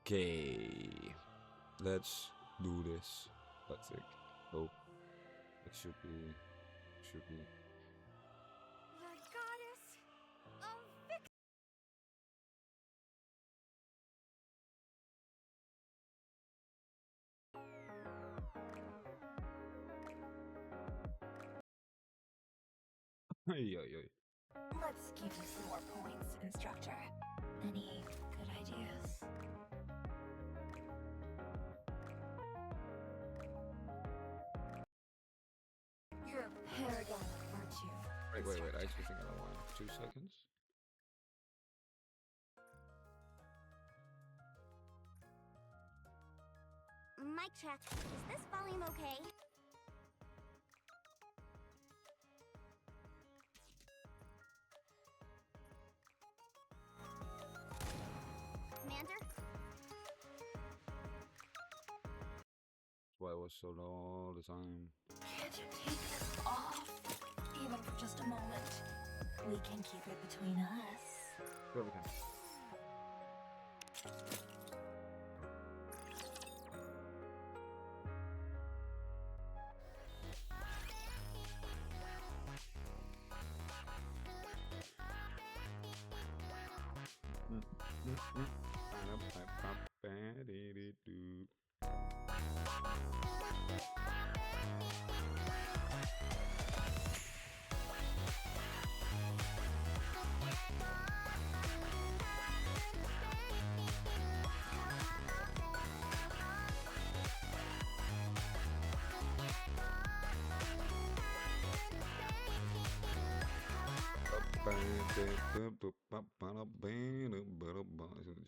Okay, let's do this. I think. Oh, it should be. The goddess of victory. Ay, ay, ay. Let's give you some more points, instructor. Any good ideas? You're a paragon, aren't you? Wait. I actually think I don't want 2 seconds. Mic check. Is this volume okay? Commander? That's why it was so low all the time. Can't you take this off? Even for just a moment. We can keep it between us. Sure we can.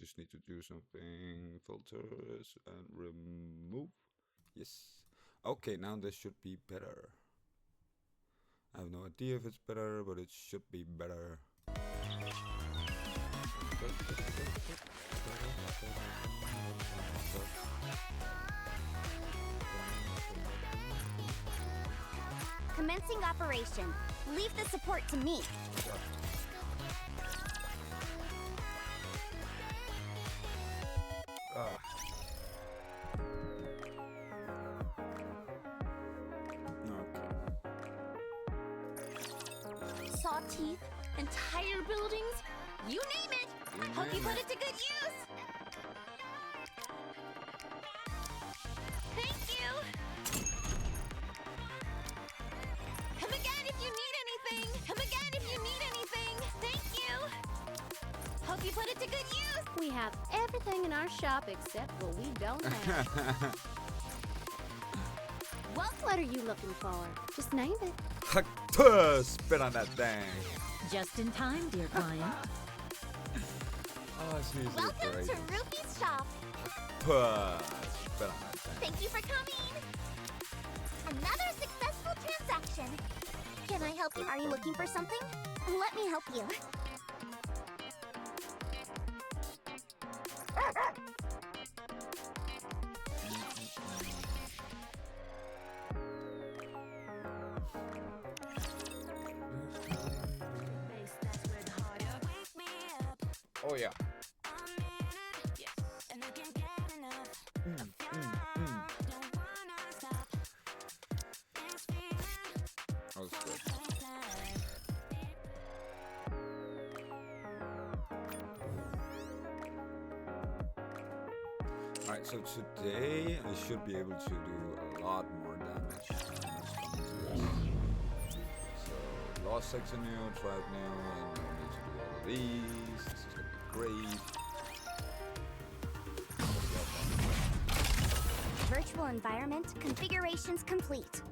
Just need to do something. Filters and remove. Yes. Okay, now this should be better. I have no idea if it's better, but it should be better. Commencing operation. Leave the support to me. Saw teeth, entire buildings, you name it. Hope you put it to good use. Thank you. Come again if you need anything. Come again if you need anything. Thank you. Hope you put it to good use. We have everything in our shop except what we don't have. What are you looking for? Just name it. Spit on that thing. Just in time, dear client. Oh, she's Welcome great. to Ruby's shop. Spit on that thing. Thank you for coming. Another successful transaction. Can I help you? Are you looking for something? Let me help you. Oh yeah. Oh, it's good. Alright, so today I should be able to do a lot more damage. So, lost section new, tribe new, and I need to do all of these. This is gonna be great. Virtual environment configurations complete.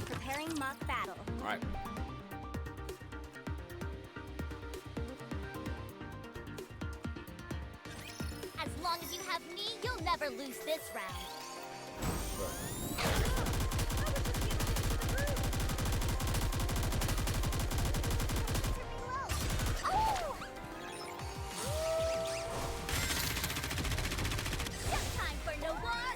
Preparing mock battle. Alright. As long as you have me, you'll never lose this round. Oh! Just time for no war!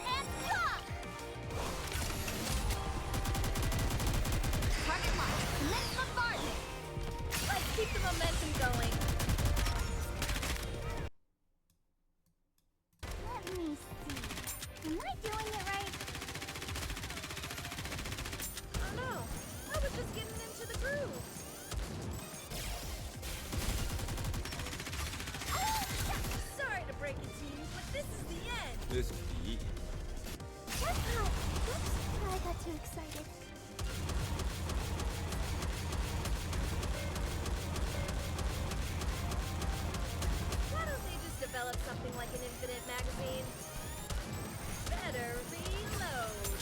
This is the end. This is the end. Jackpot! Oops, I got too excited. Why don't they just develop something like an infinite magazine? Better reload.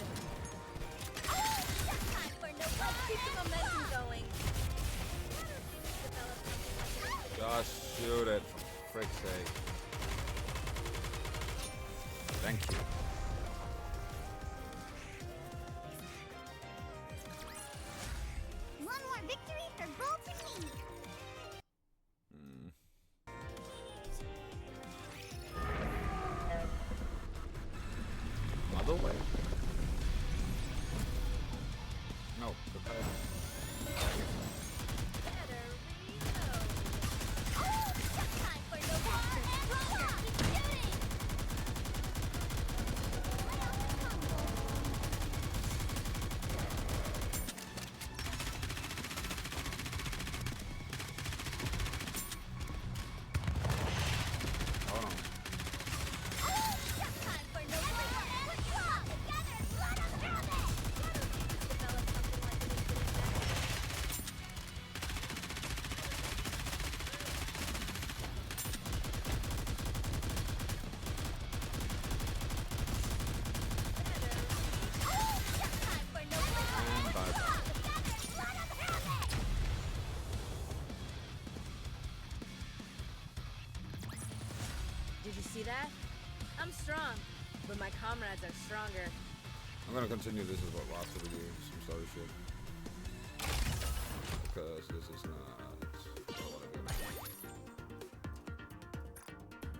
Oh, time for no Let's keep the momentum going. Why don't they just develop something like an infinite Just shoot it, for frick's sake. Thank you. One more victory for Bolton me. Other way? No, prepare. better reload. Oh, time for no keep shooting. Hold on. Time for no Let's go together. Blood on the helmet. Develop something like an infinite magazine. Time for no And bye. together. Blood on the helmet. Did you see that? I'm strong, but my comrades are stronger. I'm gonna continue this as what after we do some story shit. Because this is not what I wanna do.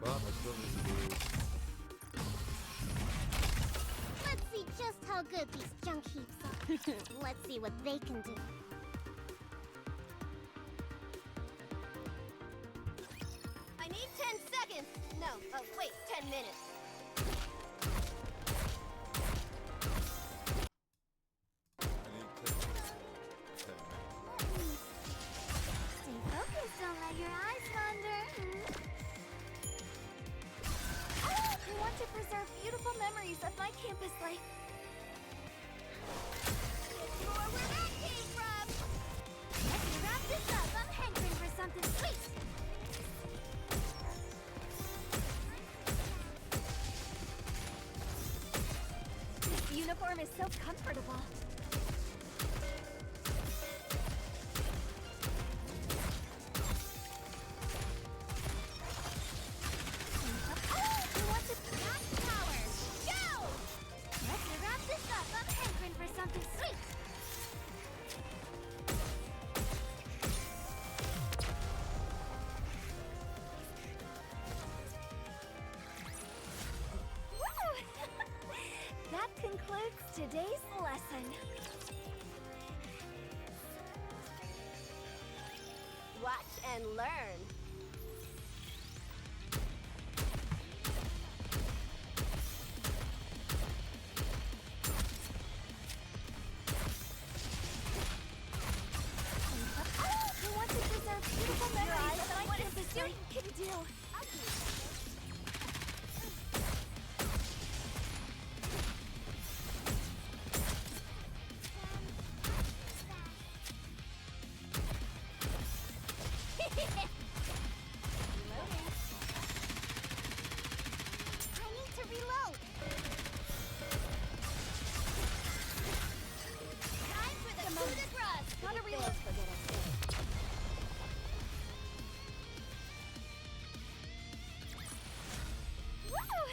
But I still need to do. Let's see just how good these junk heaps are. Let's see what they can do. I need 10 seconds. No, wait, 10 minutes. I need to. Stay focused, don't let your eyes wander. I want to preserve beautiful memories of my campus life. It's more where that came from. Let's wrap this up. I'm hankering for something sweet. This uniform is so comfortable. We want to black power. Go! Let's wrap this up. I'm hankering for something sweet. Woo! That concludes today's lesson. Watch and learn. We want to preserve beautiful memories of my campus life. Can do. I need to reload. Time for the coup de grace. Gotta reload. Woo!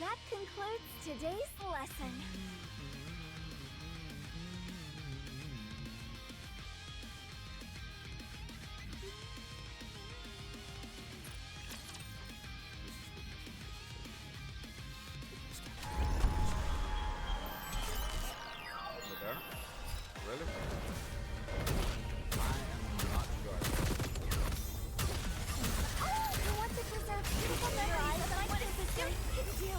That concludes today's lesson. There? Really? I am not enjoying We want to preserve beautiful memories of my campus life. Can do.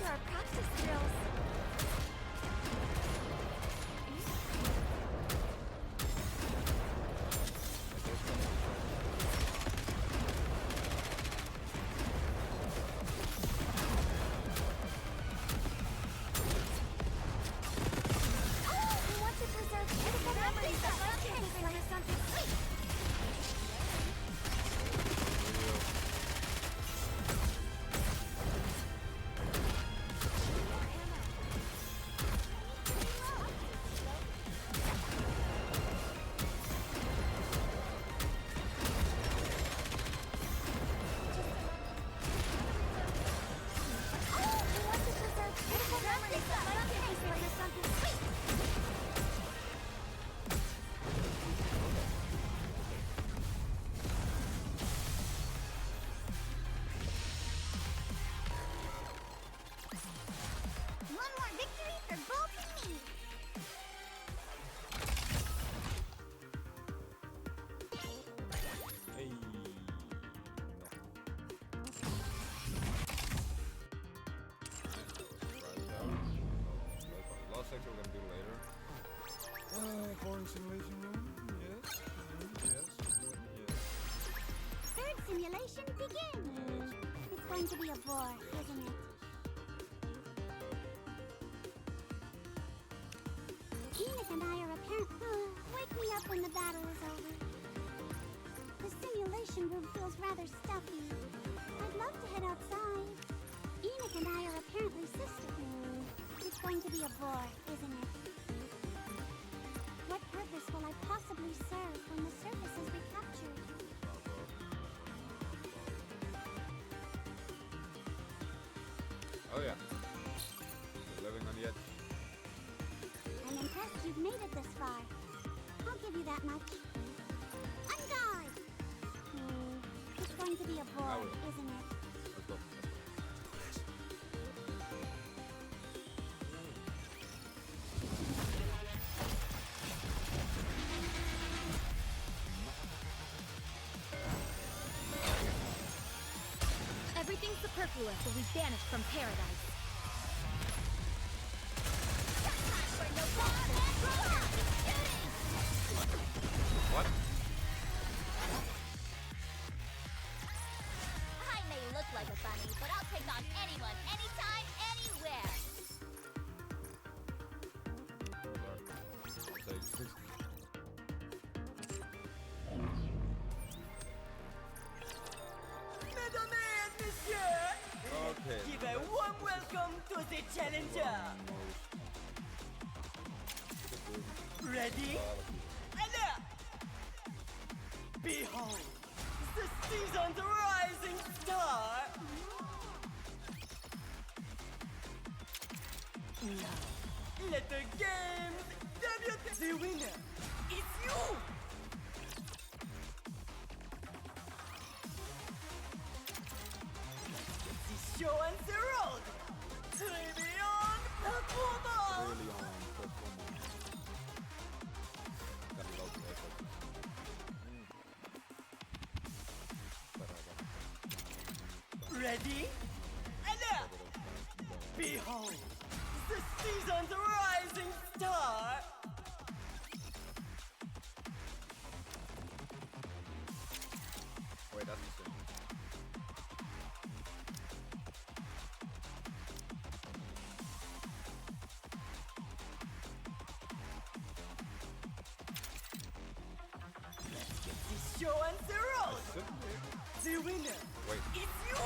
after our practice drills. We want to preserve critical memories of our kids for something sweet. We want to preserve critical memories of our kids for something sweet. One more victory for Bolt and me. Hey, no. Last sector we're gonna do later. Boring simulation room. Yes. Yes. Yes. Third simulation begins. It's going to be a bore, isn't it? Enoch and I are apparent. Wake me up when the battle is over. The simulation room feels rather stuffy. I'd love to head outside. Enoch and I are apparently sisters. It's going to be a bore, isn't it? What purpose will I possibly serve when the surface is recaptured? Oh yeah. We're living on the edge. I'm impressed you've made it this far. I'll give you that much. Unguard! It's going to be a bore, isn't it? Let's go. Everything superfluous will be banished from paradise. What? I may look like a bunny, but I'll take on anyone, anytime, anywhere. I'll take this. Mesdames et messieurs, Okay. give a warm welcome to the challenger. Ready? And up! Behold, the season's rising star. Now, let the games debut. The winner is you! The show and the road! Beyond performance! Really on performance. Gotta love the effort. Ready? And up! Behold, the season's rising star! Wait, that's the same. The show and the road! The winner Wait. is you!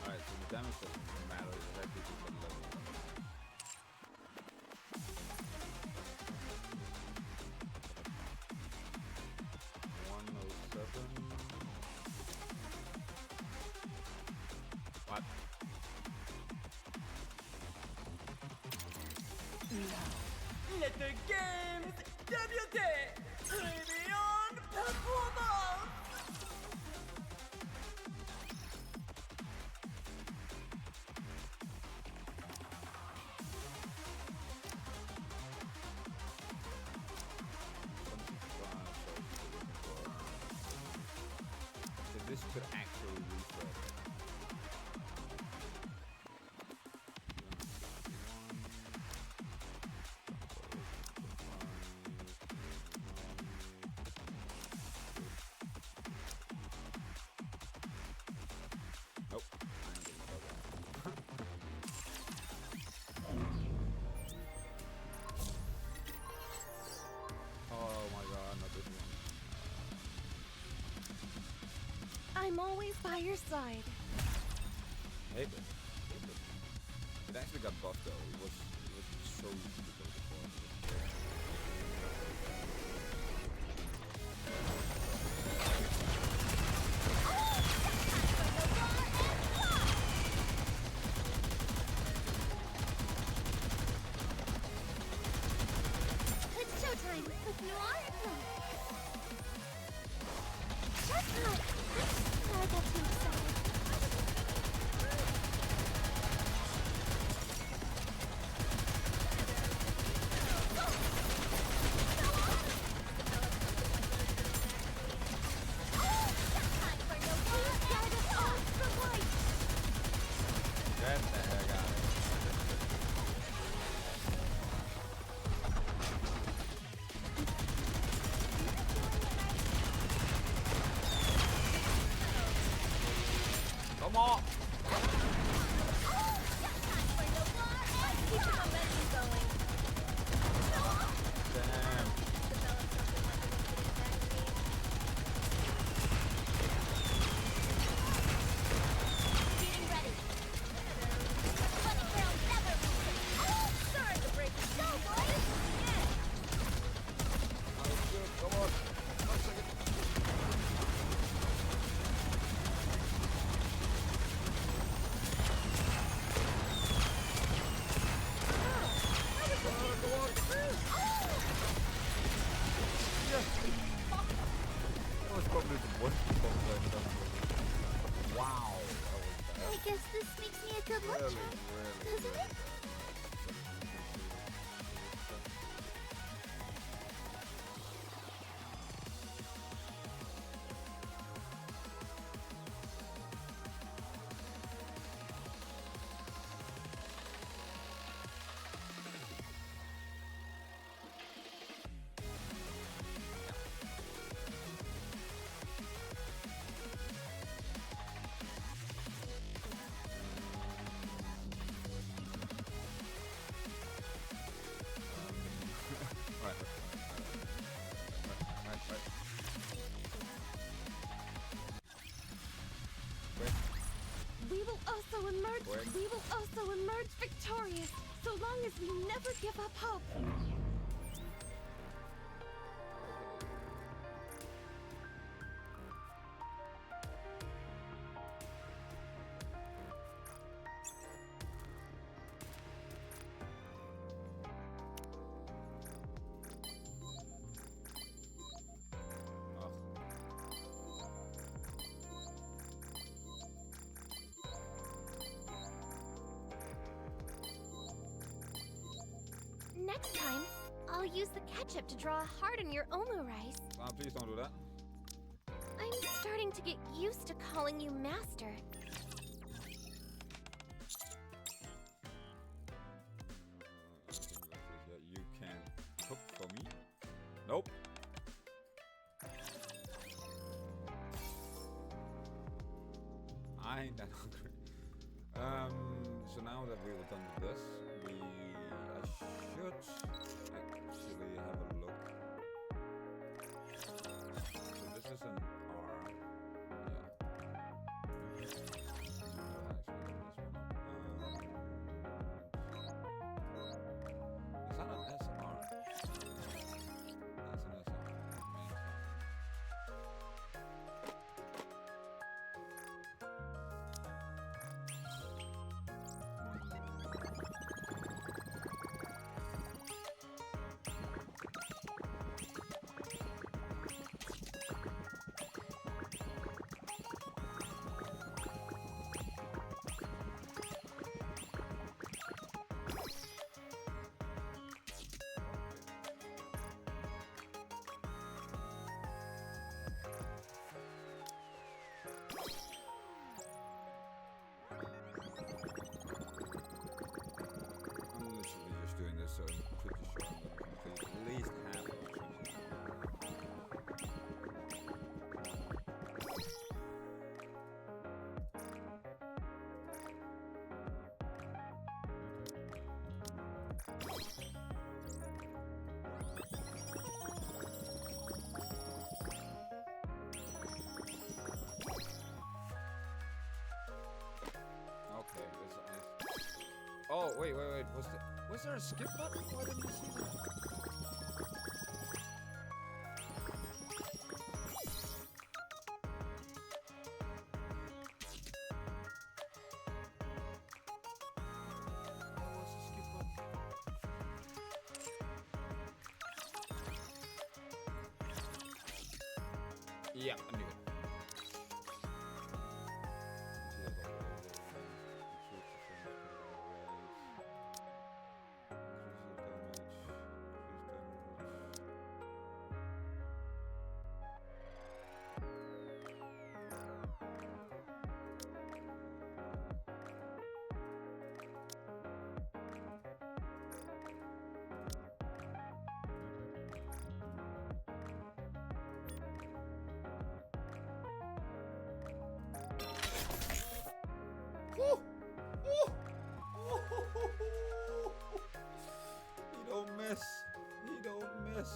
Alright, so the damage doesn't matter exactly to what level. 107. What? Let the games debut! Beyond performance! So this could actually factory reset. Nope. Oh my god, not this one. I'm always by your side. Hate it. It actually got buffed though. It was so easy to go before. It's showtime with Noir. Just not. I got too excited. Get the heck out of here. Come on! Keep the momentum going. Damn. Getting ready. Bunny girl never loses. Sorry to break it. Go, boys. Yeah. Come on. 1 second. That was probably the worst bomb I've done. Wow, that I guess this makes me a good was luck bad. charm, Really, doesn't it? Right. Wait. We will also emerge. Quick. We will also emerge victorious, so long as we never give up hope. Ugh. Next time, I'll use the ketchup to draw a heart on your omurice. Please don't do that. I'm starting to get used to calling you master. You can cook for me? Nope. I ain't that hungry. So now that we were done with this, I should actually have a look. So this is an R. Yeah. Actually, is that an SR? That's an SR. wait. Was there a skip button? Why didn't I see that? Yeah, I knew it. He don't miss. He don't miss.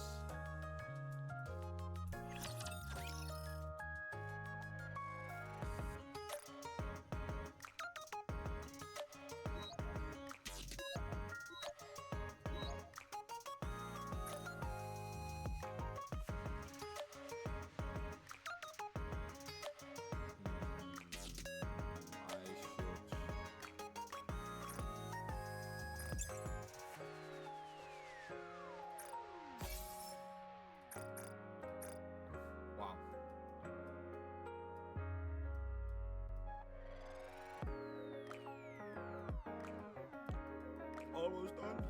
Wow. Almost done.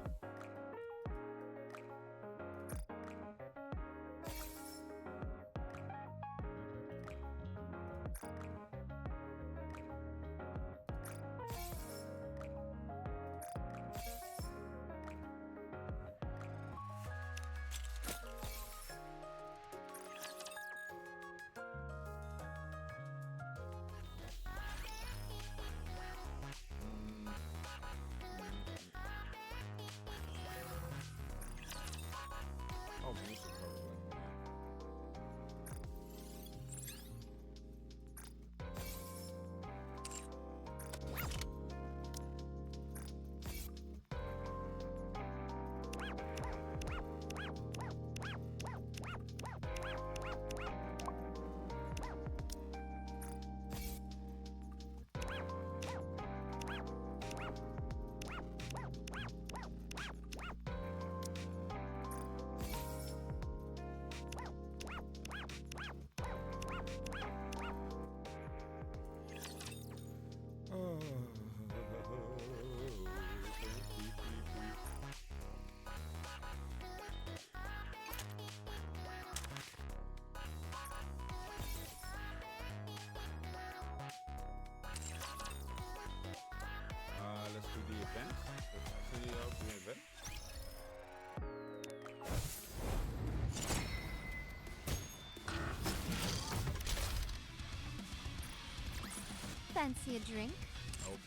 Oh, music probably. Let's do the event. Let's see the event. Fancy a drink? Nope.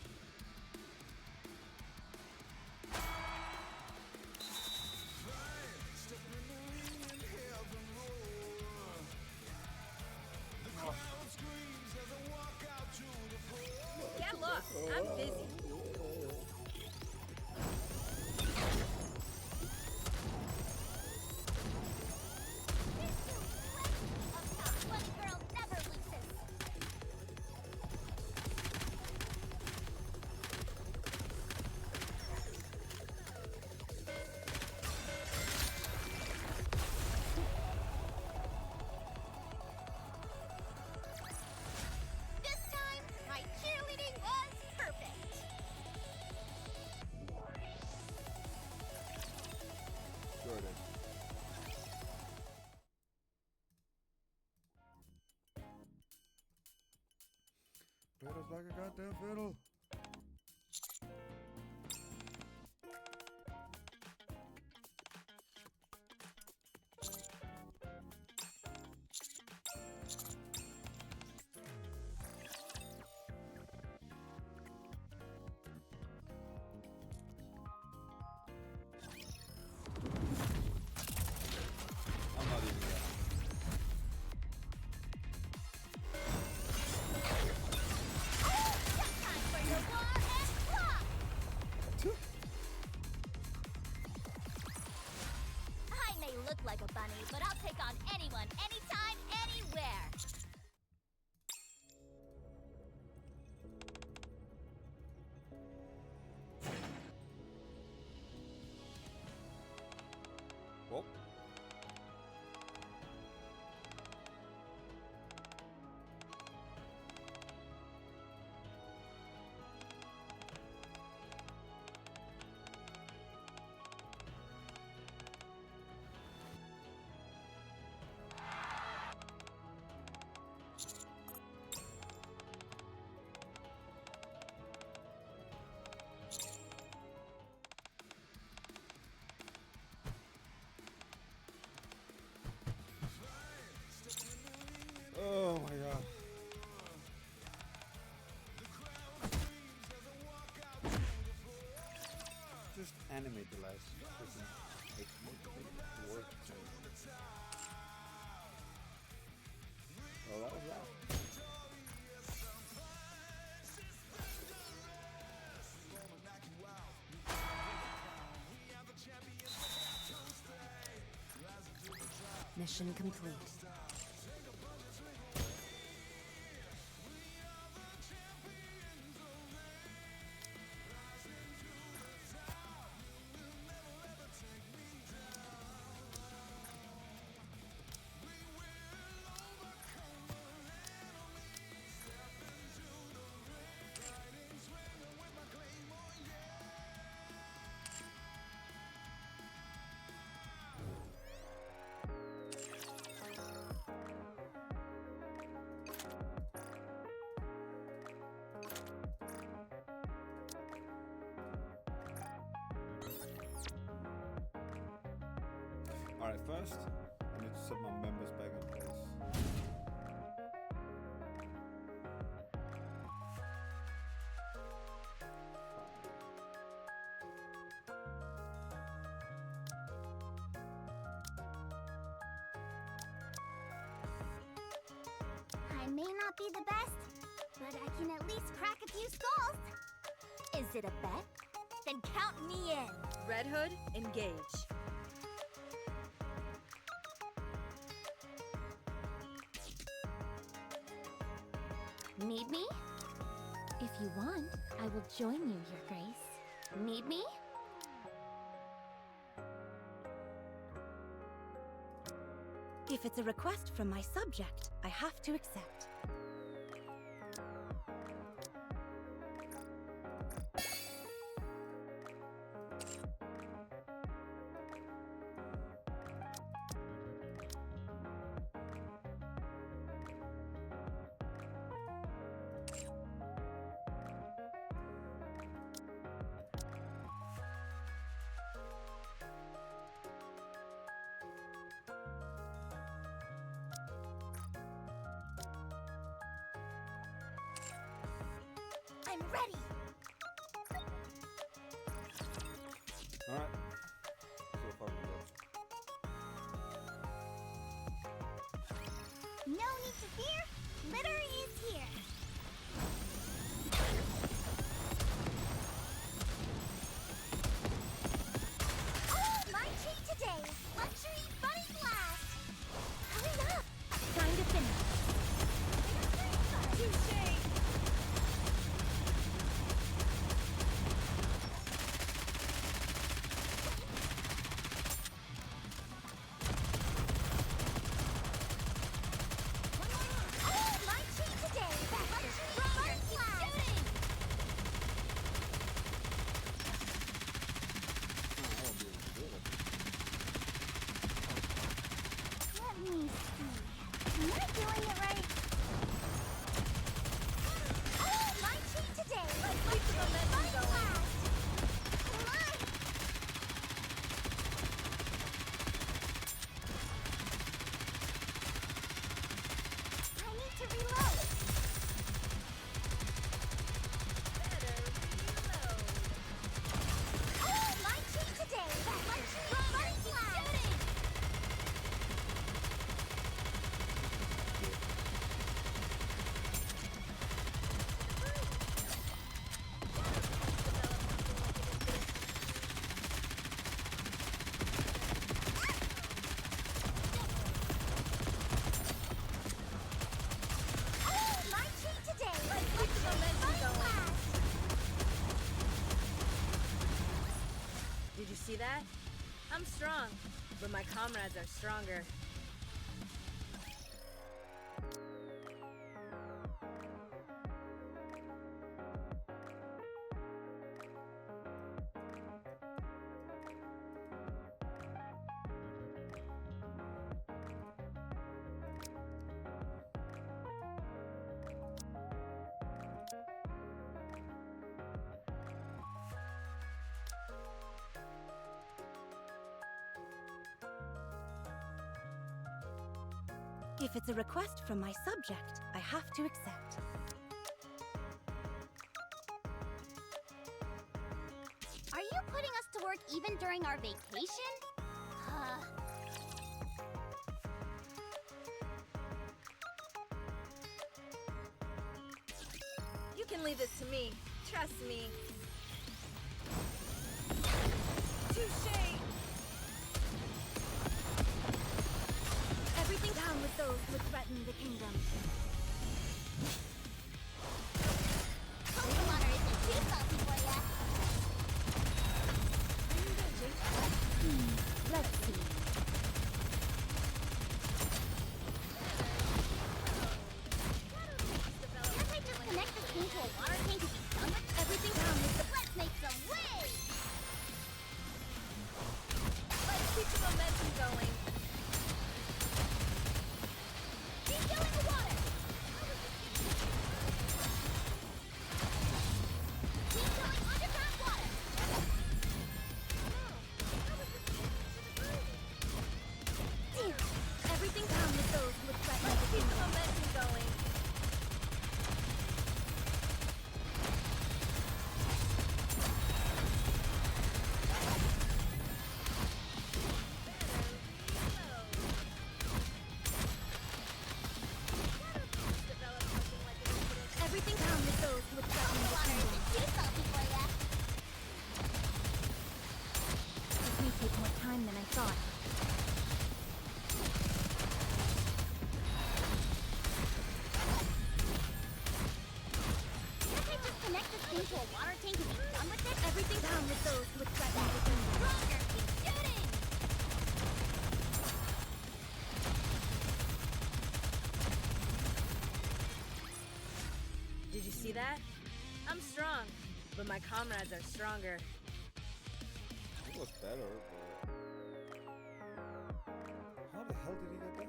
Get lost. I'm busy. Bunny girl never loses. This time, my cheerleading was perfect. Sure it is. Fiddle's like a goddamn fiddle. I'm not even gonna. Time for animate the last freaking work. Well, that was that. Mission complete. Alright, first, I need to set my members back in place. I may not be the best, but I can at least crack a few skulls. Is it a bet? Then count me in. Red Hood, engage. Need me? If you want, I will join you, Your Grace. Need me? If it's a request from my subject, I have to accept. I'm ready. Alright. So far we go. No need to fear. Litter is here. Oh, my treat today. Luxury bunny blast. Hurry up. Time to finish. Touche. Oh, my treat today. Luxury bunny blast. I won't be able to do it. Let me see. Am I doing it right? Oh, my treat today. Luxury bunny blast. Come on. I need to reload. Oh, my treat today. Luxury bunny blast. Oh, my treat today. Luxury bunny blast. Did you see that? I'm strong, but my comrades are stronger. If it's a request from my subject, I have to accept. Are you putting us to work even during our vacation? You can leave this to me. Trust me. Touché! Everything down with those who threaten the kingdom. Coconut water isn't too salty for ya. Let's see. Can't I just connect this thing to a water tank and be done with everything down with the... Let's make some waves! Let's keep the momentum going. Keep filling the water! Keep filling underground water! Everything down with those who threaten the kingdom. Let's keep the momentum going. Everything down with those who threaten the Water kingdom. isn't too salty for ya. This may take more time than I thought. Can't I just connect this thing to a water tank and be done with it? Everything down with those who threaten the kingdom. Stronger! Keep shooting! Did you see that? I'm strong, but my comrades are stronger. It was better, but how the hell did he get that?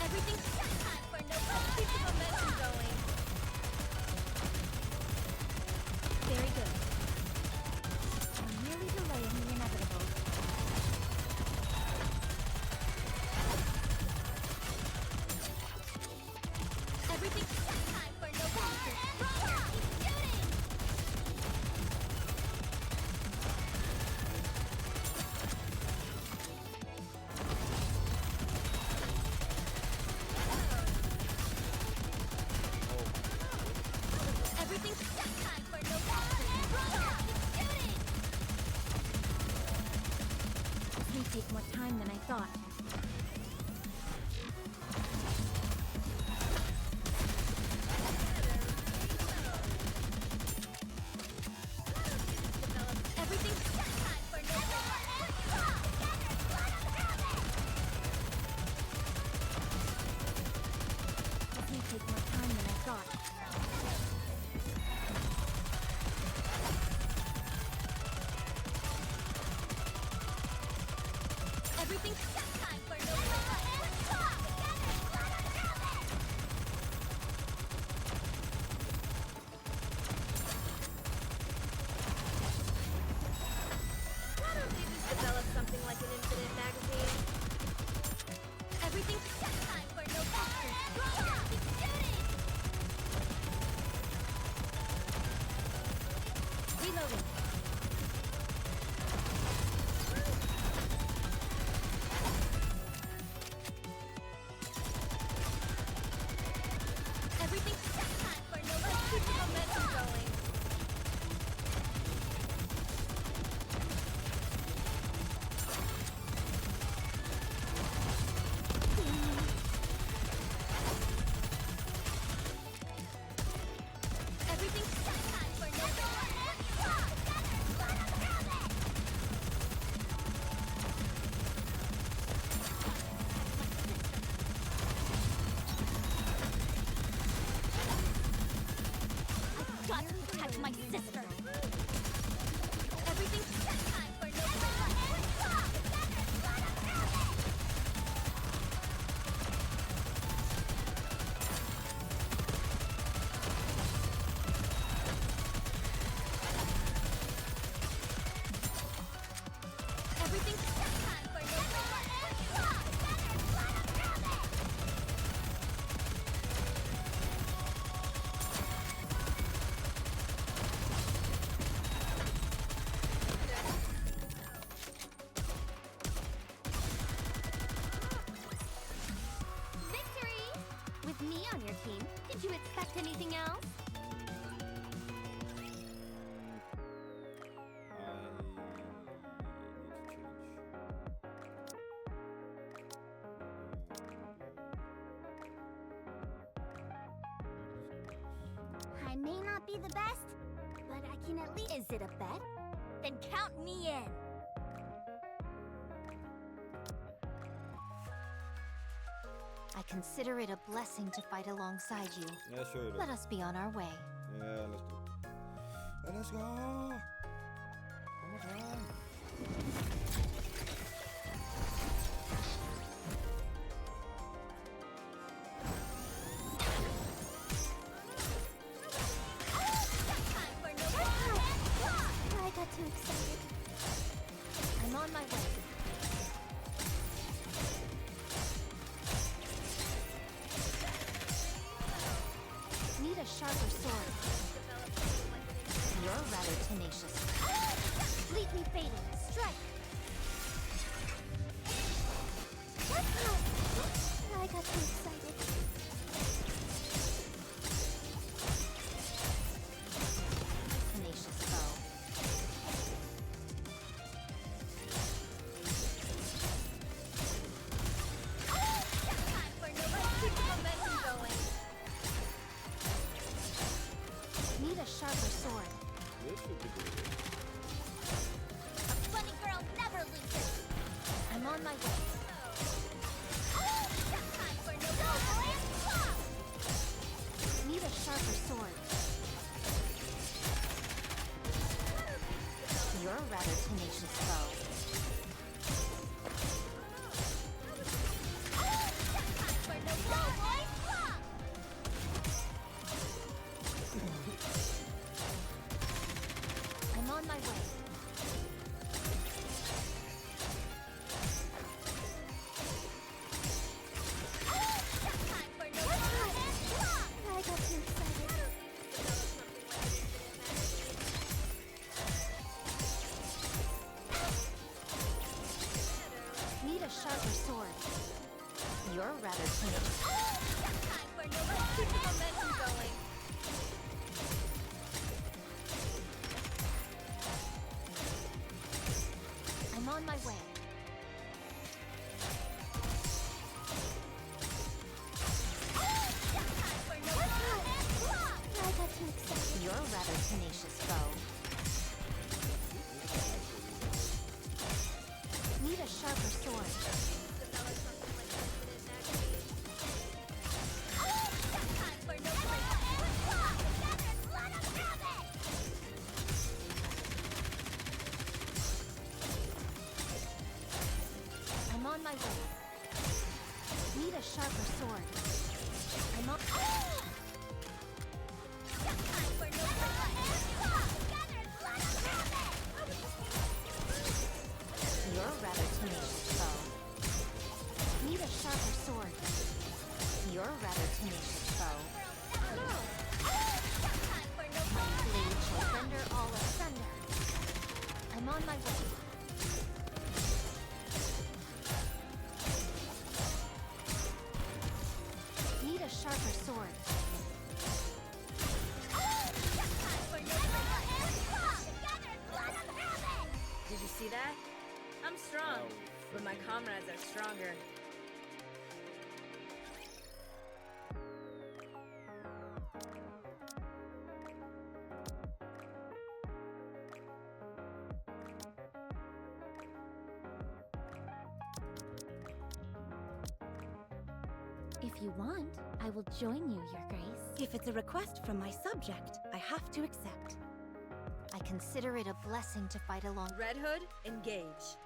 Everything time for no keep the momentum going. Very good. I'm merely delaying the inevitable. Everything Time for no more! Stronger! Keep shooting! That's my sister. Everything's time for Nikke and Claw. Everything's time for Nikke and Claw. Victory! With me on your team, did you expect anything else? I may not be the best, but I can at least... Is it a bet? Then count me in. I consider it a blessing to fight alongside you. Yeah, sure it is. Let us be on our way. Yeah, let's do it. Let's go! One more time. Time for Nikke and Claw. I got too excited. I'm on my way. Need a sharper sword. You're rather tenacious. Lead me fading. Strike. I got too excited. Tenacious foe. Time for Nikke. Keep the momentum going. Need a sharper sword. This should be good. A funny girl never loses. I'm on my way. Time for Nikke and Claw. Need a sharper sword. You're a rather tenacious foe. Time for Nikke and Claw. I'm on my way. Time for Nikke and Claw. I got too excited. Need a sharper sword. You're rather tenacious. Time for Nikke. Keep the momentum going. I'm on my way. Time for Nikke and Claw. I got too excited. You're a rather tenacious foe. Need a sharper sword. Time for Nikke and Claw. Let us have it. I'm on my way. Need a sharper sword. I'm on. Time for Nikke and Claw. Let us have it. You're a rather tenacious foe. Need a sharper sword. You're a rather tenacious foe. Time for Nikke. Blade shall render all asunder. I'm on my way. Need a sharper sword. Time for Nikke and Claw. Let us have it. Did you see that? I'm strong, but my comrades are stronger. If you want, I will join you, Your Grace. If it's a request from my subject, I have to accept. I consider it a blessing to fight along. Red Hood, engage.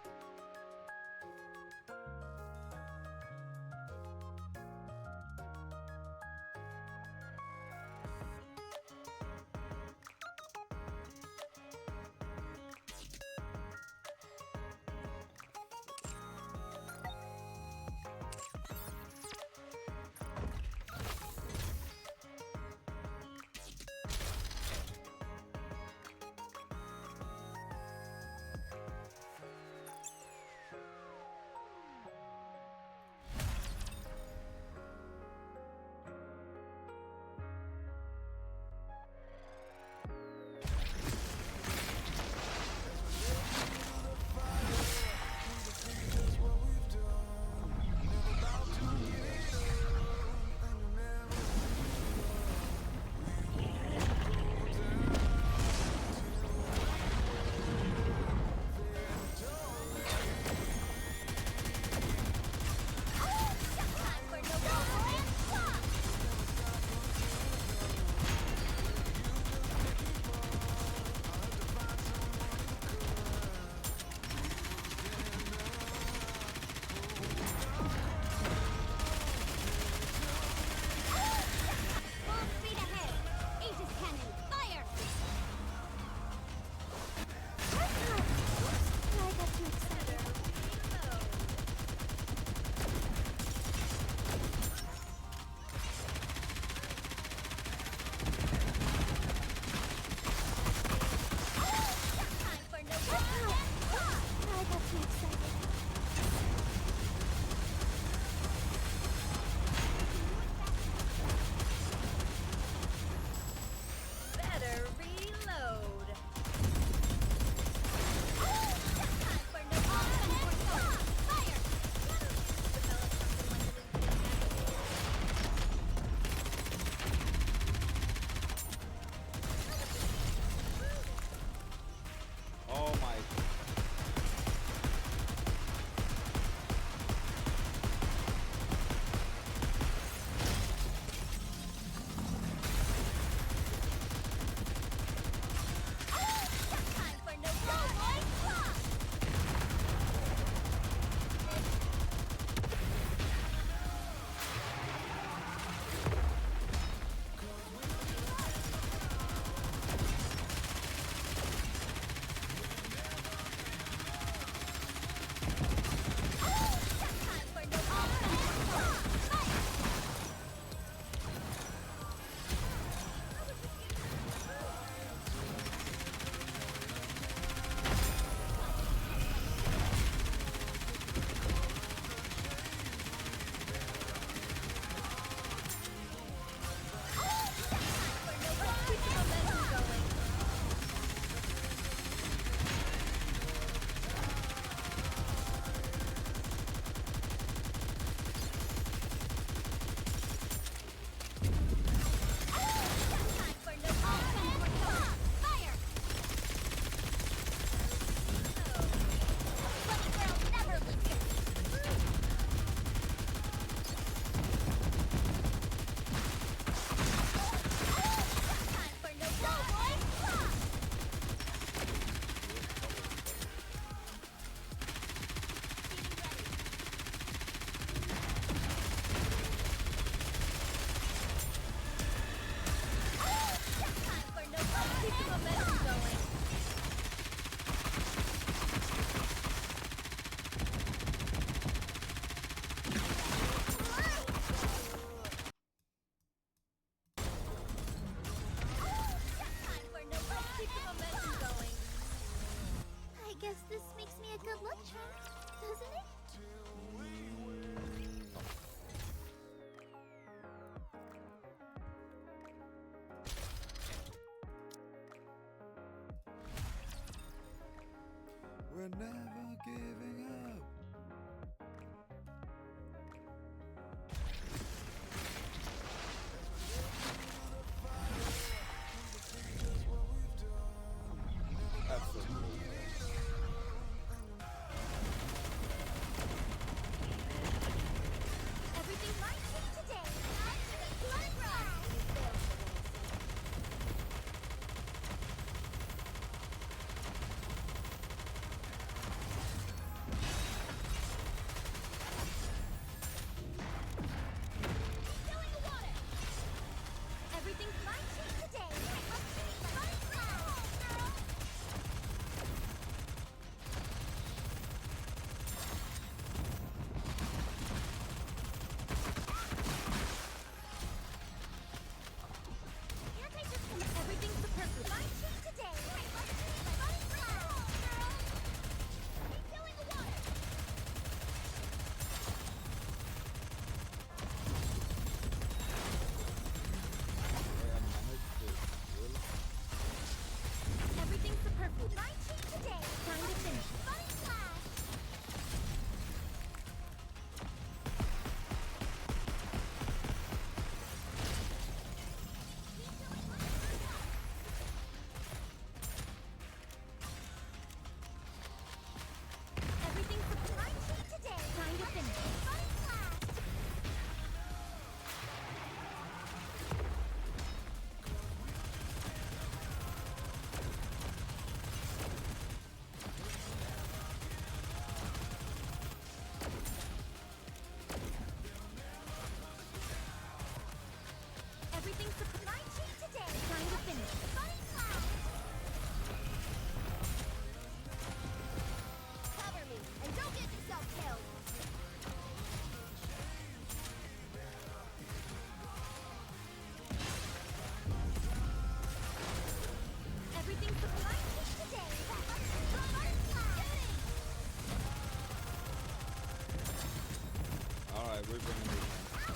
we're bringing this one.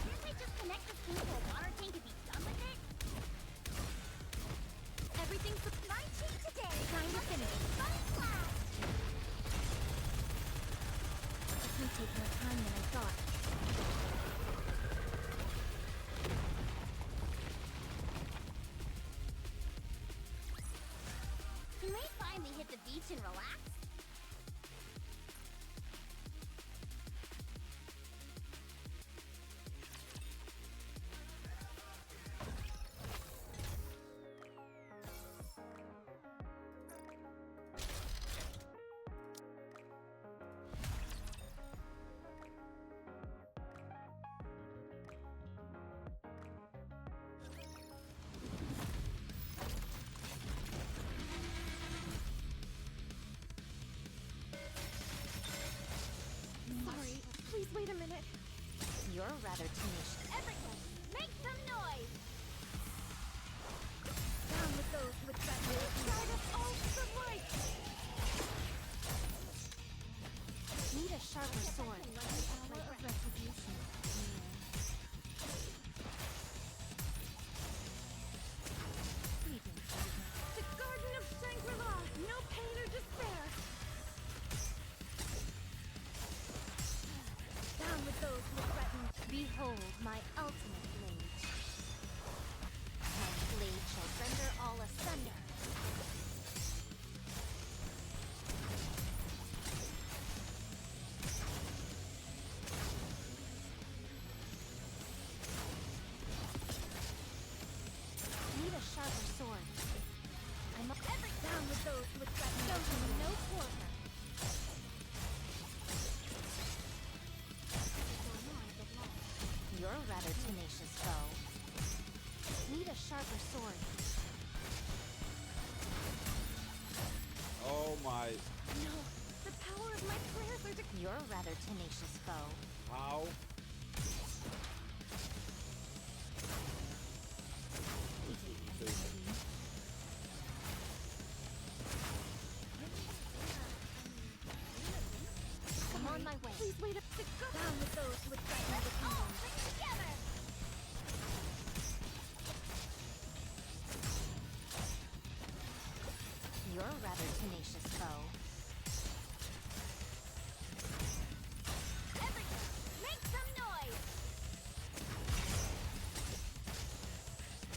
Can't we just connect this thing to a water tank and be done with it? Everything's my cheat today. Time to finish. Fun blast. This may take more time than I thought. Can we finally hit the beach and relax? Sorry, please wait a minute. You're rather tenacious. Everyone, make some noise! Down with those with that side of all the light! Need a sharper sword. Hour of retribution. The Garden of Shangri-La! No pain or despair! Down with those who threaten. Behold my ultimate blade. My blade shall render all asunder. Need a sharper sword. I'm up every Down with those who threaten. show him no quarter. You're a rather tenacious foe. Need a sharper sword. Oh my. No, the power of my prayers are You're a rather tenacious foe. How? I'm on my way. Please wait up to go. Down with those who threaten the kingdom. Together! You're a rather tenacious foe. Everyone, make some noise!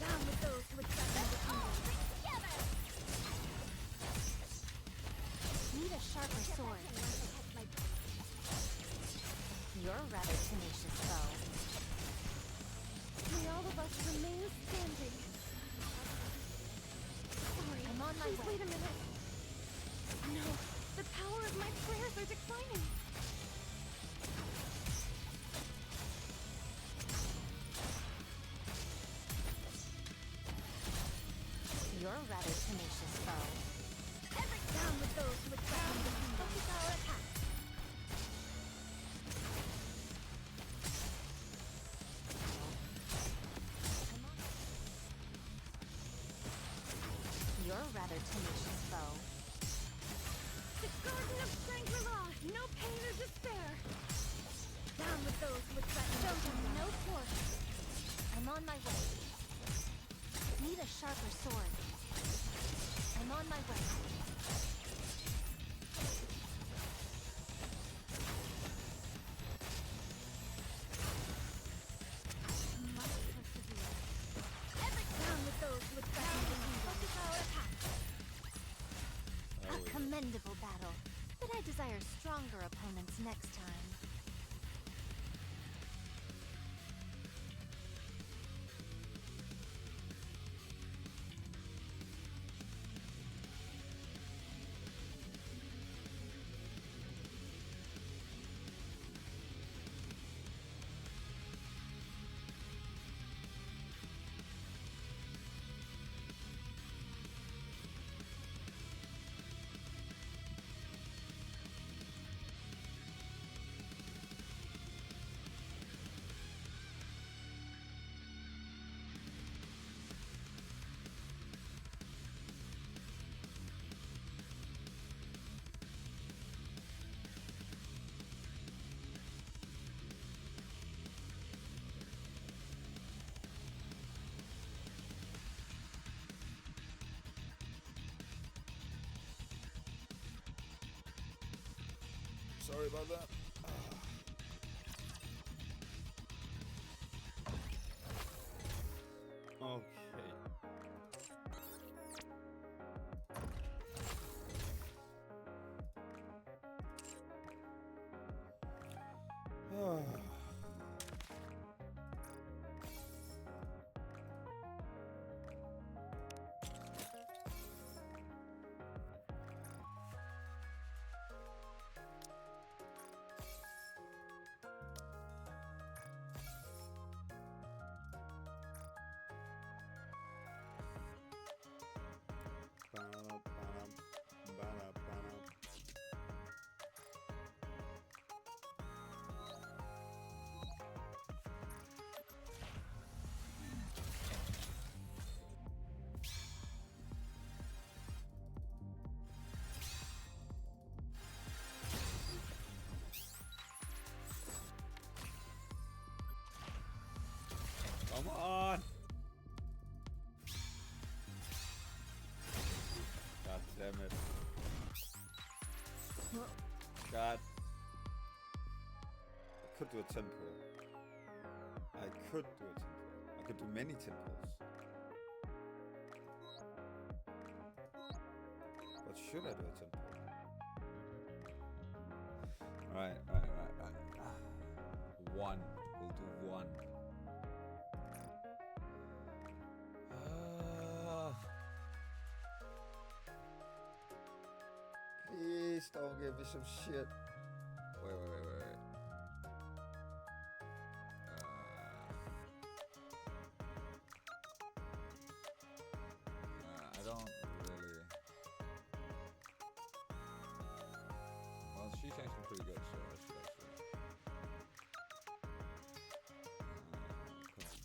Down with those who threaten the kingdom. Together! Need a sharper sword. You're a rather tenacious foe. May all of us remain standing. Sorry, I'm on my please way. wait a minute. No, the power of my prayers are declining. You're a rather tenacious foe. Down with those who threaten the kingdom. Focus our attack. You're a rather tenacious foe. The Garden of Shangri-La! No pain or despair! Down with those who threaten Show the him kingdom. no quarter. I'm on my way. Need a sharper sword. I'm on my way. Must persevere. Down with those who threaten the kingdom. Focus our attack. A commendable battle, but I desire stronger opponents next time. Sorry about that. Okay. Come on! God damn it. God. I could do a temple. I could do a temple. I could do many temples. But should I do a temple? Right. One. We'll do one. Please don't give me some shit. Wait. I don't really. Well, she's actually pretty good, so I should actually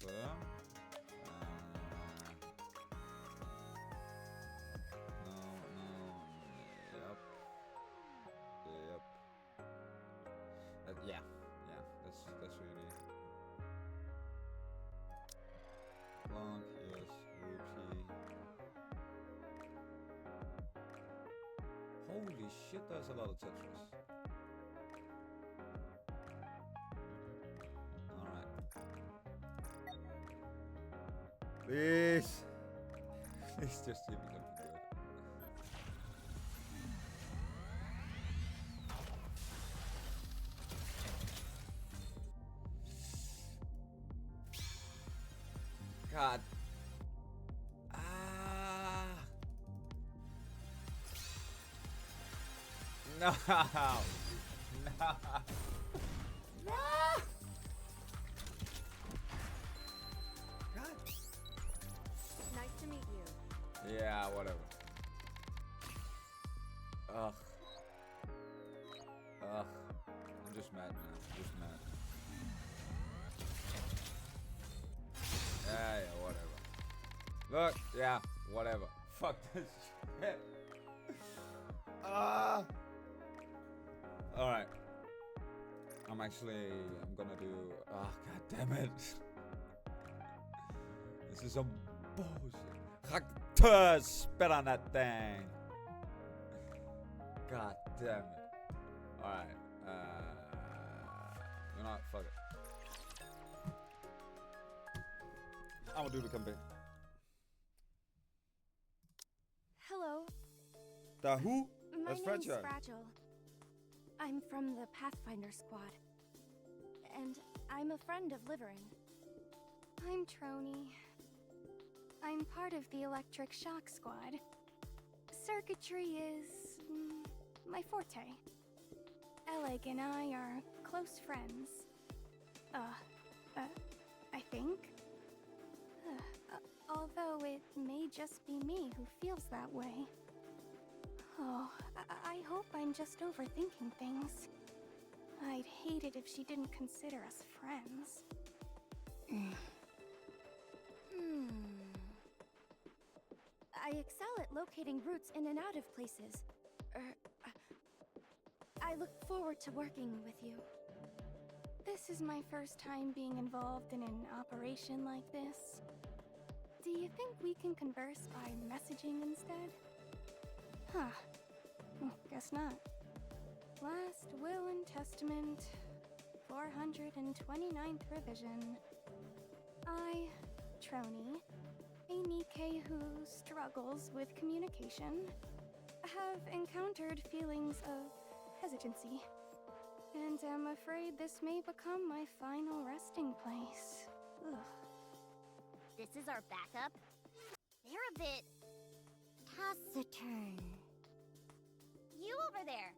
confirm. Yeah, that's really long. Yes, rupee. Holy shit, there's a lot of Tetris. Alright. Please! Please just give me something good. God. No. No. No. God. Nice to meet you. Yeah, whatever. Ugh. I'm just mad now. Just mad. Yeah, whatever. Look, yeah, whatever. Fuck this shit. Alright. I'm gonna do. God damn it. This is some bullshit. Spit on that thing. God damn it. Alright. You know what? Fuck it. I'm gonna do the campaign. Hello. The who? My That's name's Fragile. Fragile. I'm from the Pathfinder Squad. And I'm a friend of Liverin. I'm Trony. I'm part of the Electric Shock Squad. Circuitry is my forte. Eleg and I are close friends. I think. Although it may just be me who feels that way. Oh, I hope I'm just overthinking things. I'd hate it if she didn't consider us friends. I excel at locating routes in and out of places. I look forward to working with you. This is my first time being involved in an operation like this. Do you think we can converse by messaging instead? Huh. Guess not. Last Will and Testament, 429th revision. I, Trony, a Nikke who struggles with communication, have encountered feelings of hesitancy, and am afraid this may become my final resting place. Ugh. This is our backup? They're a bit taciturn. You over there,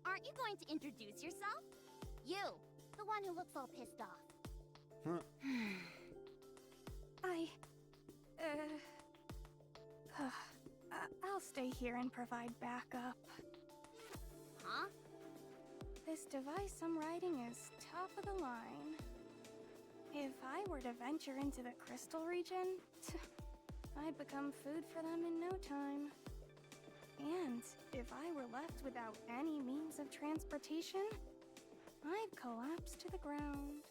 aren't you going to introduce yourself? You, the one who looks all pissed off. I'll stay here and provide backup. Huh? This device I'm riding is top of the line. If I were to venture into the crystal region, I'd become food for them in no time. And if I were left without any means of transportation, I'd collapse to the ground.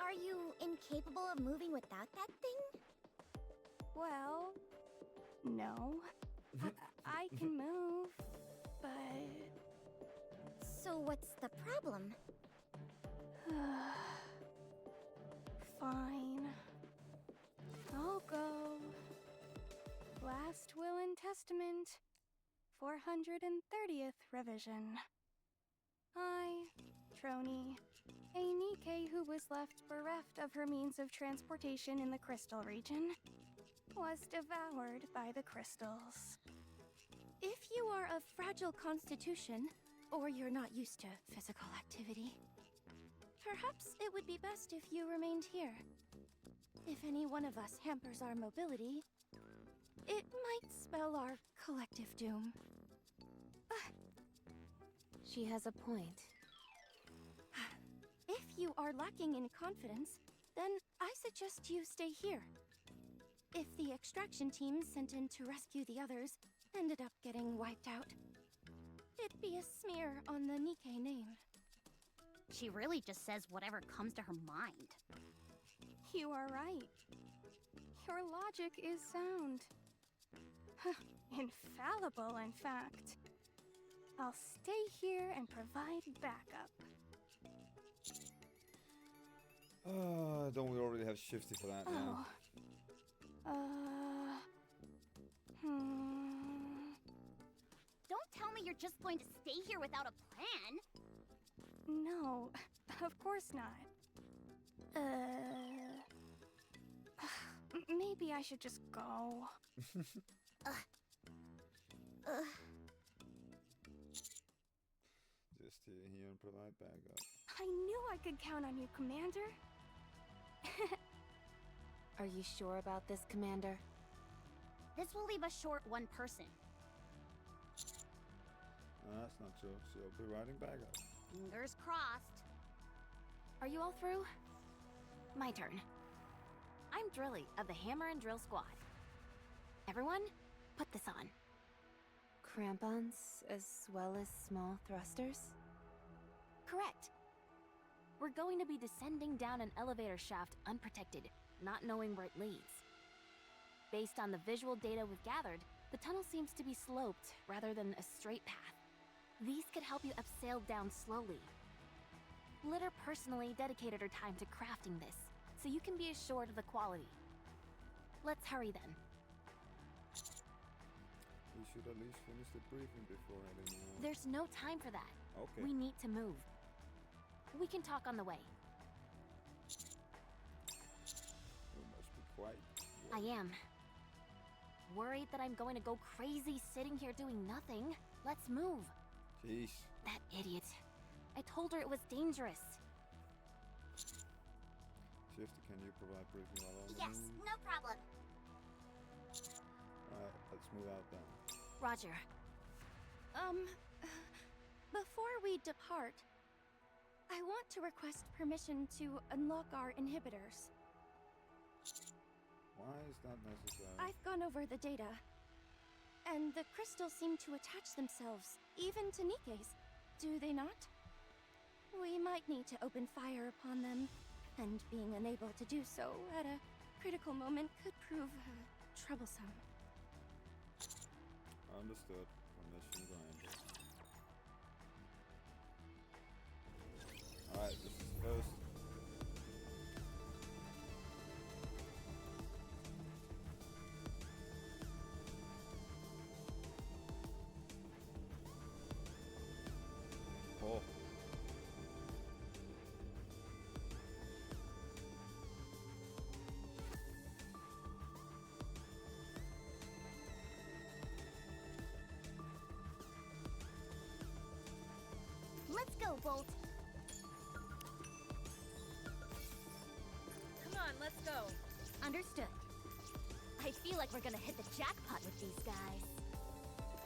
Are you incapable of moving without that thing? Well, no. I can move, but... So what's the problem? Fine. I'll go. Last Will and Testament, 430th revision. I, Trony, a Nikke who was left bereft of her means of transportation in the crystal region, was devoured by the crystals. If you are of fragile constitution, or you're not used to physical activity, perhaps it would be best if you remained here. If any one of us hampers our mobility, it might spell our collective doom. She has a point. If you are lacking in confidence, then I suggest you stay here. If the extraction team sent in to rescue the others ended up getting wiped out, it'd be a smear on the Nikke name. She really just says whatever comes to her mind. You are right. Your logic is sound. Infallible, in fact. I'll stay here and provide backup. Don't we already have Shifty for that now? Don't tell me you're just going to stay here without a plan. No, of course not. Maybe I should just go. Just stay here and provide backup. I knew I could count on you, Commander. Are you sure about this, Commander? This will leave us short one person. That's not true. She'll be riding backup. Fingers crossed. Are you all through? My turn. I'm Drilly of the Hammer and Drill Squad. Everyone, put this on. Crampons as well as small thrusters? Correct. We're going to be descending down an elevator shaft unprotected, not knowing where it leads. Based on the visual data we've gathered, the tunnel seems to be sloped rather than a straight path. These could help you upsail down slowly. Litter personally dedicated her time to crafting this, so you can be assured of the quality. Let's hurry then. We should at least finish the briefing before heading out. There's no time for that. Okay. We need to move. We can talk on the way. You must be quite. I am. Worried that I'm going to go crazy sitting here doing nothing. Let's move. Jeez. That idiot. I told her it was dangerous. Shifty, can you provide briefing while I'm Yes, no problem. Alright, let's move out then. Roger. Before we depart, I want to request permission to unlock our inhibitors. Why is that necessary? I've gone over the data, and the crystals seem to attach themselves, even to Nikke's, do they not? We might need to open fire upon them, and being unable to do so at a critical moment could prove troublesome. Understood. Permission granted. first. Oh. Let's go, Bolt. Come on, let's go. Understood. I feel like we're gonna hit the jackpot with these guys.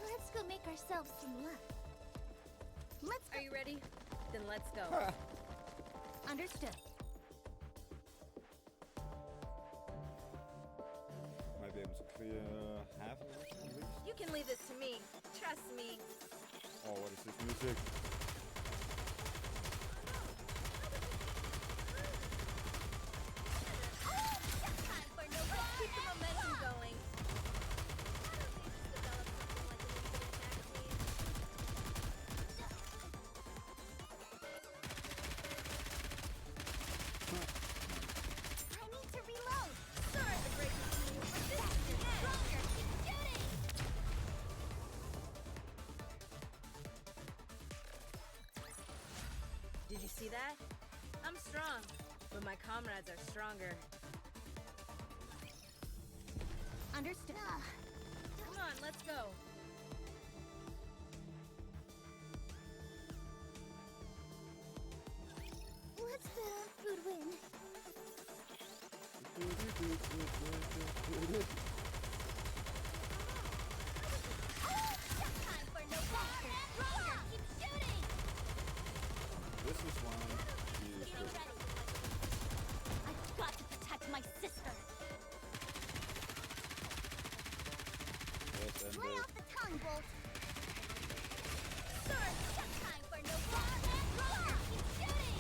Let's go make ourselves some luck. Let's go. Are you ready? Then let's go. Understood. Might be able to clear half of it at least. You can leave this to me. Trust me. Oh, what is this music? Keep the momentum going. I need to reload. Sorry to break it to you, but this is your Stronger. Keep shooting. Did you see that? I'm strong, but my comrades are stronger. Understood. Come on, let's go. Let's bet on food win. Time for no longer. Stronger. Keep shooting. This is one. You Getting should. ready. I've got to protect my sister. Yes, and Lay off the tongue, Bolt. Sword! Time for no longer. Stronger. Keep shooting.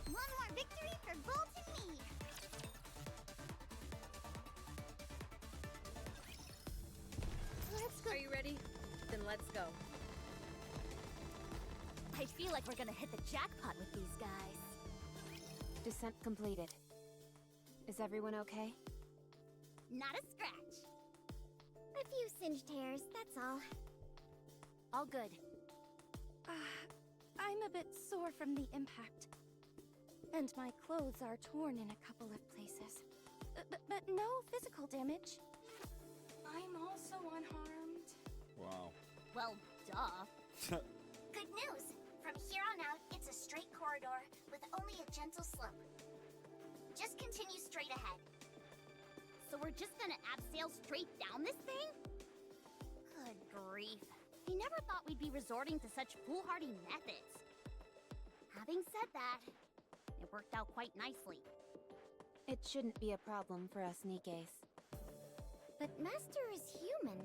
One more victory for Bolt and me. Let's go. Are you ready? Then let's go. I feel like we're gonna hit the jackpot with these guys. Descent completed. Is everyone okay? Not a scratch. A few singed hairs, that's all. All good. I'm a bit sore from the impact. And my clothes are torn in a couple of places. But no physical damage. I'm also unharmed. wow. Well, duh. Good news! From here on out, it's a straight corridor with only a gentle slope. Just continue straight ahead. So we're just gonna abseil straight down this thing? Good grief. I never thought we'd be resorting to such foolhardy methods. Having said that, it worked out quite nicely. It shouldn't be a problem for us Nikkes. But Master is human.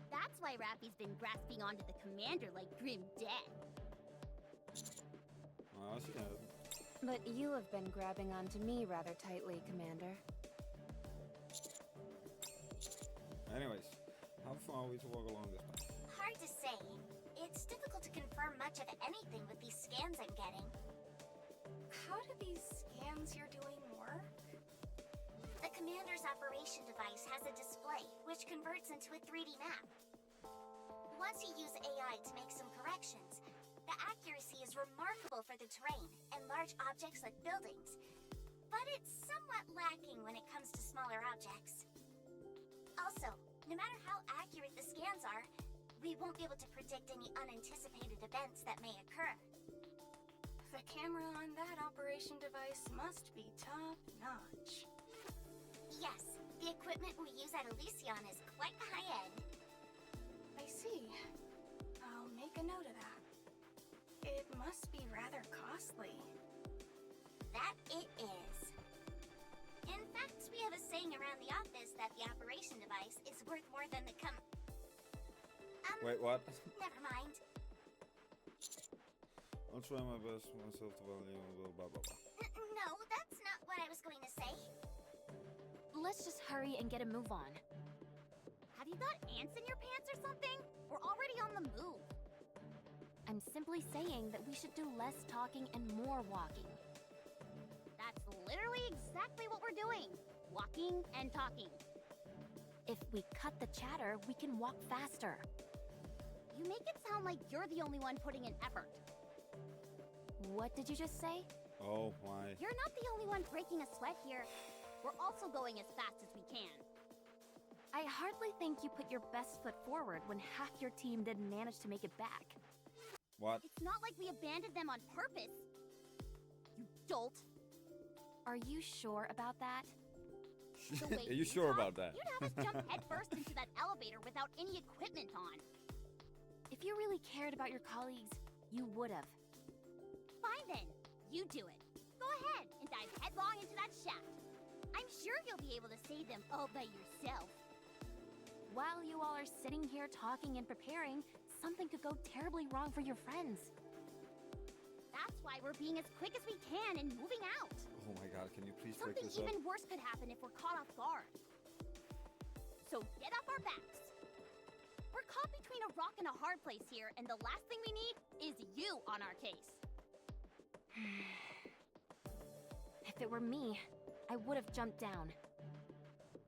That's why Rappy's been grasping onto the commander like grim death. Well, she has. But you have been grabbing onto me rather tightly, Commander. Anyways, how far are we to walk along this path? Hard to say. It's difficult to confirm much of anything with these scans I'm getting. How do these scans you're doing work? The commander's operation device has a display, which converts into a 3D map. Once you use AI to make some corrections, the accuracy is remarkable for the terrain and large objects like buildings. But it's somewhat lacking when it comes to smaller objects. Also, no matter how accurate the scans are, we won't be able to predict any unanticipated events that may occur. The camera on that operation device must be top-notch. Yes, the equipment we use at Elysion is quite high-end. I see. I'll make a note of that. It must be rather costly. That it is. In fact, we have a saying around the office that the operation device is worth more than the Wait, what? Never mind. I'll try my best myself to value blah blah blah. No, that's not what I was going to say. Let's just hurry and get a move on. Have you You got ants in your pants or something? We're already on the move. I'm simply saying that we should do less talking and more walking. That's literally exactly what we're doing. Walking and talking. If we cut the chatter, we can walk faster. You make it sound like you're the only one putting in effort. What did you just say? Oh my. You're not the only one breaking a sweat here. We're also going as fast as we can. I hardly think you put your best foot forward when half your team didn't manage to make it back. What? It's not like we abandoned them on purpose. You dolt. Are you sure about that? The way Are you sure talk, about that? You'd have us jump headfirst into that elevator without any equipment on. If you really cared about your colleagues, you would have. Fine then. You do it. Go ahead and dive headlong into that shaft. I'm sure you'll be able to save them all by yourself. While you all are sitting here talking and preparing, something could go terribly wrong for your friends. That's why we're being as quick as we can and moving out. Oh my god, can you please break Something this up? even worse could happen if we're caught off guard. So get off our backs. We're caught between a rock and a hard place here, and the last thing we need is you on our case. If it were me, I would have jumped down.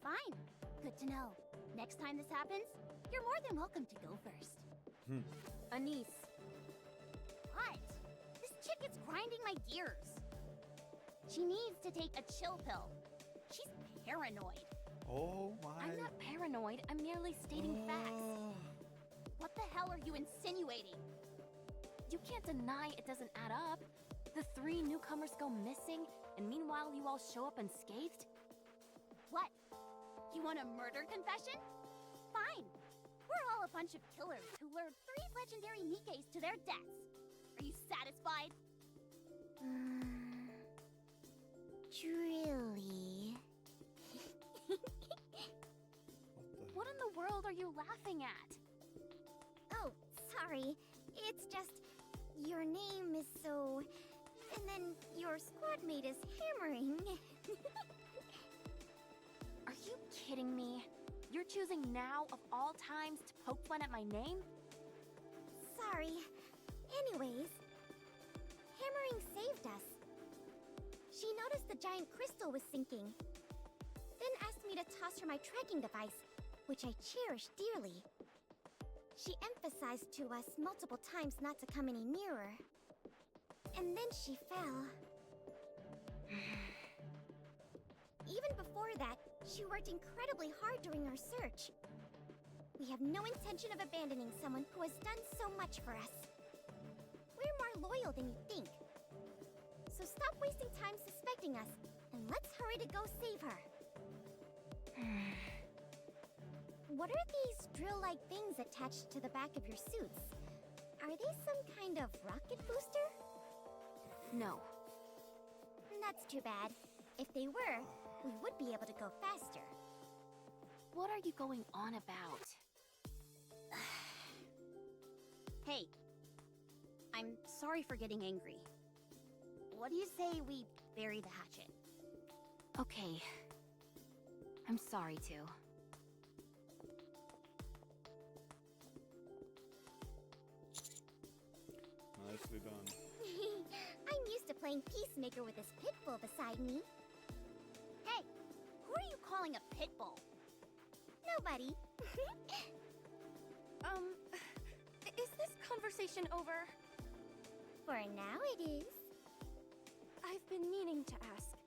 Fine. Good to know. Next time this happens, you're more than welcome to go first. Anise, What? This chick is grinding my gears. She needs to take a chill pill. She's paranoid. Oh my. I'm not paranoid. I'm merely stating facts. What the hell are you insinuating? You can't deny it doesn't add up. The 3 newcomers go missing, and meanwhile you all show up unscathed? What? You want a murder confession? Fine. We're all a bunch of killers who lured 3 legendary Nikkes to their deaths. Are you satisfied? Truly. What in the world are you laughing at? Oh, sorry. It's just your name is so. And then your squad mate is hammering. Are you kidding me? You're choosing now of all times to poke fun at my name? Sorry. Anyways, hammering saved us. She noticed the giant crystal was sinking. Then asked me to toss her my tracking device, which I cherish dearly. She emphasized to us multiple times not to come any nearer. And then she fell. Even before that, she worked incredibly hard during our search. We have no intention of abandoning someone who has done so much for us. We're more loyal than you think. So stop wasting time suspecting us, and let's hurry to go save her. What are these drill-like things attached to the back of your suits? Are they some kind of rocket booster? No. That's too bad. If they were, we would be able to go faster. What are you going on about? Hey. I'm sorry for getting angry. What do you say we bury the hatchet? Okay. I'm sorry too. Nicely done. I'm used to playing peacemaker with this pit bull beside me. Hey, who are you calling a pit bull? Nobody. Is this conversation over? For now it is. I've been meaning to ask.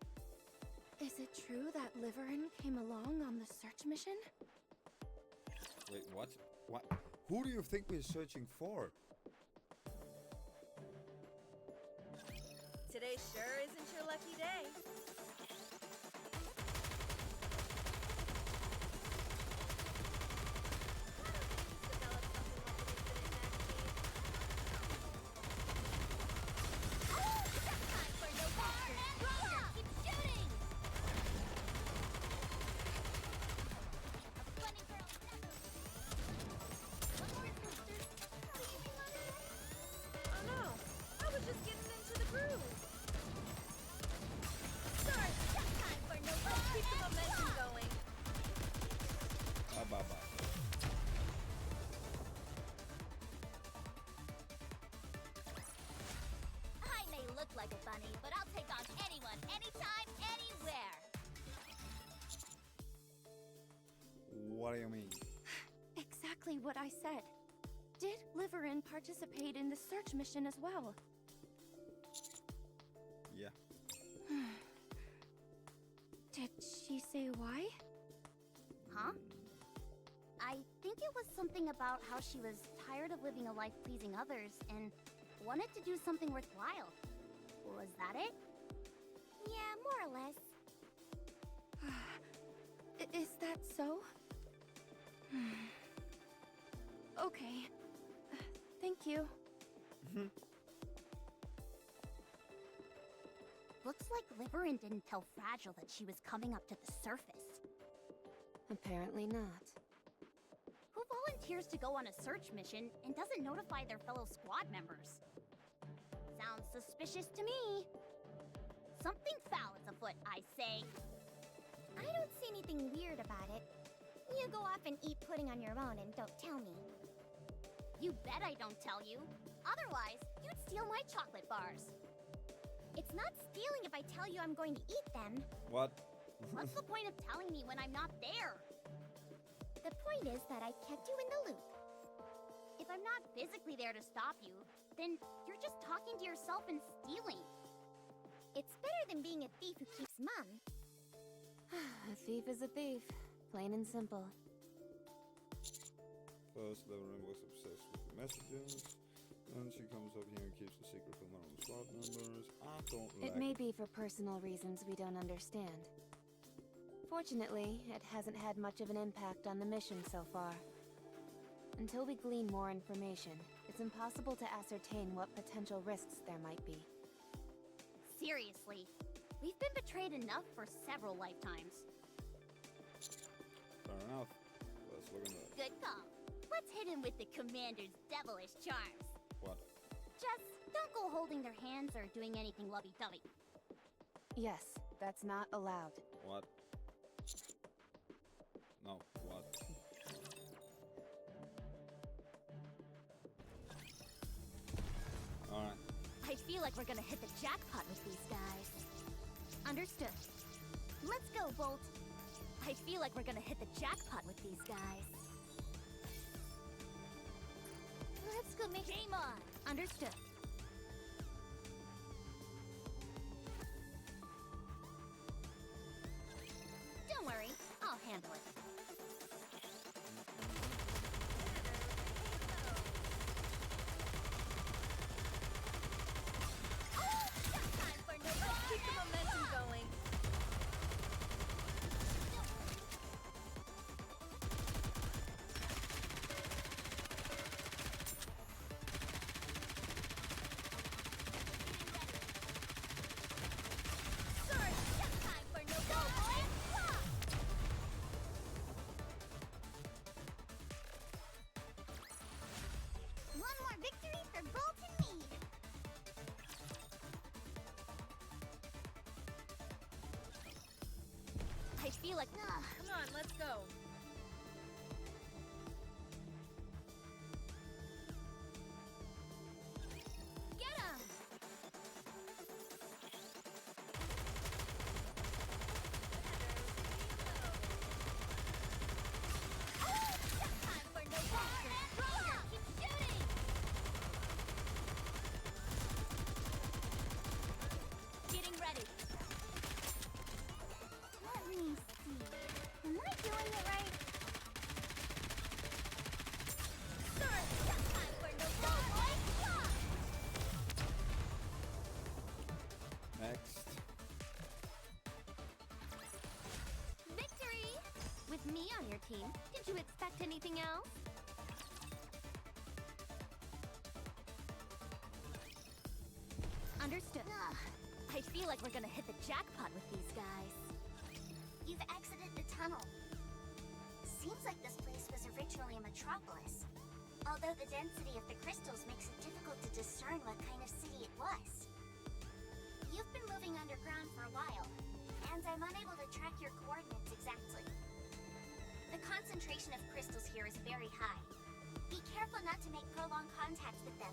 Is it true that Liverin came along on the search mission? Wait, what? What? Who do you think we're searching for? Today sure isn't your lucky day. Oh no, I was just getting into the groove. So anytime, anywhere. What do you mean? Exactly what I said. Did Liverin participate in the search mission as well? Yeah. Did she say why? Huh? I think it was something about how she was tired of living a life pleasing others and wanted to do something worthwhile. Was that it? Yeah, more or less. Is that so? Okay. Thank you. Looks like Liverin didn't tell Fragile that she was coming up to the surface. Apparently not. Who volunteers to go on a search mission and doesn't notify their fellow squad members? Sounds suspicious to me. Something foul is afoot, I say. I don't see anything weird about it. You go off and eat pudding on your own and don't tell me. You bet I don't tell you. Otherwise, you'd steal my chocolate bars. It's not stealing if I tell you I'm going to eat them. What? What's the point of telling me when I'm not there? The point is that I kept you in the loop. If I'm not physically there to stop you, then you're just talking to yourself and stealing. It's better than being a thief who keeps mum. A thief is a thief. Plain and simple. First, Liverin was obsessed with the messages. Then she comes up here and keeps the secret from her own squad members. I don't like It may be for personal reasons we don't understand. Fortunately, it hasn't had much of an impact on the mission so far. Until we glean more information, it's impossible to ascertain what potential risks there might be. Seriously, we've been betrayed enough for several lifetimes. Fair enough. Let's look into that. Good call. Let's hit him with the commander's devilish charms. What? Just don't go holding their hands or doing anything lovey-dovey. Yes, that's not allowed. What? No, what? Alright. I feel like we're gonna hit the jackpot with these guys. Understood. Let's go, Bolt. I feel like we're gonna hit the jackpot with these guys. Let's go make game on. Understood. Don't worry, I'll handle it. Oh, just time for no Let's keep the momentum going. Sorry, just time for no go, boy. One more victory for Bolt and me. I feel like Come on, let's go. get him. Oh, just time for no go. Keep shooting. Getting ready. Let me see. Am I doing it right? Sorry, just time for no go, boy. Next. Victory! With me on your team, did you expect anything else? Understood. I feel like we're gonna hit the jackpot with these guys. You've exited the tunnel. Seems like this place was originally a metropolis. Although the density of the crystals makes it difficult to discern what kind of city it was. You've been moving underground for a while, and I'm unable to track your coordinates exactly. The concentration of crystals here is very high. Be careful not to make prolonged contact with them.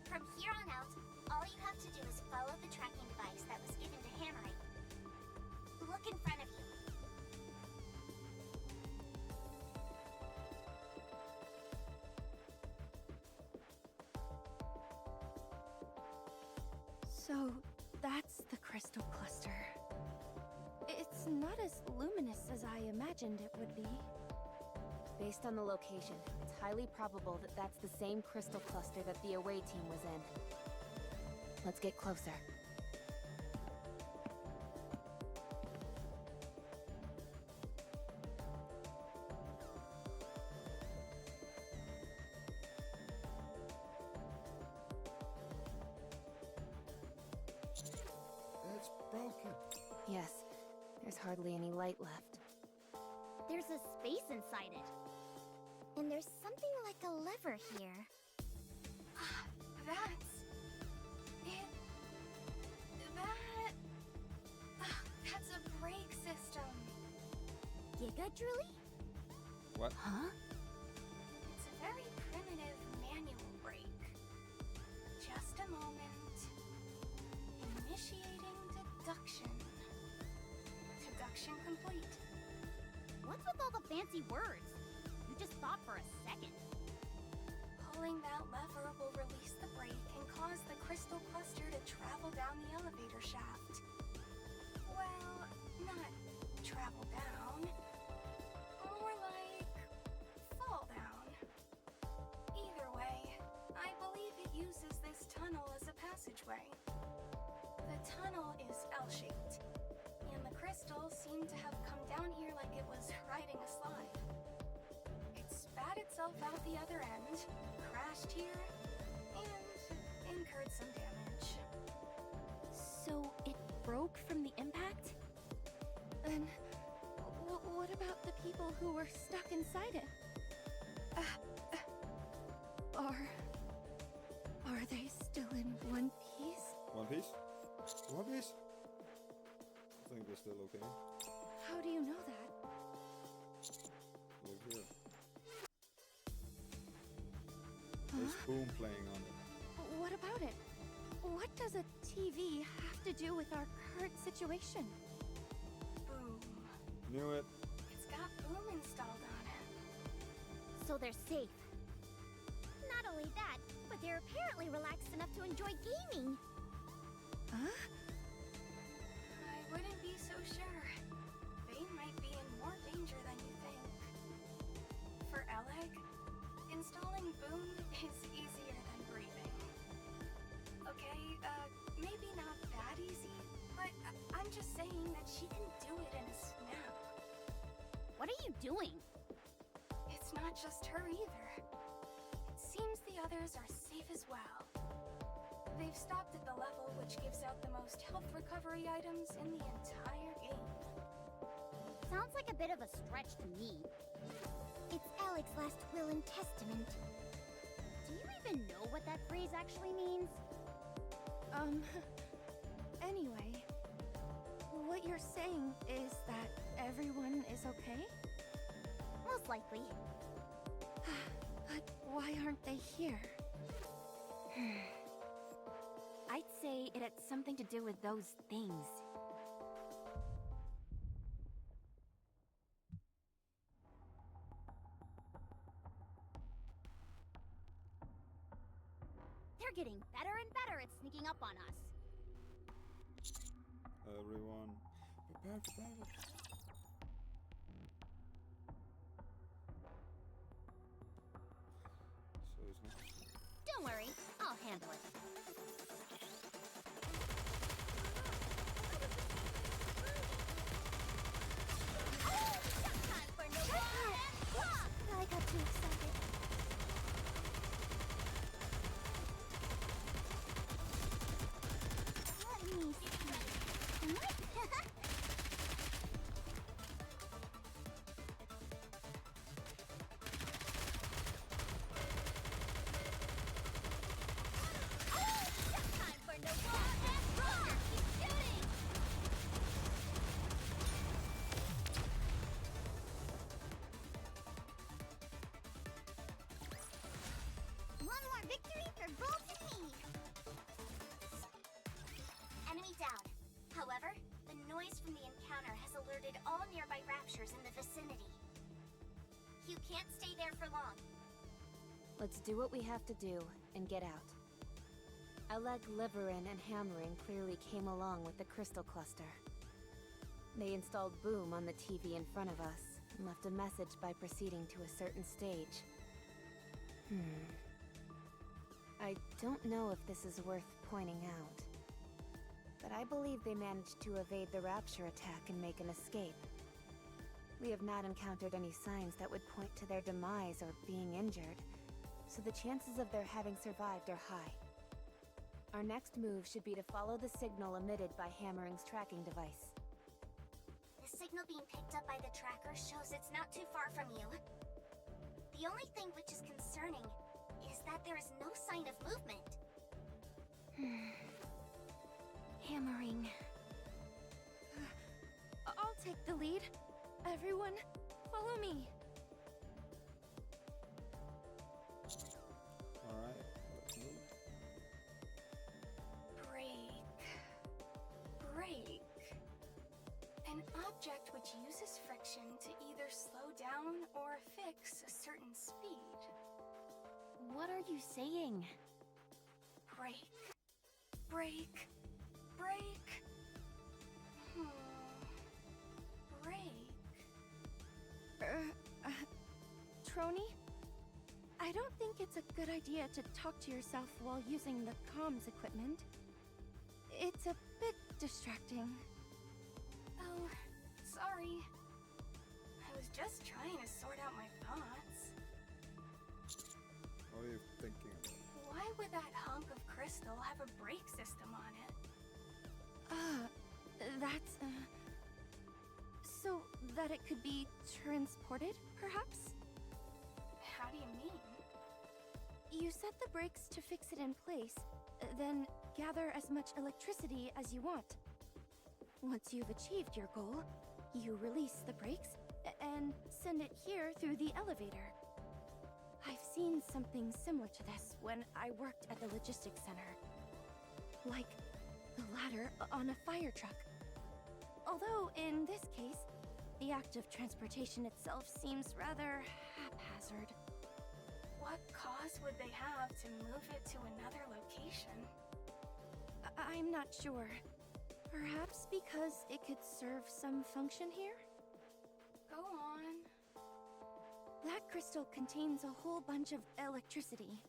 From here on out, all you have to do is follow the tracking device that was given to in front of you. So, that's the crystal cluster. It's not as luminous as I imagined it would be. Based on the location, it's highly probable that that's the same crystal cluster that the away team was in. Let's get closer. It's broken. Yes, there's hardly any light left. There's a space inside it. And there's something like a lever here. That's a brake system. Giga Drooly? What? Huh? It's a very primitive manual brake. Just a moment. Initiating deduction. Deduction complete. What's with all the fancy words? You just thought for a second. Pulling that lever will release the brake and cause the crystal cluster to travel down the elevator shaft. Well, not travel down. More like fall down. Either way, I believe it uses this tunnel as a passageway. The tunnel is L-shaped, and the crystal seemed to have come down here like it was riding a slide. It spat itself out the other end, crashed here, and incurred some damage. So it broke from the impact? Then, what about the people who were stuck inside it? Are they still in one piece? One Piece? One Piece? I think they're still okay. How do you know that? Look here. There's Boom playing on it. What about it? What does a TV have to do with our current situation? Boom. Knew it. It's got Boom installed on it. So they're safe. Not only that, but they're apparently relaxed enough to enjoy gaming. Huh? I wouldn't be so sure. They might be in more danger than you think. For Eleg, installing Boom is easier than breathing. Okay, maybe not that easy, but I'm just saying that she can do it in a snap. What are you doing? It's not just her either. It seems the others are safe as well. They've stopped at the level which gives out the most health recovery items in the entire game. Sounds like a bit of a stretch to me. It's Alec's last will and testament. Do you even know what that phrase actually means? Anyway, what you're saying is that everyone is okay? Most likely. But why aren't they here? I'd say it had something to do with those things. They're getting better and better at sneaking up on us. Everyone, prepare for battle. So it's not. Don't worry, I'll handle it. Time for no I got too excited. Let me see. What? time for no more. Keep shooting. One more victory for Bolt and me. Enemy down. However, the noise from the encounter has alerted all nearby raptures in the vicinity. You can't stay there for long. Let's do what we have to do and get out. Oleg, Liverin, and Hammering clearly came along with the crystal cluster. They installed Boom on the TV in front of us and left a message by proceeding to a certain stage. I don't know if this is worth pointing out, but I believe they managed to evade the Rapture attack and make an escape. We have not encountered any signs that would point to their demise or being injured, so the chances of their having survived are high. Our next move should be to follow the signal emitted by Hammering's tracking device. The signal being picked up by the tracker shows it's not too far from you. The only thing which is concerning is that there is no sign of movement. Hammering. I'll take the lead. Everyone, follow me. Alright, let's move. Brake. An object which uses friction to either slow down or fix a certain speed. What are you saying? Brake. Trony? I don't think it's a good idea to talk to yourself while using the comms equipment. It's a bit distracting. Oh, sorry. I was just trying to sort out my thoughts. What are you thinking about? Why would that hunk of crystal have a brake system on it? That's, so that it could be transported, perhaps? How do you mean? You set the brakes to fix it in place, then gather as much electricity as you want. Once you've achieved your goal, you release the brakes and send it here through the elevator. I've seen something similar to this when I worked at the logistics center. Like the ladder on a fire truck. Although, in this case, the act of transportation itself seems rather haphazard. What cause would they have to move it to another location? I'm not sure. Perhaps because it could serve some function here? Go on. That crystal contains a whole bunch of electricity.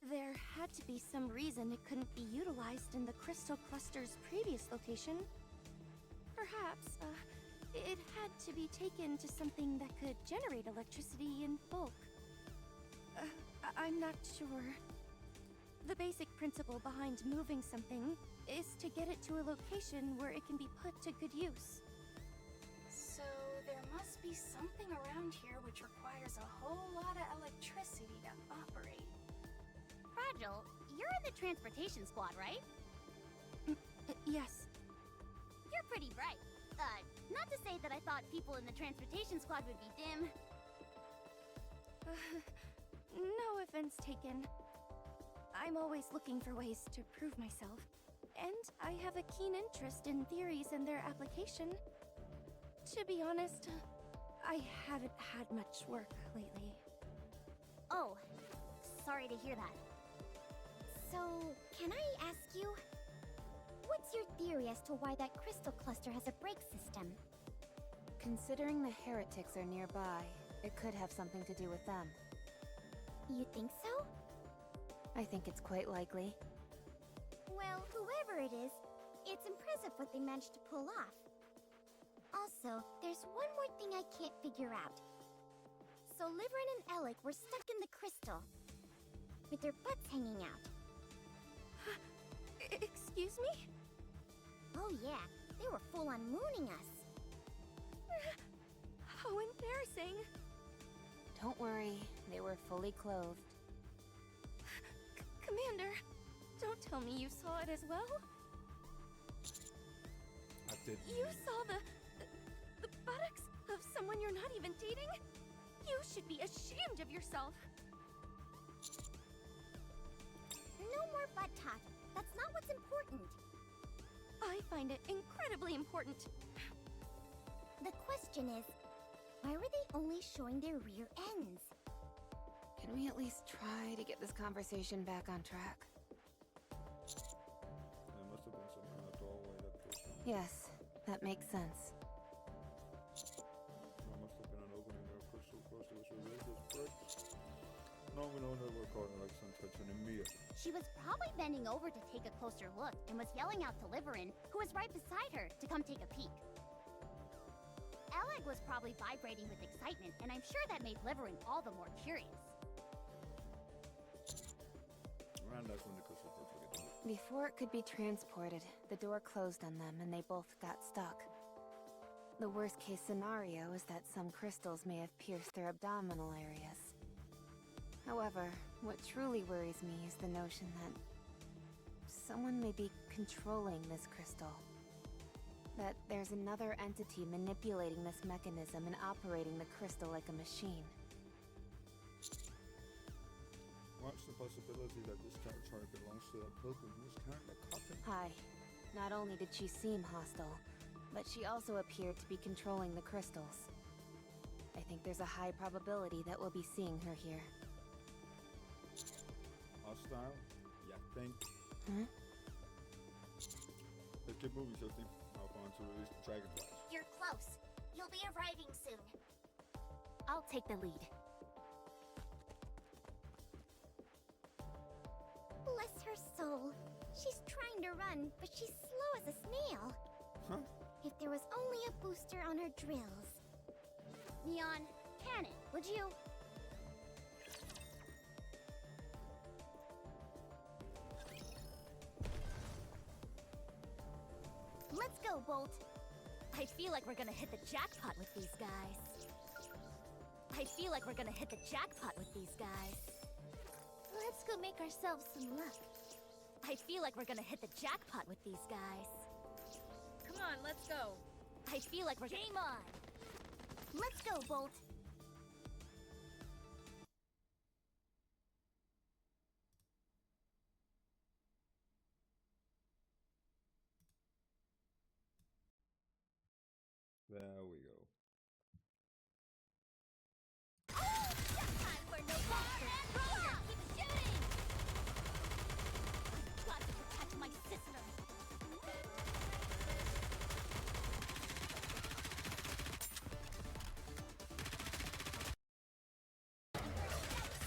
There had to be some reason it couldn't be utilized in the crystal cluster's previous location. Perhaps, it had to be taken to something that could generate electricity in bulk. I'm not sure. The basic principle behind moving something is to get it to a location where it can be put to good use. So there must be something around here which requires a whole lot of electricity to operate. Fragile, you're in the transportation squad, right? Yes. You're pretty bright. Not to say that I thought people in the transportation squad would be dim. No offense taken. I'm always looking for ways to prove myself. And I have a keen interest in theories and their application. To be honest, I haven't had much work lately. Oh, sorry to hear that. So, can I ask you? What's your theory as to why that crystal cluster has a brake system? Considering the heretics are nearby, it could have something to do with them. You think so? I think it's quite likely. Well, whoever it is, it's impressive what they managed to pull off. Also, there's one more thing I can't figure out. So Liverin and Alec were stuck in the crystal, with their butts hanging out. Excuse me? Oh yeah, they were full on mooning us. How embarrassing. Don't worry, they were fully clothed. Commander, don't tell me you saw it as well. I did. You saw the buttocks of someone you're not even dating? You should be ashamed of yourself. No more butt talk. That's not what's important. I find it incredibly important. The question is, why were they only showing their rear ends? Can we at least try to get this conversation back on track? There must have been some kind of doorway that pushed them. Yes, that makes sense. There must have been an opening there. Crystal Cluster was revealed as bricks. No, we know that we're calling Alexandra to Nemir. She was probably bending over to take a closer look and was yelling out to Liverin, who was right beside her, to come take a peek. Eleg was probably vibrating with excitement, and I'm sure that made Liverin all the more curious. And that's when the crystal cluster gets moved. Before it could be transported, the door closed on them and they both got stuck. The worst case scenario is that some crystals may have pierced their abdominal areas. However, what truly worries me is the notion that someone may be controlling this crystal. That there's another entity manipulating this mechanism and operating the crystal like a machine. What's the possibility that this territory belongs to a pilgrim who's carrying a coffin? Hi. Not only did she seem hostile, but she also appeared to be controlling the crystals. I think there's a high probability that we'll be seeing her here. Hostile? Yeah, think. Hmm? Let's get moving, Justin. Now on to release the dragonflies. You're close. You'll be arriving soon. I'll take the lead. Bless her soul. She's trying to run, but she's slow as a snail. Huh? If there was only a booster on her drills. Neon, cannon, would you? Let's go, Bolt. I feel like we're gonna hit the jackpot with these guys. I feel like we're gonna hit the jackpot with these guys. Let's go make ourselves some luck. I feel like we're gonna hit the jackpot with these guys. Come on, let's go. I feel like we're game on. Let's go, Bolt. There we go. Time for no longer and roller. Keep shooting. Got to protect my sister.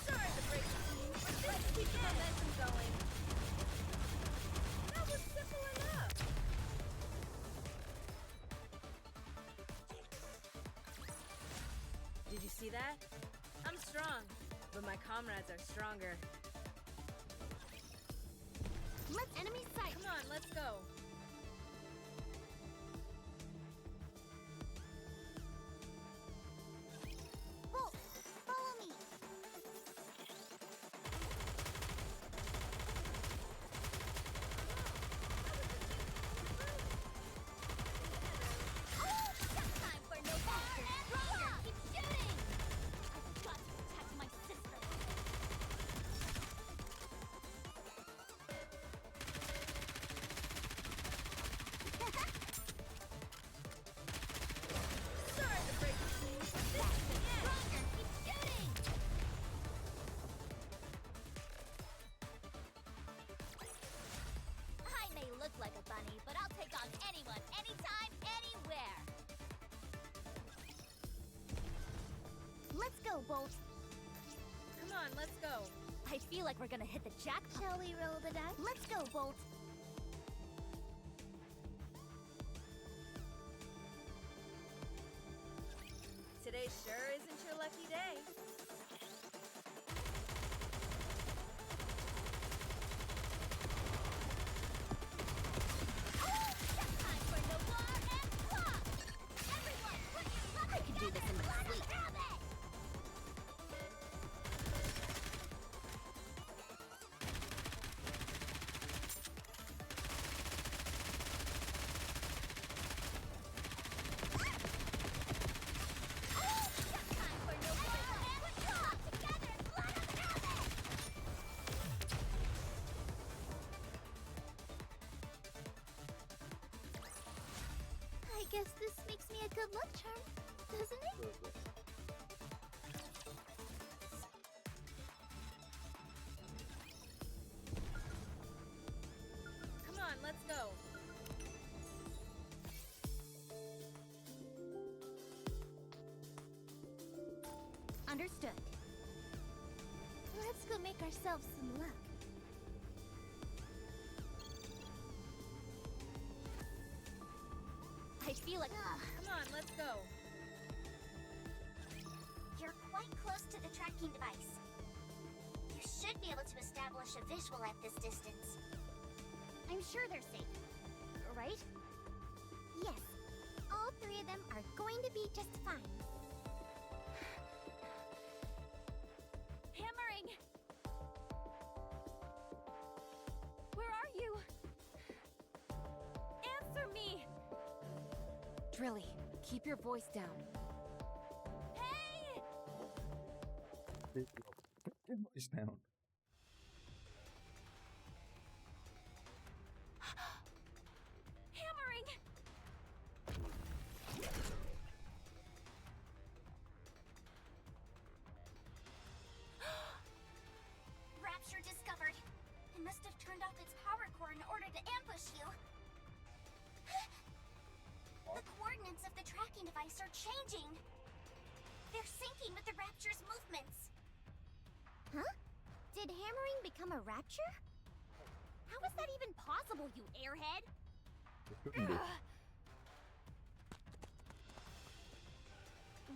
Sorry to break the team, but let's keep the momentum going. That was simple enough. Did you see that? I'm strong, but my comrades are stronger. Let's enemy sight. Come on, let's go. Bolt, follow me. Time for no longer and roller. Keep shooting. I've got to protect my sister. Sorry to break the team, but this is the end. Stronger. Keep shooting. I may look like a bunny, but I'll take on anyone, anytime, anywhere. Let's go, Bolt. Come on, let's go. I feel like we're gonna hit the jackpot. Shall we roll the dice? Let's go, Bolt. Today sure isn't your lucky day. Time for no war and flop. Everyone, put your luck I can do this in my sleep. guess this makes me a good luck charm, doesn't it? Come on, let's go. Understood. Let's go make ourselves some luck. I feel like. Come on, let's go. You're quite close to the tracking device. You should be able to establish a visual at this distance. I'm sure they're safe. Right? Yes, all three of them are going to be just fine. Hammering! Where are you? Answer me! Drilly, keep your voice down. Hey! Voice down. Hammering! Rapture discovered. It must have turned off its power core in order to ambush you. The coordinates of the tracking device are changing. They're syncing with the Rapture's movements. Huh? Did hammering become a rapture? How is that even possible, you airhead?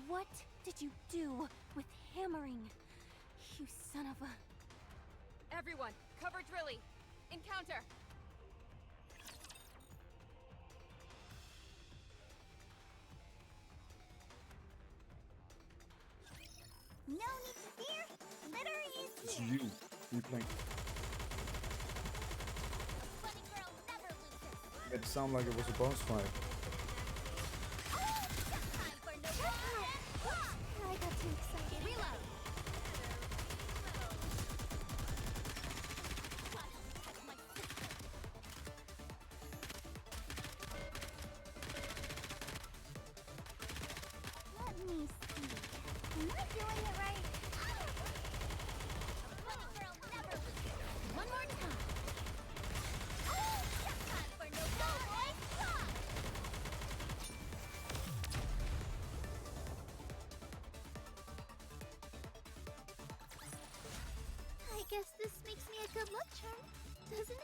What did you do with hammering? You son of a... Everyone, cover Drilly. Encounter. No need to fear. Litter is It's here. you. You playing. Bunny girl never loses. It sounded like it was a boss fight. Time for no I got too excited. Reload! Let me see. Am I doing it right? Bunny girl never loses. One more time. Time for no boys. I guess this makes me a good luck charm, doesn't it?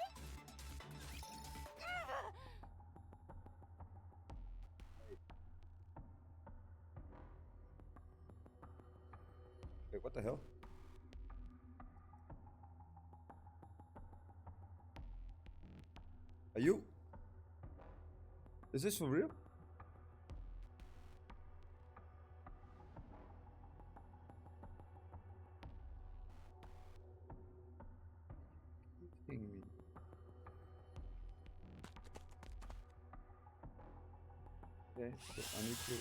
Wait, what the hell? Are you? Is this for real? Kidding me. Okay, so I need to.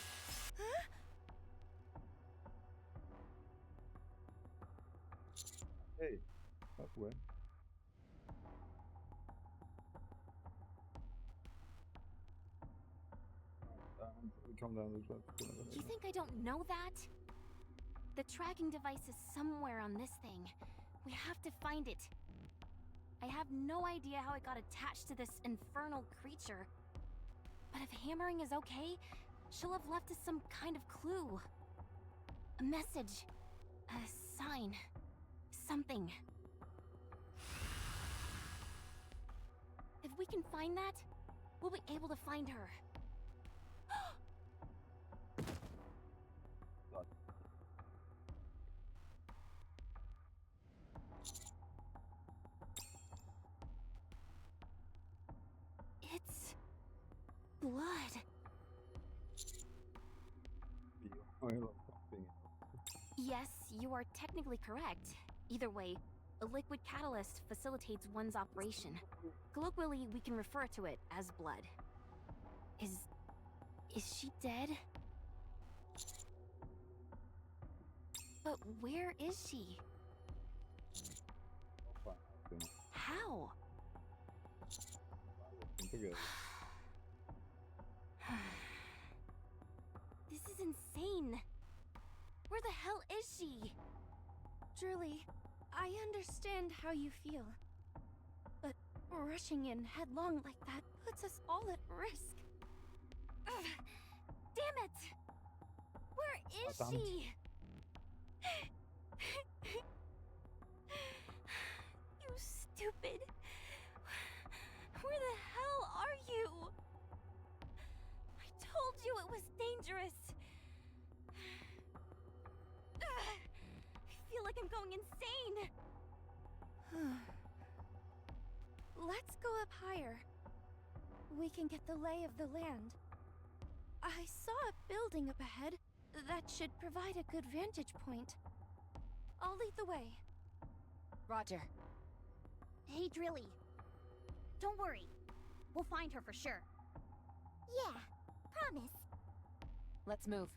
Hey, that way. Calm down. You think I don't know that? The tracking device is somewhere on this thing. We have to find it. I have no idea how it got attached to this infernal creature. But if hammering is okay, she'll have left us some kind of clue. A message. A sign. Something. If we can find that, we'll be able to find her. It's blood. Yes, you are technically correct. Either way, a liquid catalyst facilitates one's operation. Colloquially, we can refer to it as blood. Is she dead? But where is she? How? insane. Where the hell is she? Truly, I understand how you feel. But rushing in headlong like that puts us all at risk. Ugh, damn it! Where is Verdammt. she? You stupid. Where the hell are you? I told you it was dangerous. Ugh, I feel like I'm going insane. Let's go up higher. We can get the lay of the land. I saw a building up ahead that should provide a good vantage point. I'll lead the way. Roger. Hey, Drilly. Don't worry. We'll find her for sure. Yeah, promise. Let's move.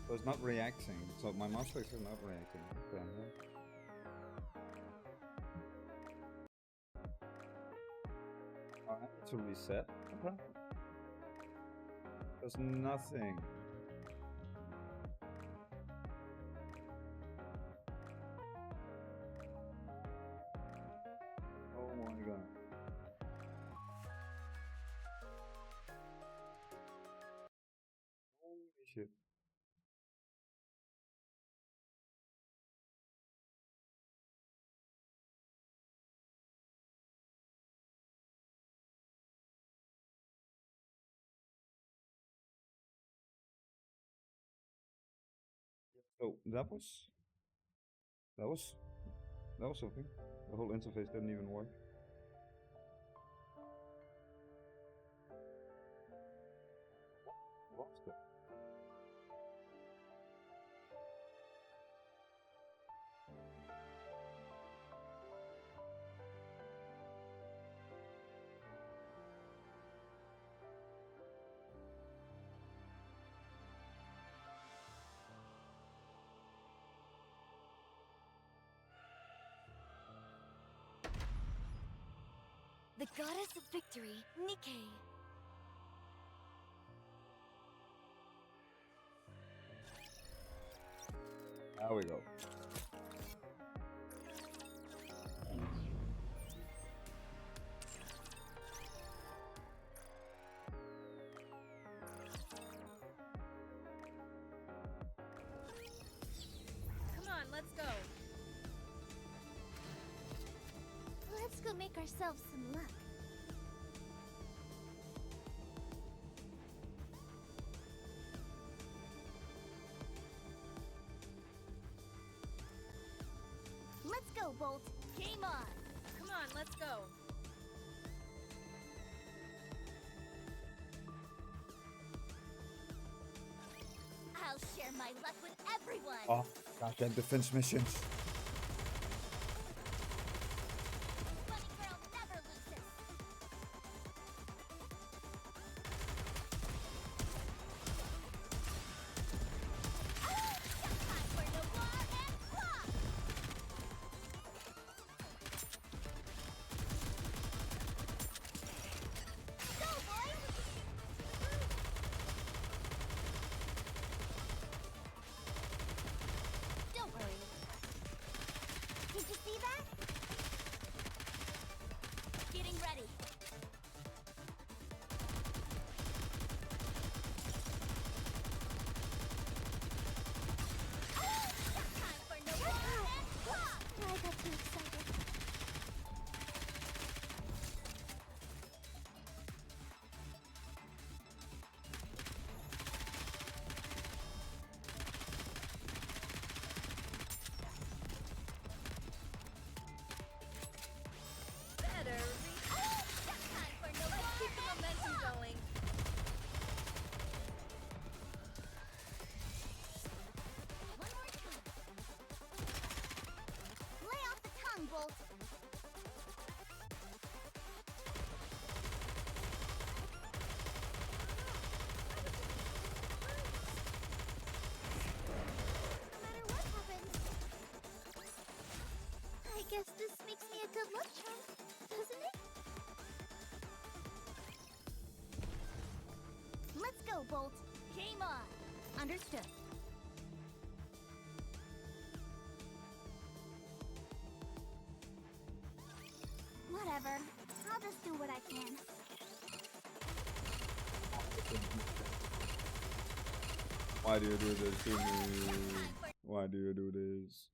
So it's not reacting. So my mouse clicks is not reacting. Okay. I have to reset. Okay. There's nothing. Oh my god. Holy shit. So that was something. The whole interface didn't even work. What's that? The goddess of victory, Nikke. There we go. Come on, let's go. Let's go make ourselves some luck. Let's go, Bolt. Game on. Come on, let's go. I'll share my luck with everyone. Oh, goddamn defense missions. Bunny girl never loses. Time for the war and rock. Go, boys. Don't worry. charm, doesn't it? Let's go, Bolt. Game on. Understood. Whatever. I'll just do what I can. Why do you do this to me? Why do you do this?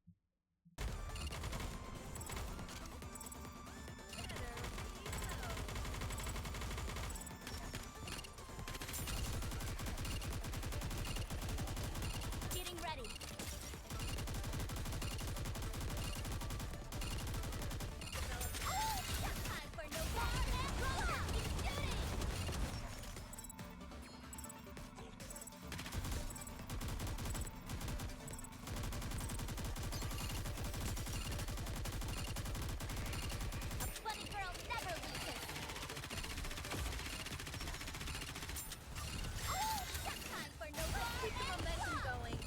Getting ready. Time for no more and roll out. Keep shooting. A bunny girl never loses. Time for no more. Keep the momentum going.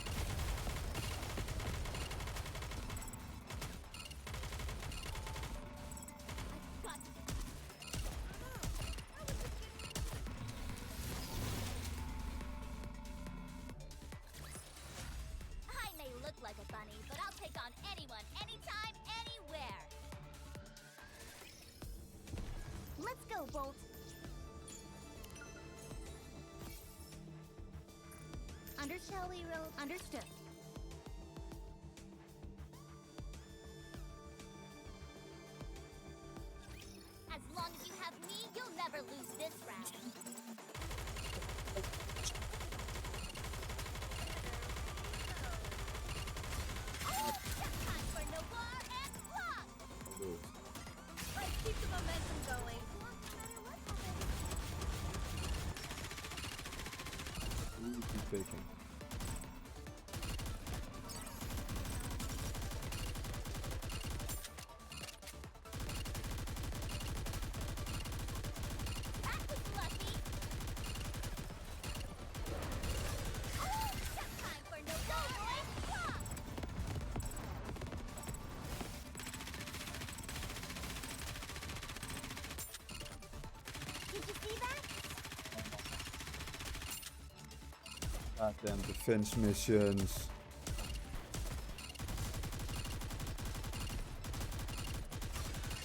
Got I may look like a bunny, but I'll take on anyone, anytime, anywhere. Let's go, Bolt. Shall we roll? Understood. As long as you have me, you'll never lose this round. Time for no war and block! Let's keep the momentum going. Keep faking. That was lucky! Time for no war and block! Did you see that? Goddamn defense missions.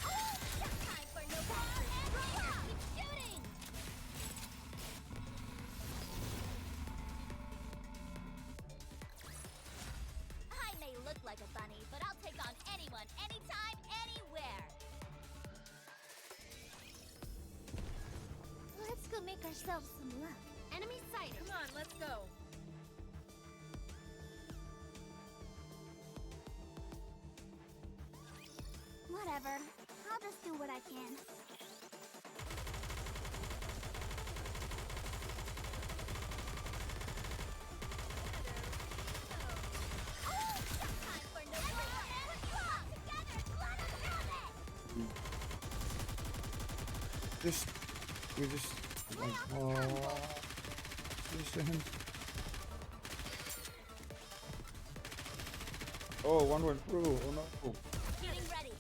Time for no war and block! Keep shooting! I may look like a bunny, but I'll take on anyone, anytime, anywhere. Let's go make ourselves some luck. Enemy sighted. Come on, let's go. Whatever. I'll just do what I can. Time for no war and block! Together, let us have it! We just like, oh, oh, one went through. Oh no. Getting ready.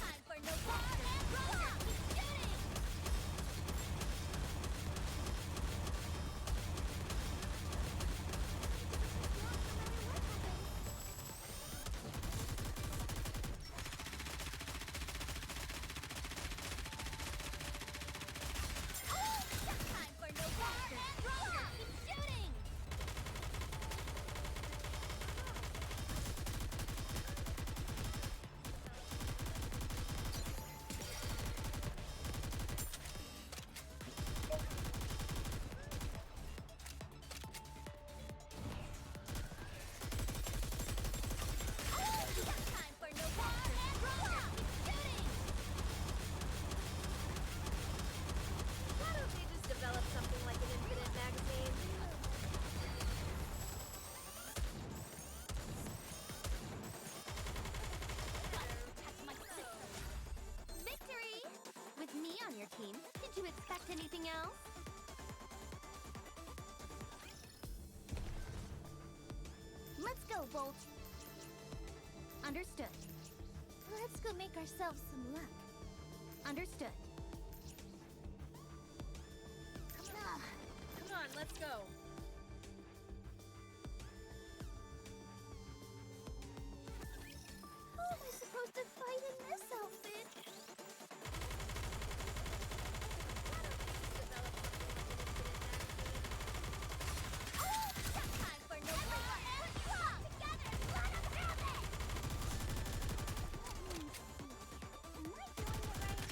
Time for no war and block! Keep shooting! Time for no war and block! Keep shooting! Time for no war and block! Keep shooting! Why don't they just develop something like an infinite magazine? Gotta protect my sister. Victory! With me on your team, did you expect anything else? Let's go, Bolt. Understood. Let's go make ourselves some luck. Understood. Come on, let's go. How am I supposed to fight in this outfit? Time for no everyone strong! Together, let us have it! Am I doing it right?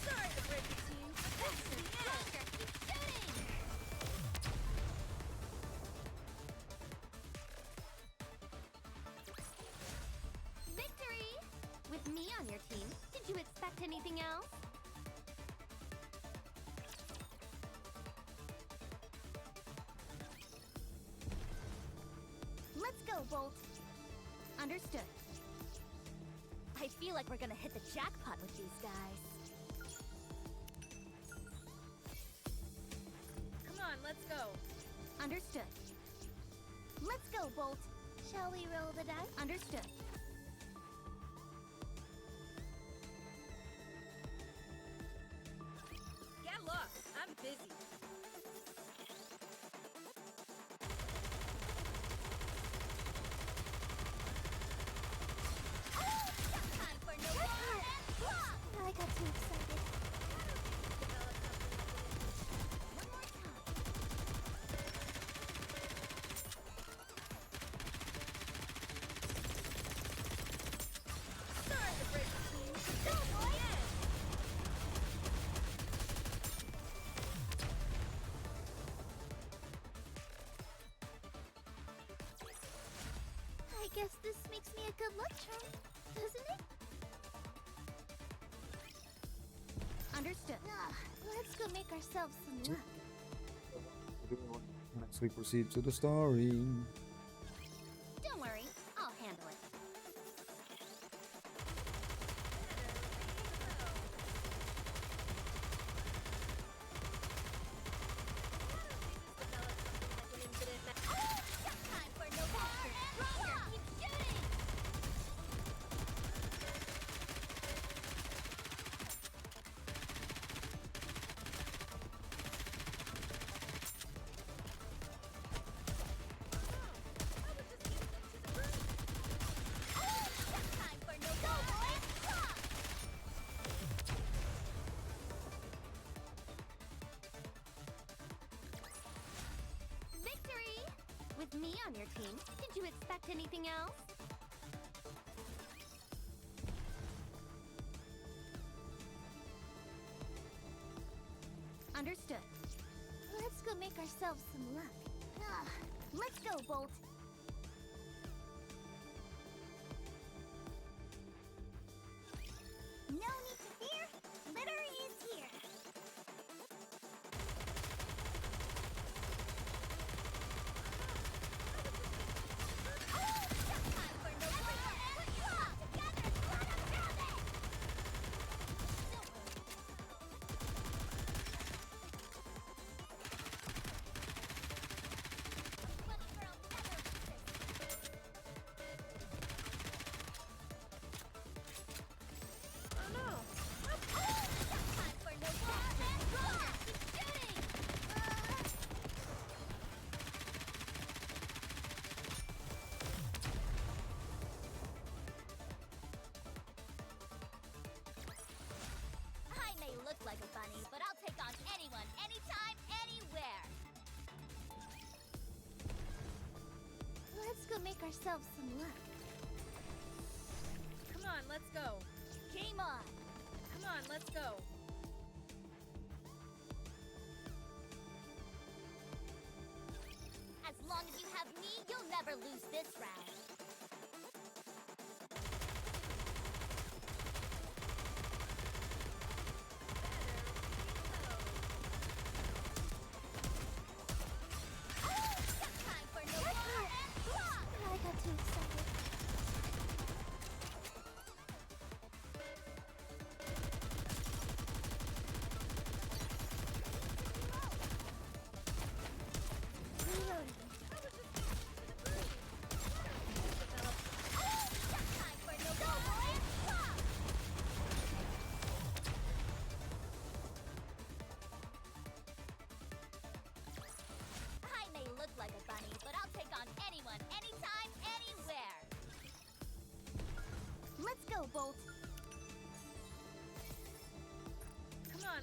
Sorry to break it to you, but that's the end. Keep shooting! Victory! With me on your team, did you expect anything else? Let's go, Bolt. Understood. I feel like we're gonna hit the jackpot with these guys. Come on, let's go. Understood. Let's go, Bolt. Shall we roll the dice? Understood. Get lost. I'm busy. Time for no I got too excited. One more time. Sorry to break it to you, but Go, that's boy! the end. I guess this makes me a good luck charm, doesn't it? Understood. Let's go make ourselves some luck. Next we proceed to the story. Don't worry, I'll handle it. Time for no stronger. Keep shooting. Time for no Victory! With me on your team, did you expect anything else? Understood. Let's go make ourselves some luck. Let's go, Bolt. No need to fear. Litter is here. Time for no together, let us have it! Oh no. Time for no keep shooting! I may look like a bunny, but I'll take on anyone, anytime, anywhere. Let's go make ourselves some luck. Come on, let's go. Game on. Come on, let's go. As long as you have me, you'll never lose this round. Time for no I got too excited.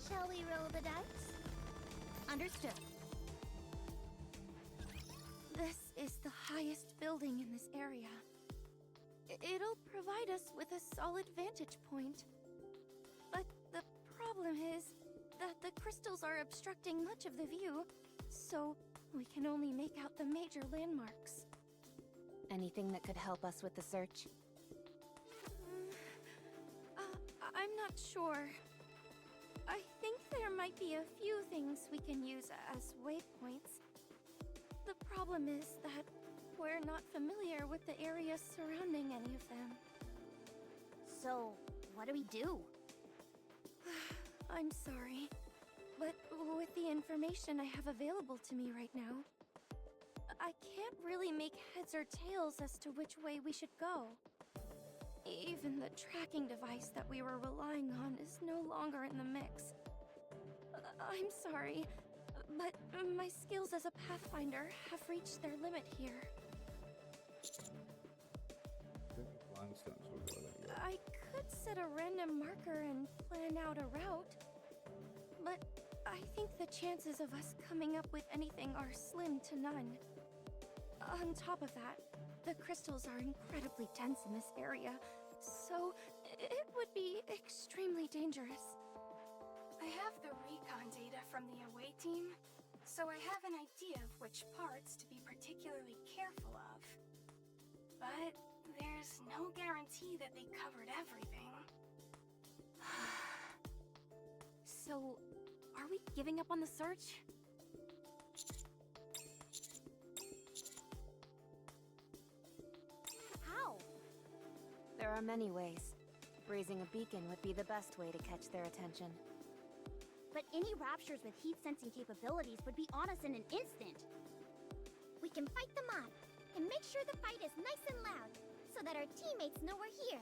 Shall we roll the dice? Understood. This is the highest building in this area. It'll provide us with a solid vantage point. But the problem is that the crystals are obstructing much of the view, so we can only make out the major landmarks. Anything that could help us with the search? I'm not sure. I think there might be a few things we can use as waypoints. The problem is that we're not familiar with the area surrounding any of them. So, what do we do? I'm sorry, but with the information I have available to me right now, I can't really make heads or tails as to which way we should go. Even the tracking device that we were relying on is no longer in the mix. I'm sorry, but my skills as a pathfinder have reached their limit here. I could set a random marker and plan out a route, but I think the chances of us coming up with anything are slim to none. On top of that, the crystals are incredibly dense in this area, so it would be extremely dangerous. I have the recon data from the away team, so I have an idea of which parts to be particularly careful of. But there's no guarantee that they covered everything. So, are we giving up on the search? How? There are many ways. Raising a beacon would be the best way to catch their attention. But any raptures with heat sensing capabilities would be on us in an instant. We can fight them off and make sure the fight is nice and loud so that our teammates know we're here.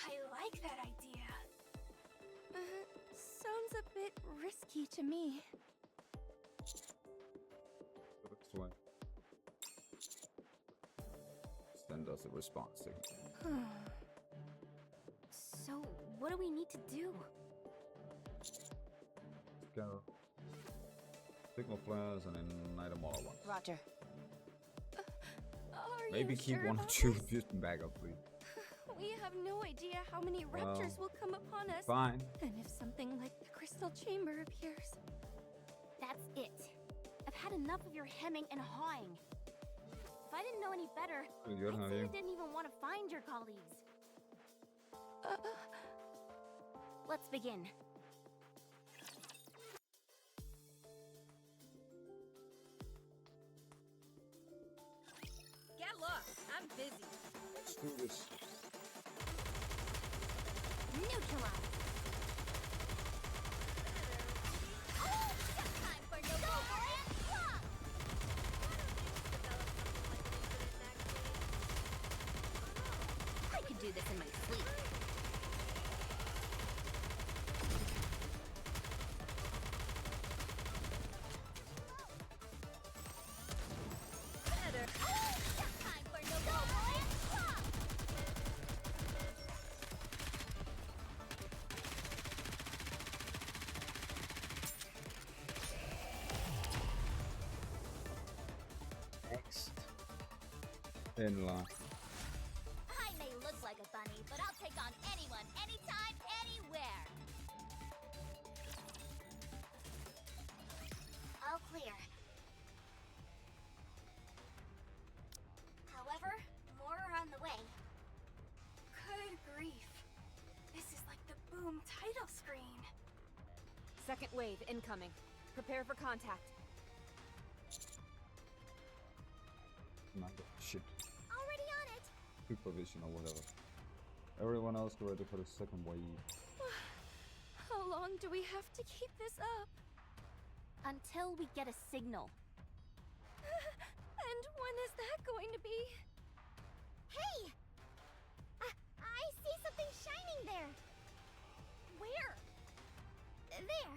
I like that idea. Sounds a bit risky to me. Send us a response signal. So, what do we need to do? Go. Signal flares and ignite them all at once. Roger. Are Maybe you keep sure one or about two this? just back up, please. We have no idea how many raptors will come upon us. Fine. And if something like the crystal chamber appears. That's it. I've had enough of your hemming and hawing. If I didn't know any better, Pretty good, I'd how are say you? I didn't even want to find your colleagues. Let's begin. Get lost. I'm busy. Let's do this. Neutralize. Oh, just time for no and flop. I could do this in my sleep. Better. Oh, just time for no and flop. Next. In line. I may look like a bunny, but I'll take on anyone, anytime, anywhere. All clear. However, more are on the way. Good grief. This is like the boom title screen. Second wave incoming. Prepare for contact. Shit. Already on it. Supervision or whatever. Everyone else get ready for the second wave. How long do we have to keep this up? Until we get a signal. And when is that going to be? Hey! I see something shining there. Where? There.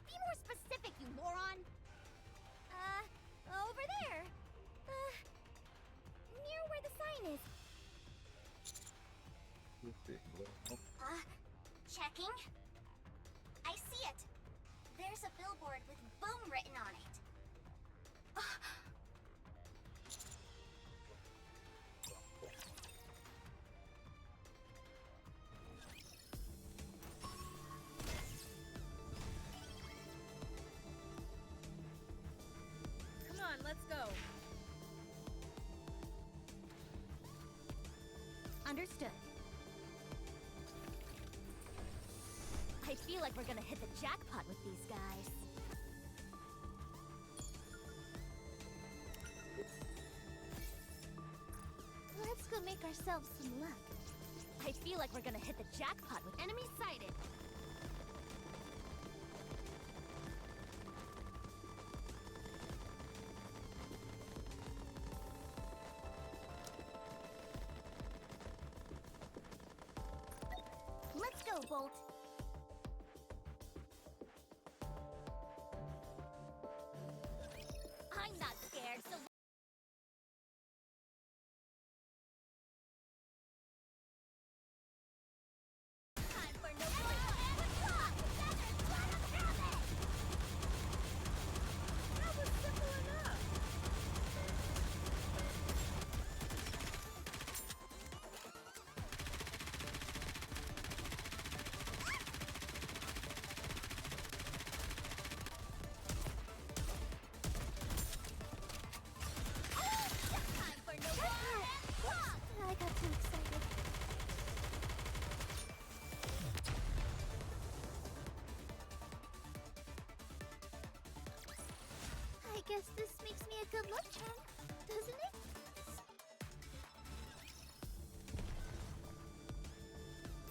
Be more specific, you moron. Over there. Near where the sign is. Checking. with boom written on it. Come on, let's go. Understood. I feel like we're gonna hit the jackpot with these guys. Let's go make ourselves some luck. I feel like we're gonna hit the jackpot with enemies sighted. Let's go, Bolt. I'm not scared, so time for no more. That was simple enough. Time for no more. I got too excited. I guess this makes me a good luck charm, doesn't it?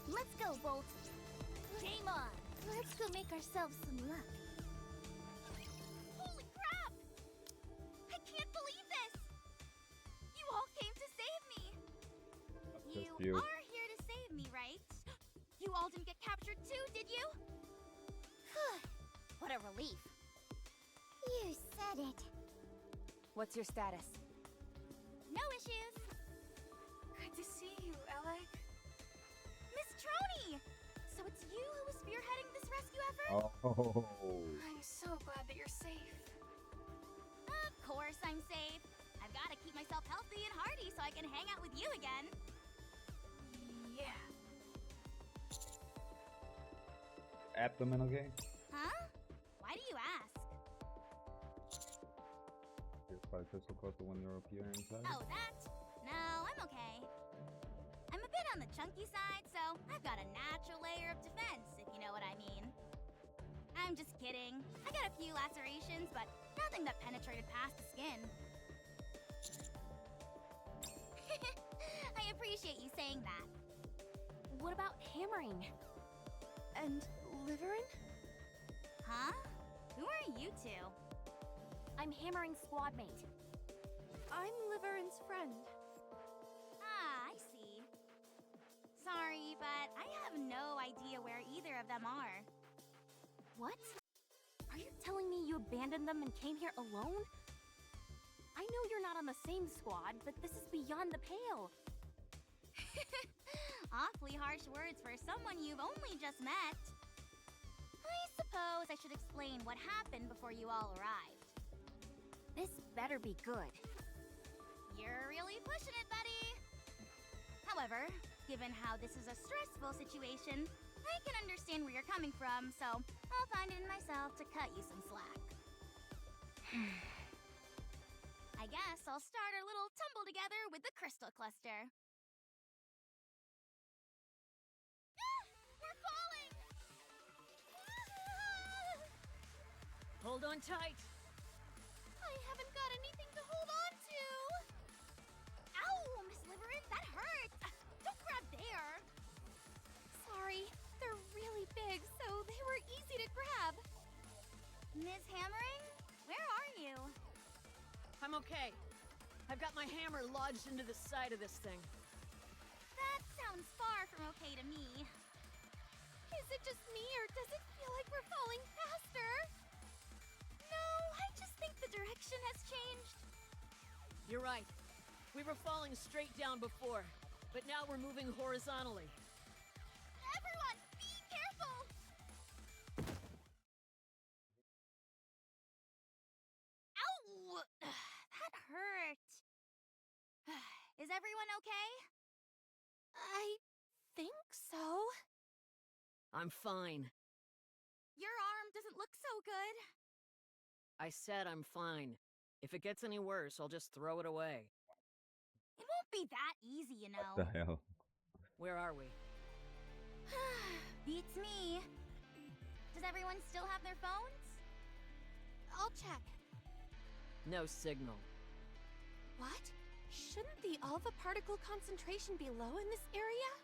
Let's go, Bolt. Game on. Let's go make ourselves some luck. Holy crap! I can't believe this! You all came to save me! You are here to save me, right? You all didn't get captured too, did you? What a relief. You said it. What's your status? No issues. Good to see you, Alec. Miss Trony! So it's you who was spearheading this rescue effort? Oh. I'm so glad that you're safe. Of course I'm safe. I've got to keep myself healthy and hearty so I can hang out with you again. Yeah. Abdomen, okay? Huh? Why do you ask? Here's probably crystal close to when you're up here inside. Oh, that? No, I'm okay. I'm a bit on the chunky side, so I've got a natural layer of defense, if you know what I mean. I'm just kidding. I got a few lacerations, but nothing that penetrated past the skin. I appreciate you saying that. What about hammering? And Liverin? Huh? Who are you two? I'm hammering squad mate. I'm Liverin's friend. Ah, I see. Sorry, but I have no idea where either of them are. What? Are you telling me you abandoned them and came here alone? I know you're not on the same squad, but this is beyond the pale. Awfully harsh words for someone you've only just met. I suppose I should explain what happened before you all arrived. This better be good. You're really pushing it, buddy. However, given how this is a stressful situation, I can understand where you're coming from, so I'll find it in myself to cut you some slack. I guess I'll start our little tumble together with the crystal cluster. We're falling! Hold on tight. I haven't got anything to hold on to! Ow, Miss Liverin, that hurt! Don't grab there! Sorry, they're really big, so they were easy to grab. Miss Hammering, where are you? I'm okay. I've got my hammer lodged into the side of this thing. That sounds far from okay to me. Is it just me, or does it feel like we're falling faster? No, I just think the direction has changed. You're right. We were falling straight down before, but now we're moving horizontally. That hurt. Is everyone okay? I think so. I'm fine. Your arm doesn't look so good. I said I'm fine. If it gets any worse, I'll just throw it away. It won't be that easy, you know. What the hell? Where are we? Beats me. Does everyone still have their phones? I'll check. No signal. What? Shouldn't the alpha particle concentration be low in this area?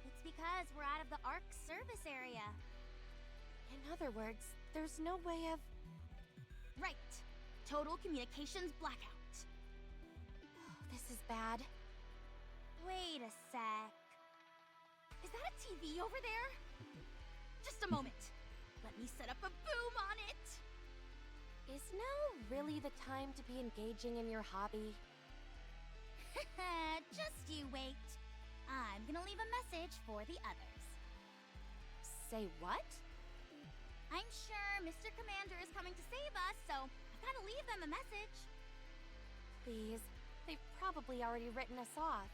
It's because we're out of the ARC service area. In other words, there's no way of... Right. Total communications blackout. Oh, this is bad. Wait a sec. Is that a TV over there? Just a moment. Let me set up a boom on it. Is now really the time to be engaging in your hobby? Just you wait. I'm gonna leave a message for the others. Say what? I'm sure Mr. Commander is coming to save us, so I've gotta leave them a message. Please. They've probably already written us off.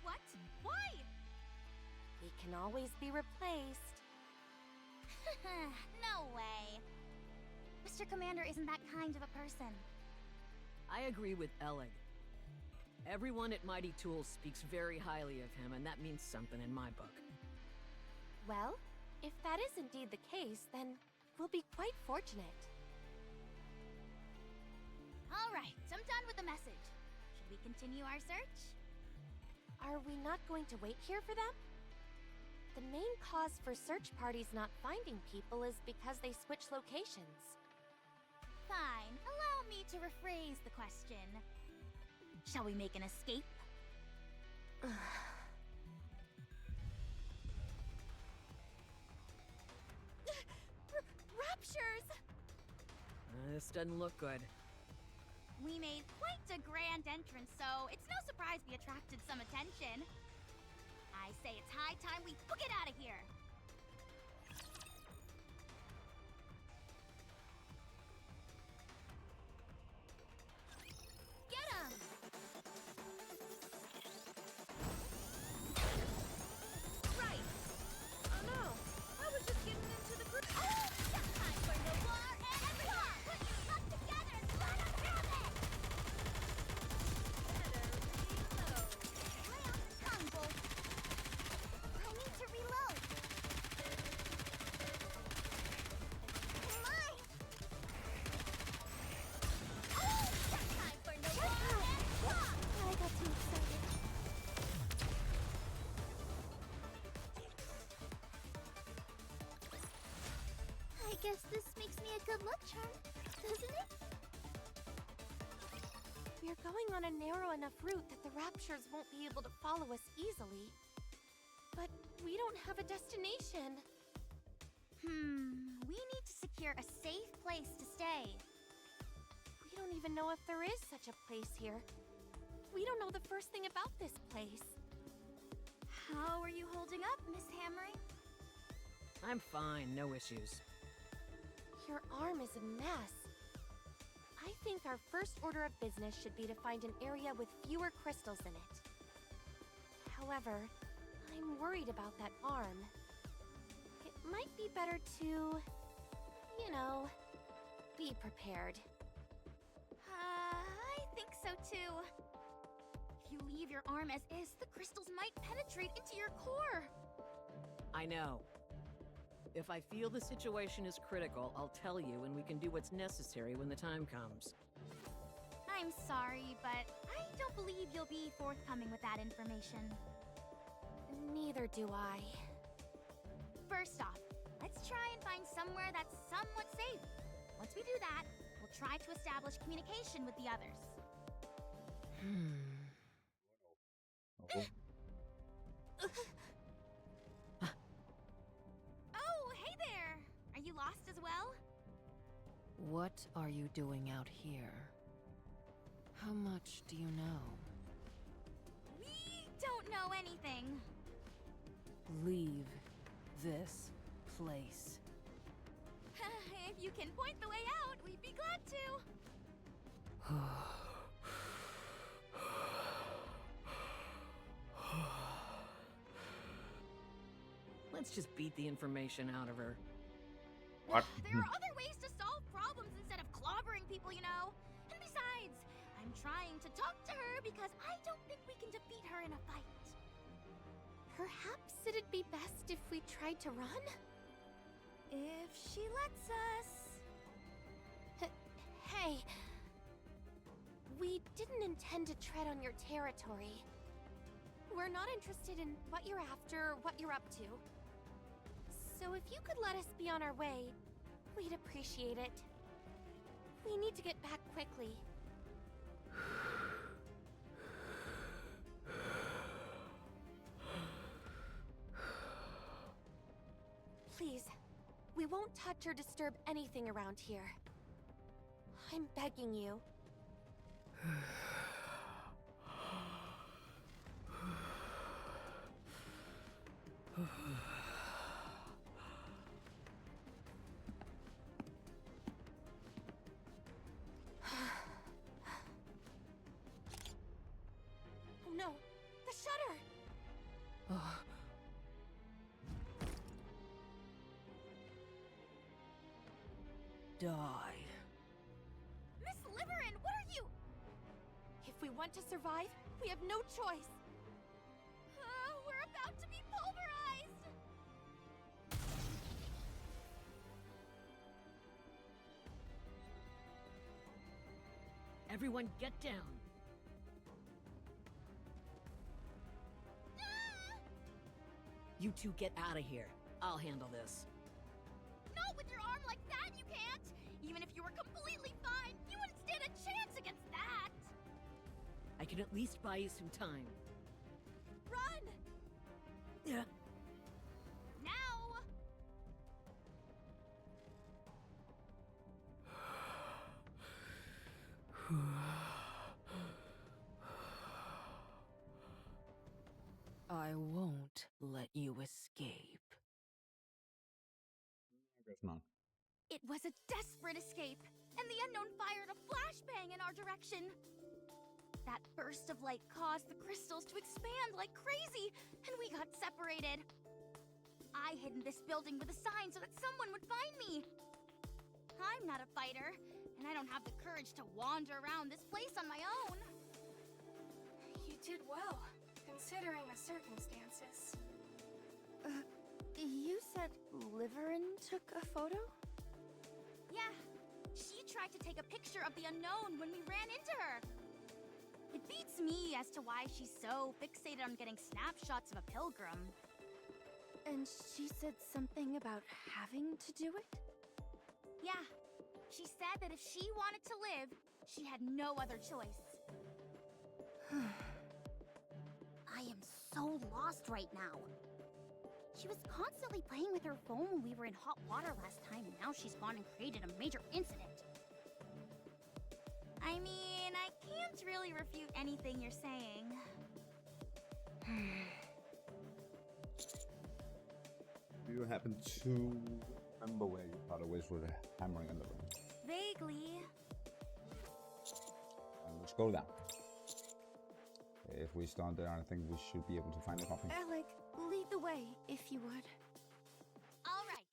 What? Why? We can always be replaced. No way. Mr. Commander isn't that kind of a person. I agree with Elig. Everyone at Mighty Tools speaks very highly of him, and that means something in my book. Well, if that is indeed the case, then we'll be quite fortunate. All right, I'm done with the message. Should we continue our search? Are we not going to wait here for them? The main cause for search parties not finding people is because they switch locations. Fine, allow me to rephrase the question. Shall we make an escape? Raptures! This doesn't look good. We made quite a grand entrance, so it's no surprise we attracted some attention. I say it's high time we book it out of here. Get 'em! Right! Oh no! I was just getting into the group. Oh! Just time for the war, and everyone! Put your stuff together and let us have it! Better reload. Lay off the tongue, Bolt. I need to reload. My! Oh! Just time for the war, and walk! I got too excited. I guess this makes me a good luck charm, doesn't it? We're going on a narrow enough route that the Raptures won't be able to follow us easily. But we don't have a destination. We need to secure a safe place to stay. We don't even know if there is such a place here. We don't know the first thing about this place. How are you holding up, Miss Hammering? I'm fine, no issues. Your arm is a mess. I think our first order of business should be to find an area with fewer crystals in it. However, I'm worried about that arm. It might be better to, you know, be prepared. I think so too. If you leave your arm as is, the crystals might penetrate into your core. I know. If I feel the situation is critical, I'll tell you and we can do what's necessary when the time comes. I'm sorry, but I don't believe you'll be forthcoming with that information. Neither do I. First off, let's try and find somewhere that's somewhat safe. Once we do that, we'll try to establish communication with the others. Oh. Oh, hey there! Are you lost as well? What are you doing out here? How much do you know? We don't know anything. Leave this place. If you can point the way out, we'd be glad to. Let's just beat the information out of her. What? There are other ways to solve problems instead of clobbering people, you know. And besides, I'm trying to talk to her because I don't think we can defeat her in a fight. Perhaps it'd be best if we tried to run? If she lets us. Hey, we didn't intend to tread on your territory. We're not interested in what you're after or what you're up to. So if you could let us be on our way, we'd appreciate it. We need to get back quickly. Please, we won't touch or disturb anything around here. I'm begging you. Oh no, the shutter! Die. Miss Liverin, what are you? If we want to survive, we have no choice. We're about to be pulverized! Everyone get down. You two get out of here. I'll handle this. Not with your arm like that, you can't! Even if you were completely fine, you wouldn't stand a chance against that! I can at least buy you some time. Run! Yeah. Now! I won't let you escape. I guess not. It was a desperate escape, and the unknown fired a flashbang in our direction. That burst of light caused the crystals to expand like crazy, and we got separated. I hid in this building with a sign so that someone would find me. I'm not a fighter, and I don't have the courage to wander around this place on my own. You did well, considering the circumstances. You said Liverin took a photo? Yeah, she tried to take a picture of the unknown when we ran into her. It beats me as to why she's so fixated on getting snapshots of a pilgrim. And she said something about having to do it? Yeah, she said that if she wanted to live, she had no other choice. I am so lost right now. She was constantly playing with her phone when we were in hot water last time, and now she's gone and created a major incident. I mean, I can't really refute anything you're saying. Do you happen to remember where your father was with hammering in the room? Vaguely. Let's go down. If we start there, I think we should be able to find a copy. Alec, lead the way, if you would. All right.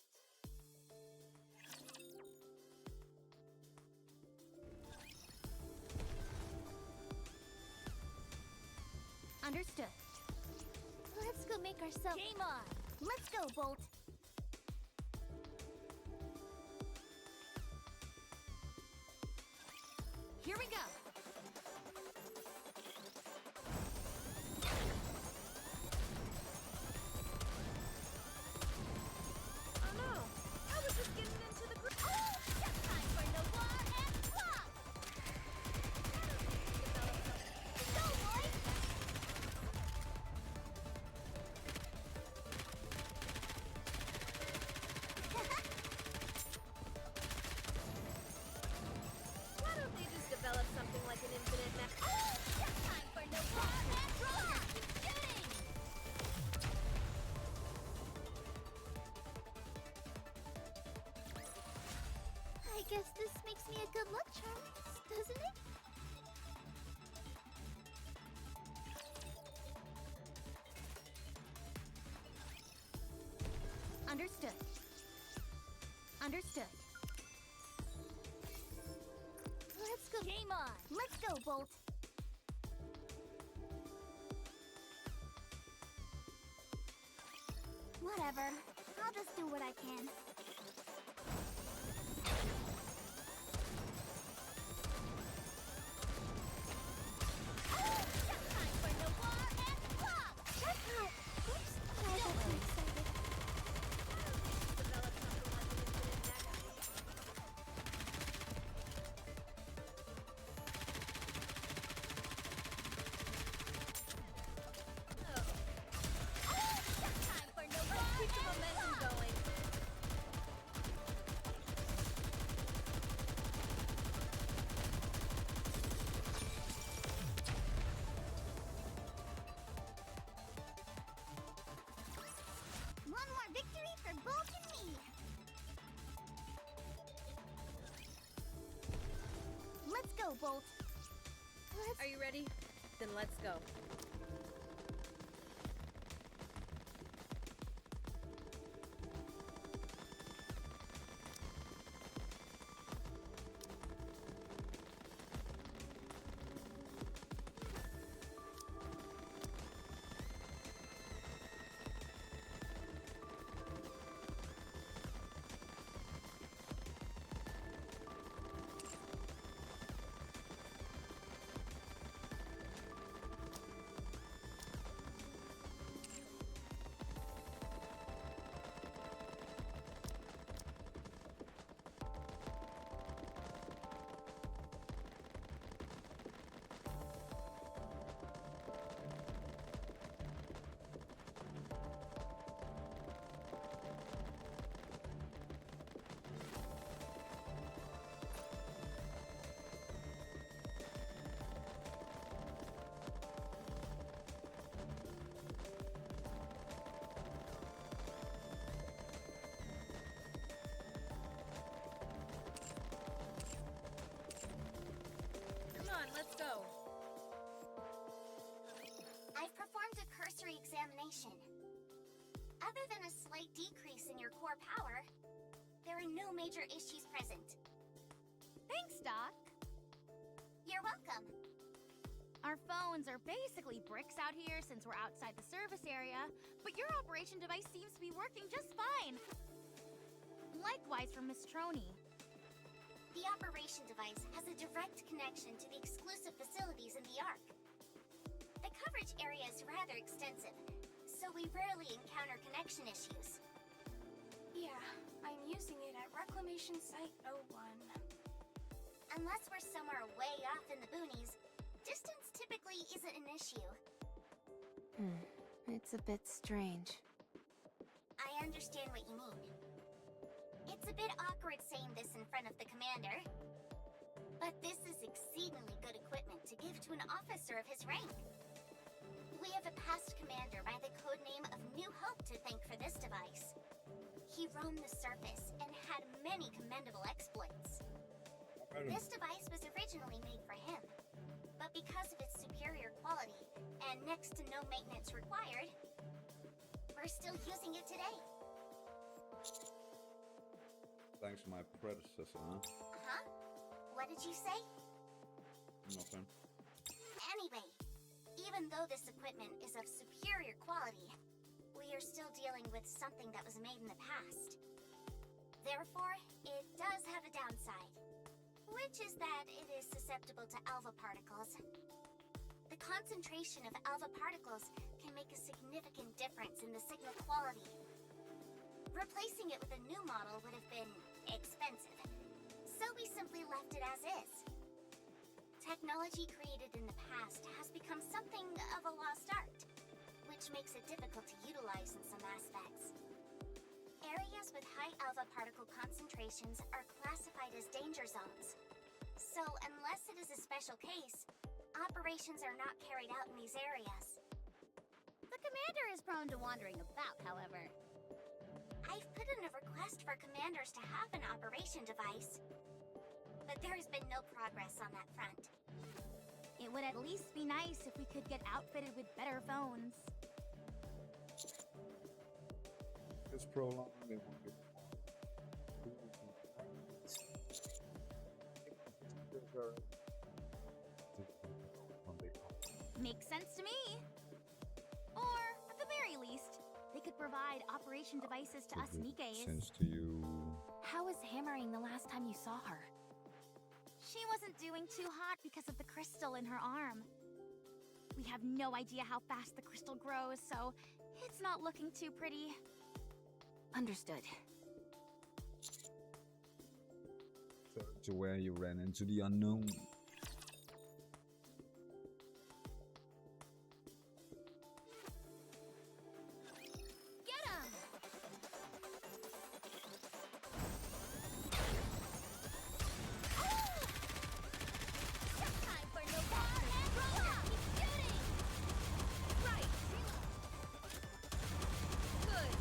Understood. Let's go make ourselves. Game on. Let's go, Bolt. Here we go. Oh no! I was just getting into the group. Oh, just time for Noir and Plop. Go, boys. Why don't they just develop something guess this makes me a good luck charm, doesn't it? Understood. Understood. Let's go. Game on. Let's go, Bolt. Whatever. I'll just do what I can. One more victory for Bolt and me! Let's go, Bolt! Are you ready? Then let's go. Let's go. I've performed a cursory examination. Other than a slight decrease in your core power, there are no major issues present. Thanks, Doc. You're welcome. Our phones are basically bricks out here since we're outside the service area, but your operation device seems to be working just fine. Likewise for Miss Troney. The operation device has a direct connection to the exclusive facilities in the Ark. The coverage area is rather extensive, so we rarely encounter connection issues. Yeah, I'm using it at Reclamation Site 01. Unless we're somewhere way off in the boonies, distance typically isn't an issue. It's a bit strange. I understand what you mean. It's a bit awkward saying this in front of the commander, but this is exceedingly good equipment to give to an officer of his rank. We have a past commander by the codename of New Hope to thank for this device. He roamed the surface and had many commendable exploits. This device was originally made for him, but because of its superior quality and next to no maintenance required, we're still using it today. Thanks to my predecessor, huh? Huh? What did you say? Nothing. Anyway, even though this equipment is of superior quality, we are still dealing with something that was made in the past. Therefore, it does have a downside, which is that it is susceptible to alpha particles. The concentration of alpha particles can make a significant difference in the signal quality. Replacing it with a new model would have been expensive, so we simply left it as is. Technology created in the past has become something of a lost art, which makes it difficult to utilize in some aspects. Areas with high alpha particle concentrations are classified as danger zones, so unless it is a special case, operations are not carried out in these areas. The commander is prone to wandering about, however. I've put in a request for commanders to have an operation device, but there has been no progress on that front. It would at least be nice if we could get outfitted with better phones. It's prolonged. It won't be. Makes sense to me. Or, at the very least, they could provide operation devices to us Nikkes. Sense to you. How was Hammering the last time you saw her? She wasn't doing too hot because of the crystal in her arm. We have no idea how fast the crystal grows, so it's not looking too pretty. Understood. To where you ran into the unknown. Get him! Time for no more and roll up! Keep shooting! Right! Good!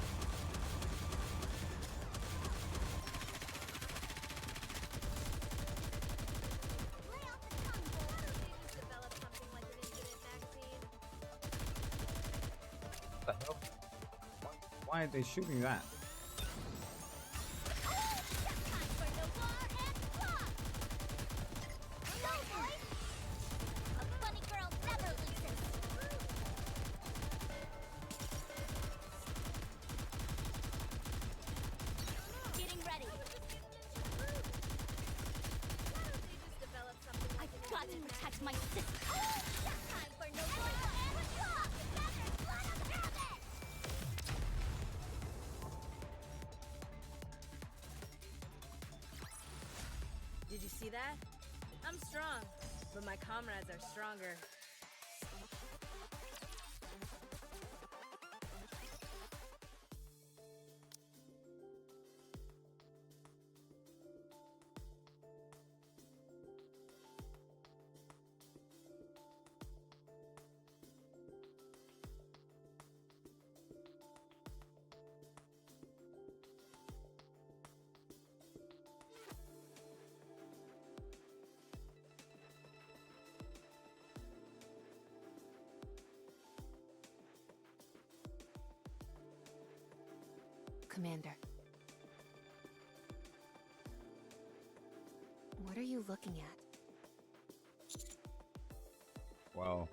Lay off the tongue, boy! Why don't they just develop something like an incident magazine? What the hell? Why are they shooting that? Time for no more and flop! Go, boys! A funny girl never loses! Getting ready! Why don't they just develop something like I've an got to incident protect magazine? my sister! Time for no more and flop! Together, let us have it! Did you see that? I'm strong, but my comrades are stronger. Commander. What are you looking at? Well,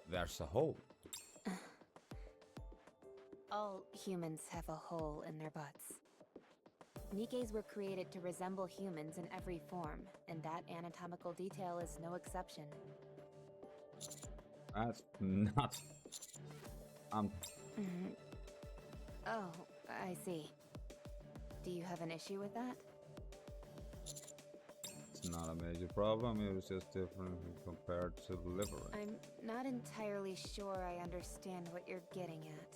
there's a hole. All humans have a hole in their butts. Nikkes were created to resemble humans in every form, and that anatomical detail is no exception. That's not. Mhm. Oh, I see. Do you have an issue with that? It's not a major problem. It was just different compared to liver. I'm not entirely sure I understand what you're getting at.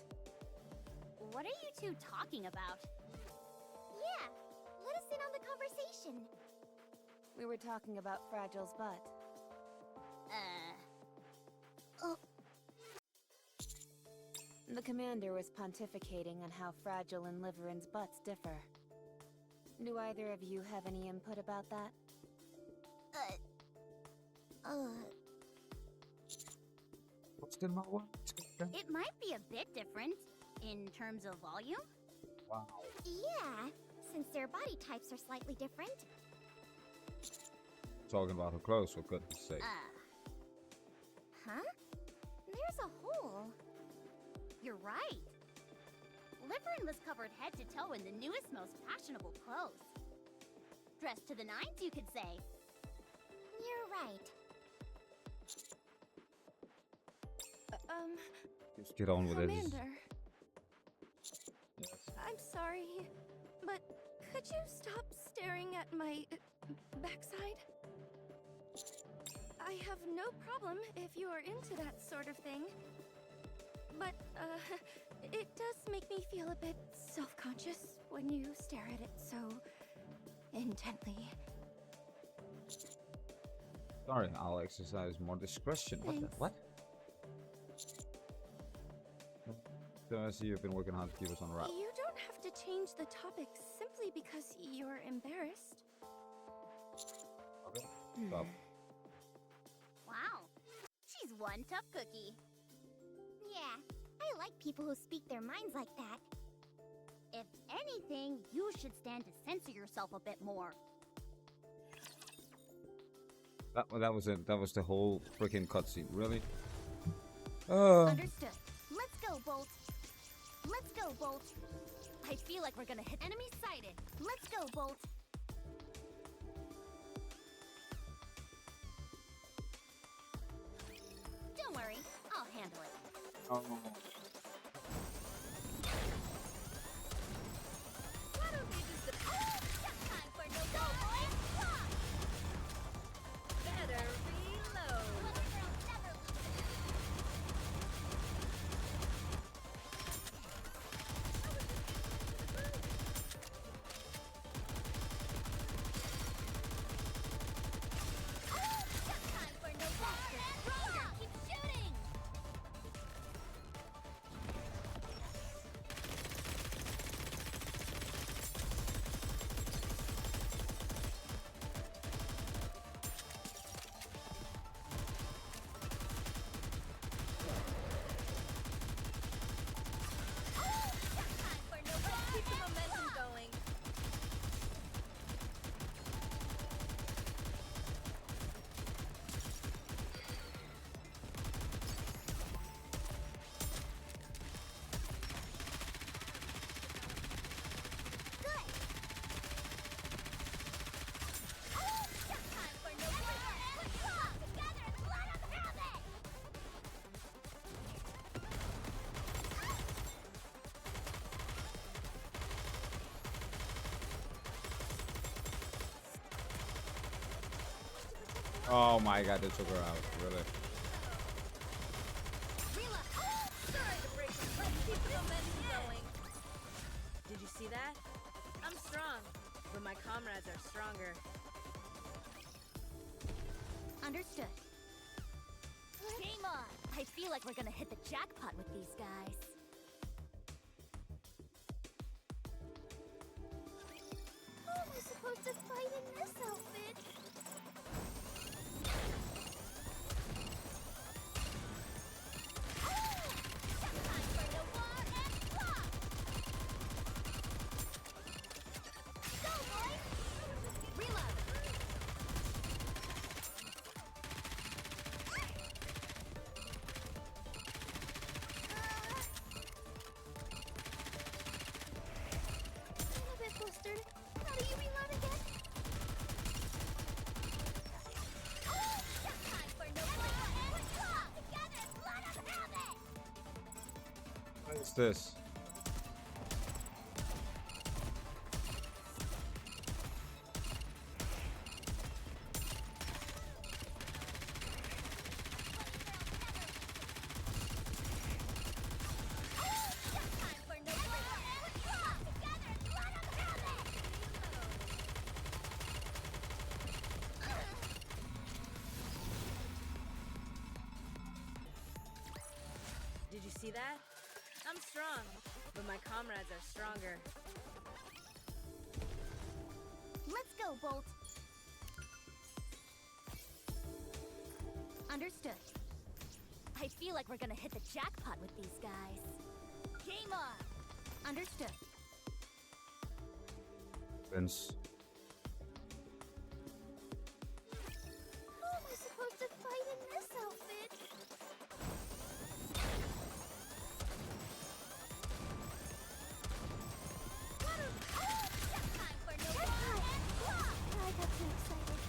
What are you two talking about? Yeah, let us in on the conversation. We were talking about Fragile's butt. The commander was pontificating on how Fragile and Liveran's butts differ. Do either of you have any input about that? What's the matter? It might be a bit different in terms of volume. Wow. Yeah, since their body types are slightly different. Talking about her clothes, for goodness sake. Huh? There's a hole. You're right. Liverin was covered head to toe in the newest, most fashionable clothes. Dressed to the nines, you could say. You're right. Just get on with it. Commander, Yes. I'm sorry, but could you stop staring at my backside? I have no problem if you are into that sort of thing. But, it does make me feel a bit self-conscious when you stare at it so intently. Sorry, I'll exercise more discretion. What? Thanks. What? So I see you've been working hard to keep us on the route. You don't have to change the topic simply because you're embarrassed. Stop. Wow, she's one tough cookie. Yeah, I like people who speak their minds like that. If anything, you should stand to censor yourself a bit more. That was it. That was the whole freaking cutscene. Really? Understood. Let's go, Bolt. Let's go, Bolt. I feel like we're gonna hit enemy sighted. Let's go, Bolt. Don't worry, I'll handle it. Oh. Why don't we just Time for no go, boys! better reload? Time for no faster. Stronger, keep shooting! Time for no Keep the momentum going. Time for no Let's talk together and let them have it! Oh my god, they took her out. Really? Sorry to break it. Let's keep the momentum going. Did you see that? I'm strong, but my comrades are stronger. Understood. Game on! I feel like we're gonna hit the jackpot with these guys. How am I supposed to fight in this outfit? Time for no war and swap! Go, boys! Reload! I'm a bit flustered. How do you reload again? Time for no war and swap! Together and let them have it! What is this? Time for no war and swap! Together and let them have it! Did you see that? I'm strong, but my comrades are stronger. Let's go, Bolt. Understood. I feel like we're gonna hit the jackpot with these guys. Game on! Understood. Vince. How am I supposed to fight in this outfit? Time for no war and swap! I got too excited.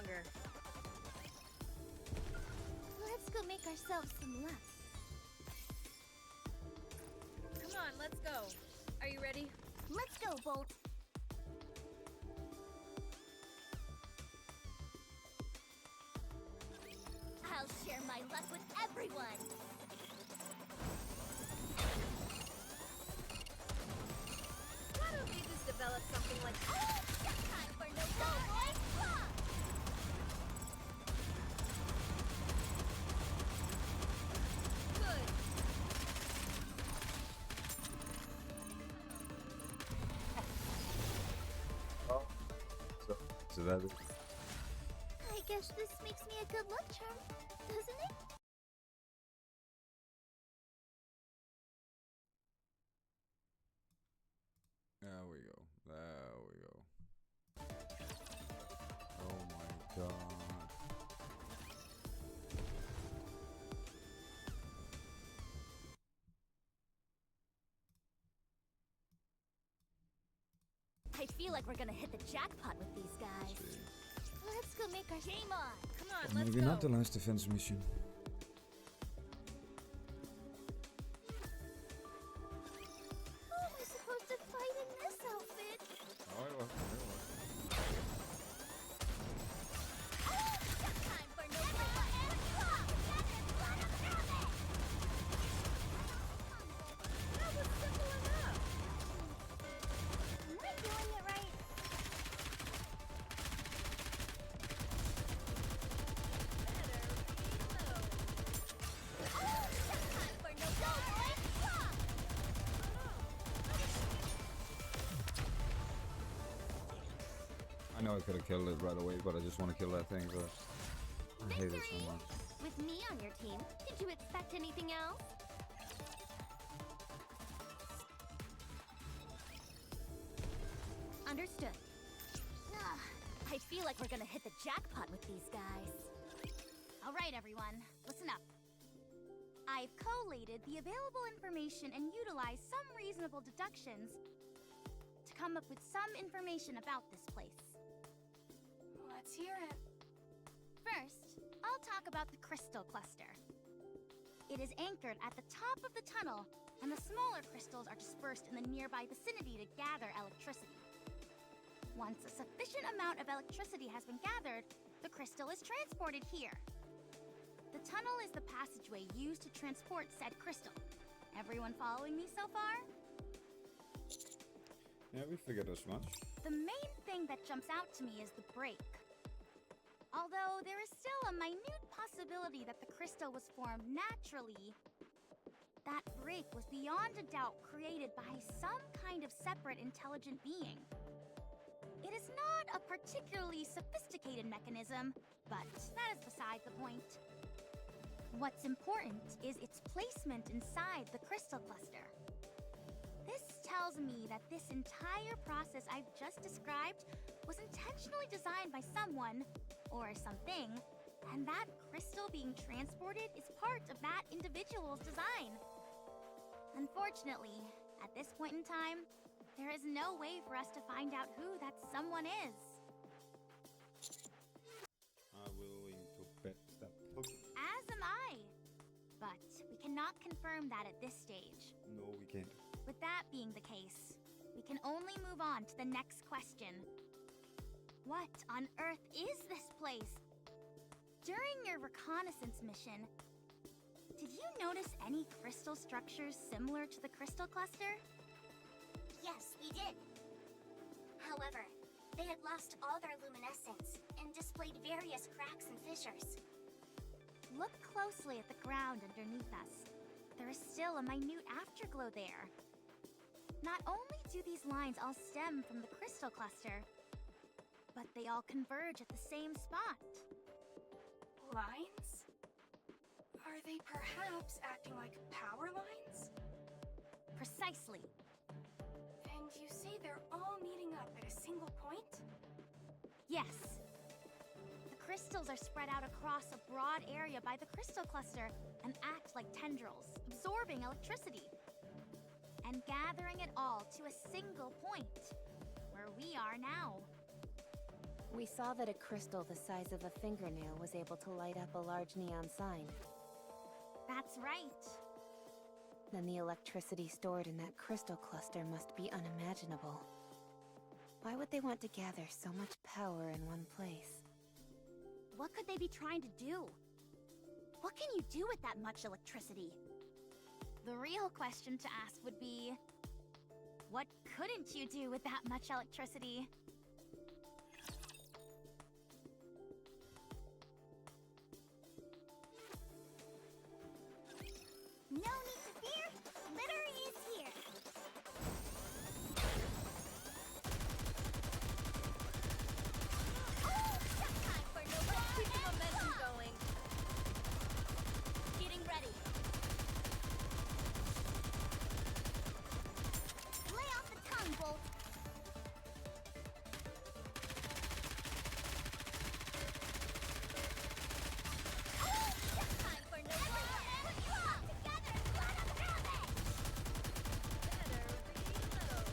longer. Let's go make ourselves some luck. Come on, let's go. Are you ready? Let's go, Bolt. I'll share my luck with everyone. Why don't we just develop something like Time for no boy. good? Oh. So that is. I guess this makes me a good luck charm, doesn't it? There we go. There we go. Oh my god. I feel like we're gonna hit the jackpot with these guys. Let's go make our Game on. Come on, let's Maybe go. not the last defense mission. Who am I supposed to fight in this outfit? Oh, it was. Time for no boy. That was simple enough. Am I doing it right? Time for no boy. I know I could have killed it right away, but I just want to kill that thing first. I hate it so much. With me on your team, did you expect anything else? Understood. I feel like we're gonna hit the jackpot with these guys. All right, everyone, listen up. I've collated the available information and utilized some reasonable deductions to come up with some information about this place. Let's hear it. First, I'll talk about the crystal cluster. It is anchored at the top of the tunnel, and the smaller crystals are dispersed in the nearby vicinity to gather electricity. Once a sufficient amount of electricity has been gathered, the crystal is transported here. The tunnel is the passageway used to transport said crystal. Everyone following me so far? Yeah, we figured as much. The main thing that jumps out to me is the break. Although there is still a minute possibility that the crystal was formed naturally, that break was beyond a doubt created by some kind of separate intelligent being. It is not a particularly sophisticated mechanism, but that is beside the point. What's important is its placement inside the crystal cluster. This tells me that this entire process I've just described was intentionally designed by someone, or something, and that crystal being transported is part of that individual's design. Unfortunately, at this point in time, there is no way for us to find out who that someone is. I'm willing to bet that book. As am I. But we cannot confirm that at this stage. No, we can't. With that being the case, we can only move on to the next question. What on earth is this place? During your reconnaissance mission, did you notice any crystal structures similar to the crystal cluster? Yes, we did. However, they had lost all their luminescence and displayed various cracks and fissures. Look closely at the ground underneath us. There is still a minute afterglow there. Not only do these lines all stem from the crystal cluster, but they all converge at the same spot. Lines? Are they perhaps acting like power lines? Precisely. And you say they're all meeting up at a single point? Yes. The crystals are spread out across a broad area by the crystal cluster and act like tendrils, absorbing electricity and gathering it all to a single point, where we are now. We saw that a crystal the size of a fingernail was able to light up a large neon sign. That's right. Then the electricity stored in that crystal cluster must be unimaginable. Why would they want to gather so much power in one place? What could they be trying to do? What can you do with that much electricity? The real question to ask would be, what couldn't you do with that much electricity? No need to fear. Litter is here. Oh, time for no Let's keep the momentum going. Getting ready. Lay off the tongue, Bolt. Oh, time for no Everyone, put you all together. Let 'em have it. Better reload.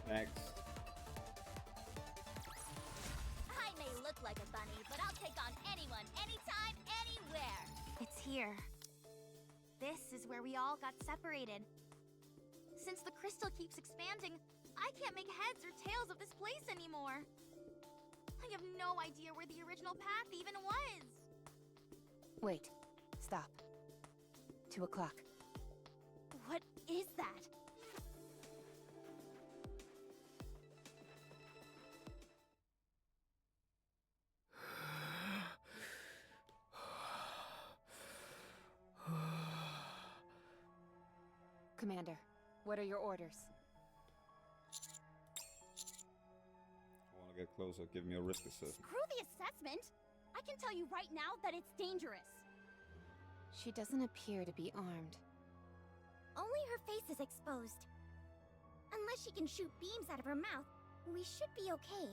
Next. I may look like a bunny, but I'll take on anyone, anytime, anywhere. It's here. This is where we all got separated. Since the crystal keeps expanding, I can't make heads or tails of this place anymore. I have no idea where the original path even was. Wait. Stop. 2 o'clock. What is that? Commander, what are your orders? I want to get closer. Give me a risk assessment. Screw the assessment. I can tell you right now that it's dangerous. She doesn't appear to be armed. Only her face is exposed. Unless she can shoot beams out of her mouth, we should be okay.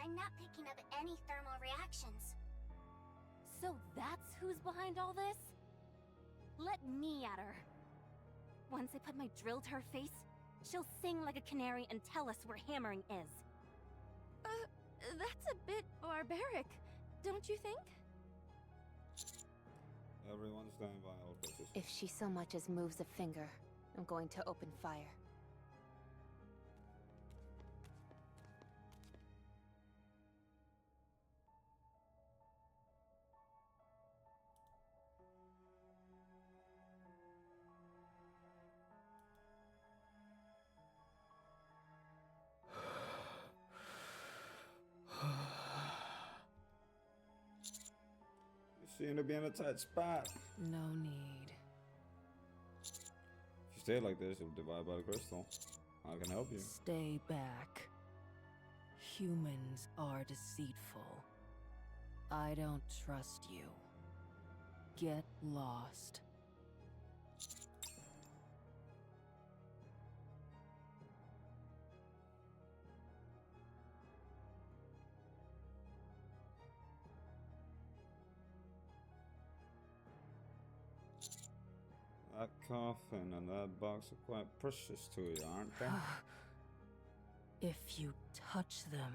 I'm not picking up any thermal reactions. So that's who's behind all this? Let me at her. Once I put my drill to her face, she'll sing like a canary and tell us where hammering is. That's a bit barbaric, don't you think? Everyone stand by all places. If she so much as moves a finger, I'm going to open fire. You seem to be in a tight spot. No need. If you stay like this, you'll divide by the crystal. I can help you. Stay back. Humans are deceitful. I don't trust you. Get lost. That coffin and that box are quite precious to you, aren't they? If you touch them,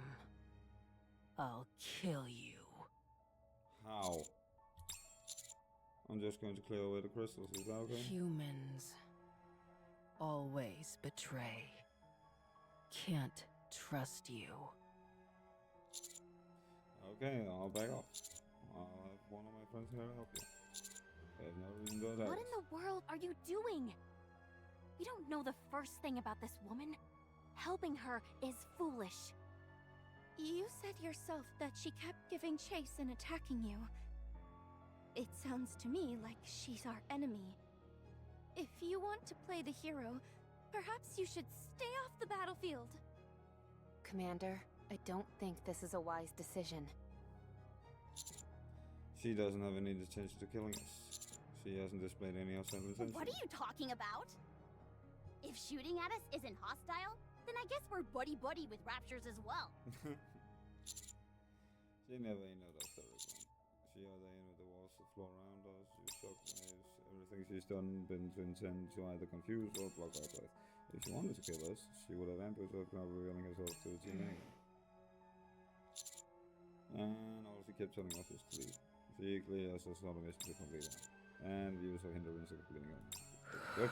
I'll kill you. How? I'm just going to clear away the crystals, is that okay? Humans always betray. Can't trust you. Okay, I'll back off. I'll have one of my friends here to help you. I have no reason to What in the world are you doing? You don't know the first thing about this woman. Helping her is foolish. You said yourself that she kept giving chase and attacking you. It sounds to me like she's our enemy. If you want to play the hero, perhaps you should stay off the battlefield. Commander, I don't think this is a wise decision. She doesn't have any intention of killing us. She hasn't displayed any outside intention. What are you talking about? If shooting at us isn't hostile, then I guess we're buddy-buddy with raptures as well. She never ain't know that terrible. She had aim at the walls, the floor around us, use shockwaves, Everything she's done been to intend to either confuse or block our path. If she wanted to kill us, she would have ambushed us, now revealing herself to the team anyway. And all she kept telling us was to leave. She clearly has us on a mission to complete it. And use her hindrance of completing it. Yep.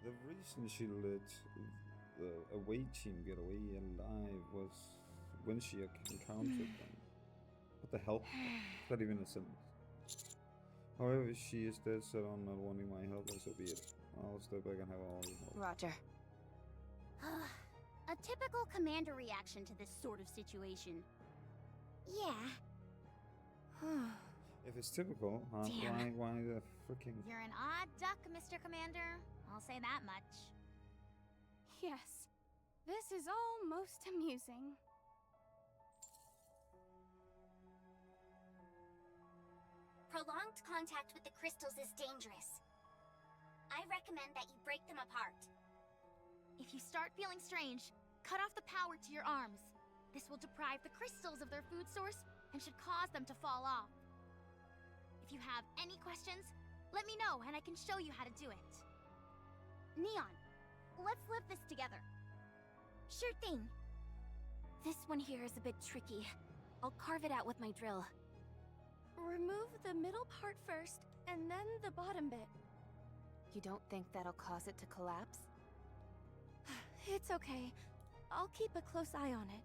The reason she let the away team get away alive was when she encountered them. What the hell? It's not even a sentence. However, she is dead set on not wanting my help, and so be it. I'll step back and have all your help. Roger. A typical commander reaction to this sort of situation. Yeah. If it's typical, huh? Damn. Why the freaking... You're an odd duck, Mr. Commander. I'll say that much. Yes, this is all most amusing. Prolonged contact with the crystals is dangerous. I recommend that you break them apart. If you start feeling strange, cut off the power to your arms. This will deprive the crystals of their food source and should cause them to fall off. If you have any questions, let me know and I can show you how to do it. Neon, let's live this together. Sure thing. This one here is a bit tricky. I'll carve it out with my drill. Remove the middle part first, and then the bottom bit. You don't think that'll cause it to collapse? It's okay. I'll keep a close eye on it.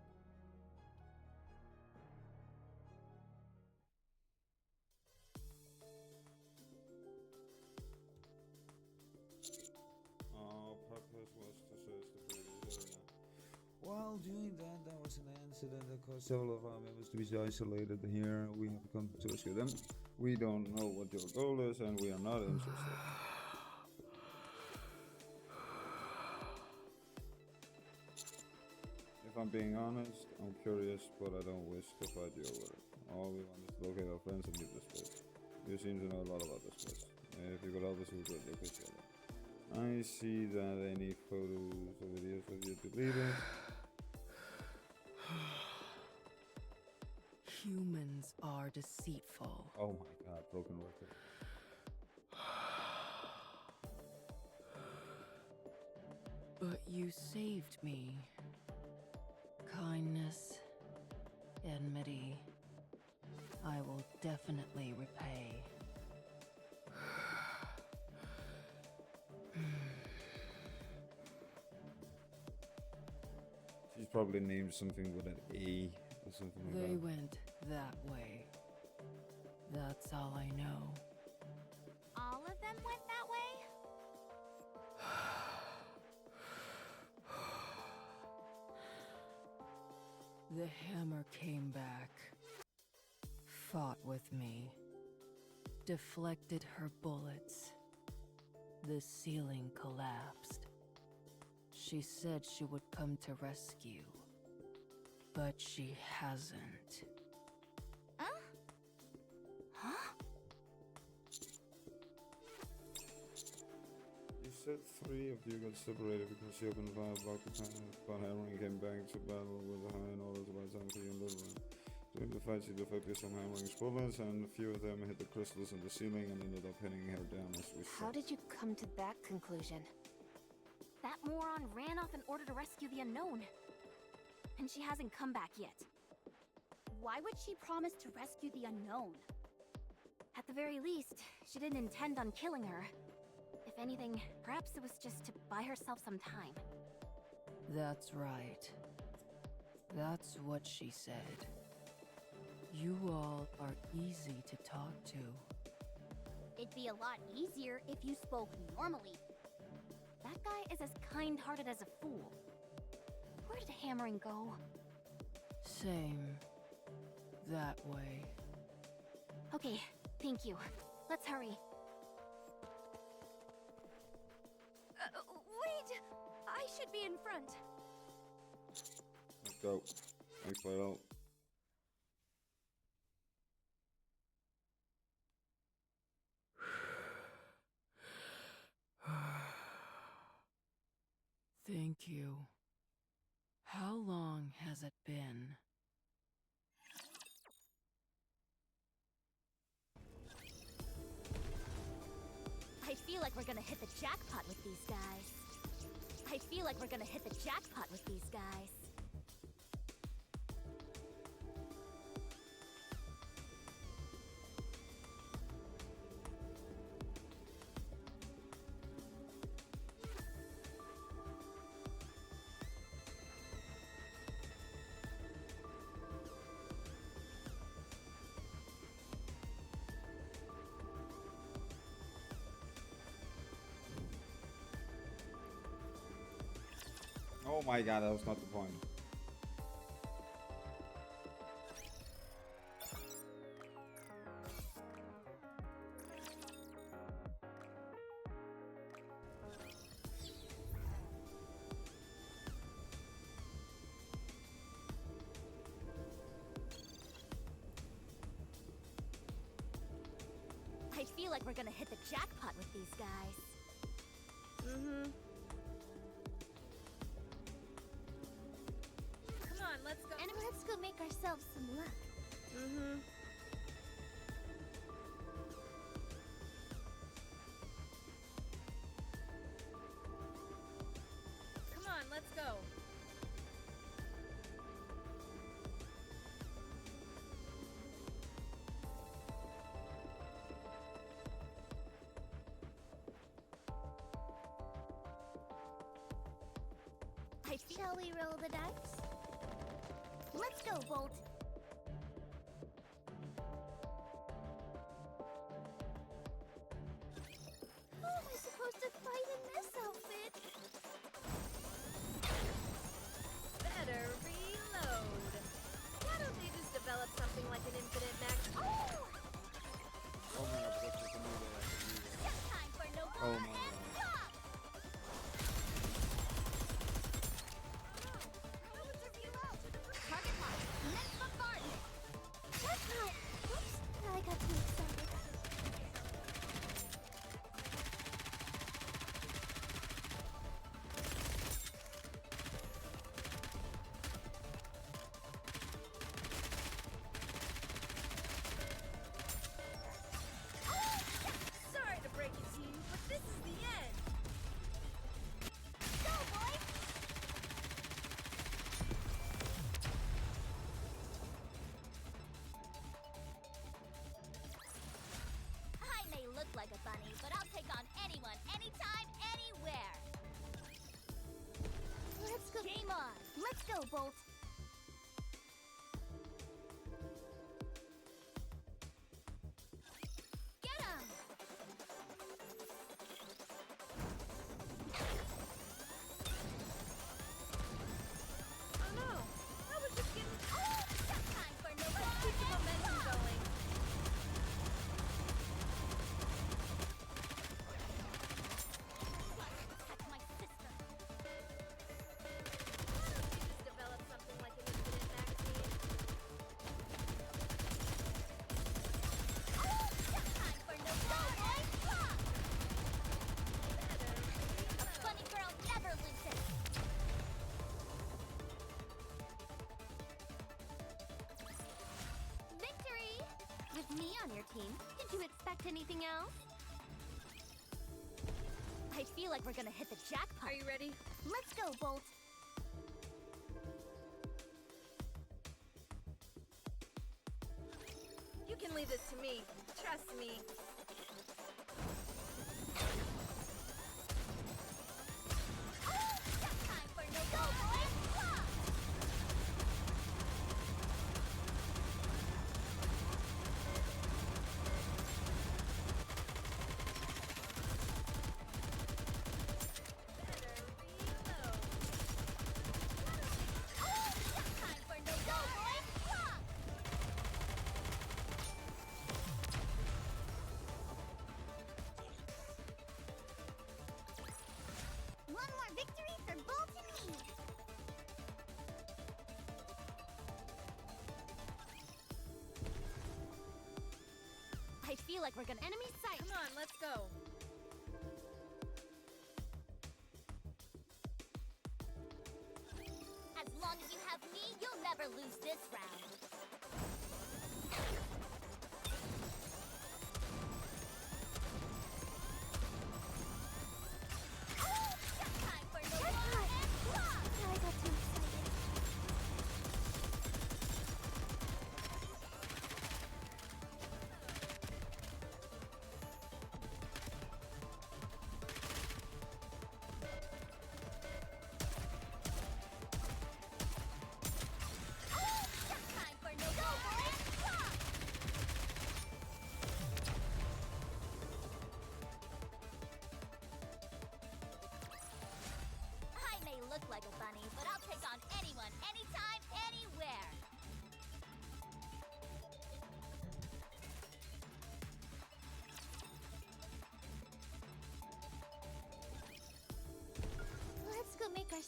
Our purpose was to search the previous area. While doing that, there was an incident that caused several of our members to be isolated here. We have come to rescue them. We don't know what your goal is, and we are not interested. If I'm being honest, I'm curious, but I don't wish to fight you over it. All we want is to locate our friends and leave this place. You seem to know a lot about this place. If you could help us, we would greatly appreciate it. I see that any photos or videos of you deleted. Humans are deceitful. Oh my god, broken record. But you saved me. Kindness, enmity, I will definitely repay. She's probably named something with an A or something like They that. went that way. That's all I know. All of them went that way? The hammer came back, fought with me, deflected her bullets. The ceiling collapsed. She said she would come to rescue, but she hasn't. You said 3 of you got separated because she opened fire, blocked the path, but hammering came back to battle with her in order to buy time for you and Little One. During the fight, she deflected some hammering's bullets, and a few of them hit the crystals in the ceiling and ended up hitting her down as we How saw. did you come to that conclusion? That moron ran off in order to rescue the unknown. And she hasn't come back yet. Why would she promise to rescue the unknown? At the very least, she didn't intend on killing her. If anything, perhaps it was just to buy herself some time. That's right. That's what she said. You all are easy to talk to. It'd be a lot easier if you spoke normally. That guy is as kind-hearted as a fool. Where did hammering go? Same. That way. Okay, thank you. Let's hurry. Wait! I should be in front. Let's go. Thanks for your help. Thank you. How long has it been? I feel like we're gonna hit the jackpot with these guys. I feel like we're gonna hit the jackpot with these guys. Oh my god, that was not the point. I feel like we're gonna hit the jackpot with these guys. Mm-hmm. Come on, let's go. And let's go make ourselves some luck. Mm-hmm. Come on, let's go. Shall we roll the dice? Let's go, Bolt. How am I supposed to fight in this outfit? Better reload. Why don't they just develop something like an infinite max? Oh! Oh my god, that's just a new way I can do that. Just time for no Oh more my god. and drop! Target locked. Next bombardment. That's not... Oops, I got too excited. Sorry to break it to you, but this is the end. Go, boys! I may look like a bunny, but I'll take on anyone, anytime, anywhere. Let's go. Game on. Let's go, Bolt. Get 'em! Oh no, I was just getting... Just time for no Let's more keep the and momentum drop! going. Protect my sister. Why don't you just develop something like an infinite magazine? Just time for no more and drop! Better A reload. funny girl never loses. Victory! With me on your team, did you expect anything else? I feel like we're gonna hit the jackpot. Are you ready? Let's go, Bolt. You can leave this to me. Trust me. Just time for no more and drop! Better reload. Just time for no more and drop! One more victory for Bolt and me. I feel like we're gonna enemy sight. Come on, let's go. As long as you have me, you'll never lose this round.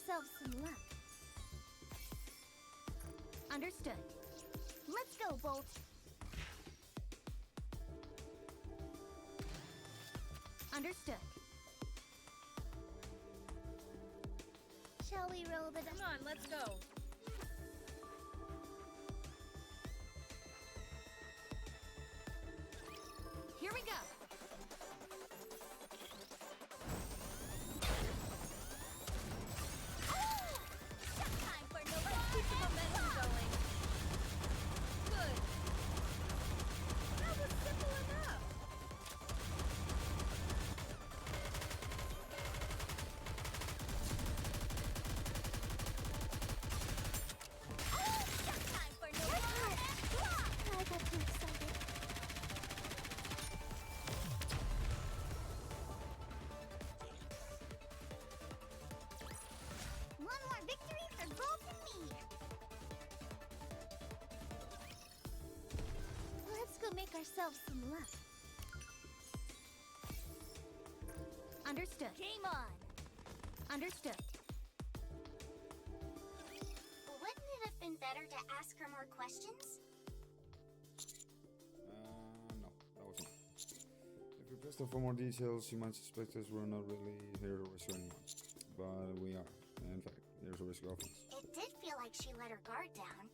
ourselves some luck. Understood. Let's go, Bolt. Understood. Shall we roll the dice? Come on, let's go. Here we go. Time for no Keep the momentum going. Good. That was simple enough. time for no I got too excited. One more victory for Bolt and me. Let's go make ourselves some luck. Understood. Game on. Understood. Wouldn't it have been better to ask her more questions? No, that was not. If we pressed her for more details, she might suspect us we're not really here to rescue anyone. But we are. In fact, here's a rescue offense. It did feel like she let her guard down.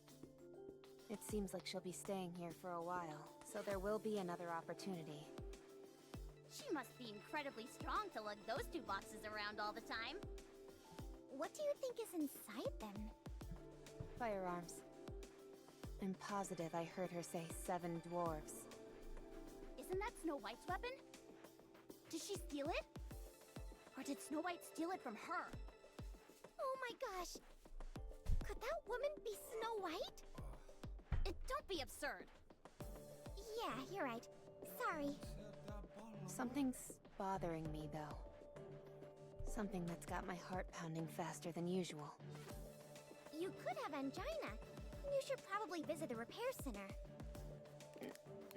It seems like she'll be staying here for a while, so there will be another opportunity. She must be incredibly strong to lug those two boxes around all the time. What do you think is inside them? Firearms. I'm positive I heard her say 7 dwarves. Isn't that Snow White's weapon? Did she steal it? Or did Snow White steal it from her? Oh my gosh! Could that woman be Snow White? Don't be absurd. Yeah, you're right. Sorry. Something's bothering me, though. Something that's got my heart pounding faster than usual. You could have angina. You should probably visit the repair center.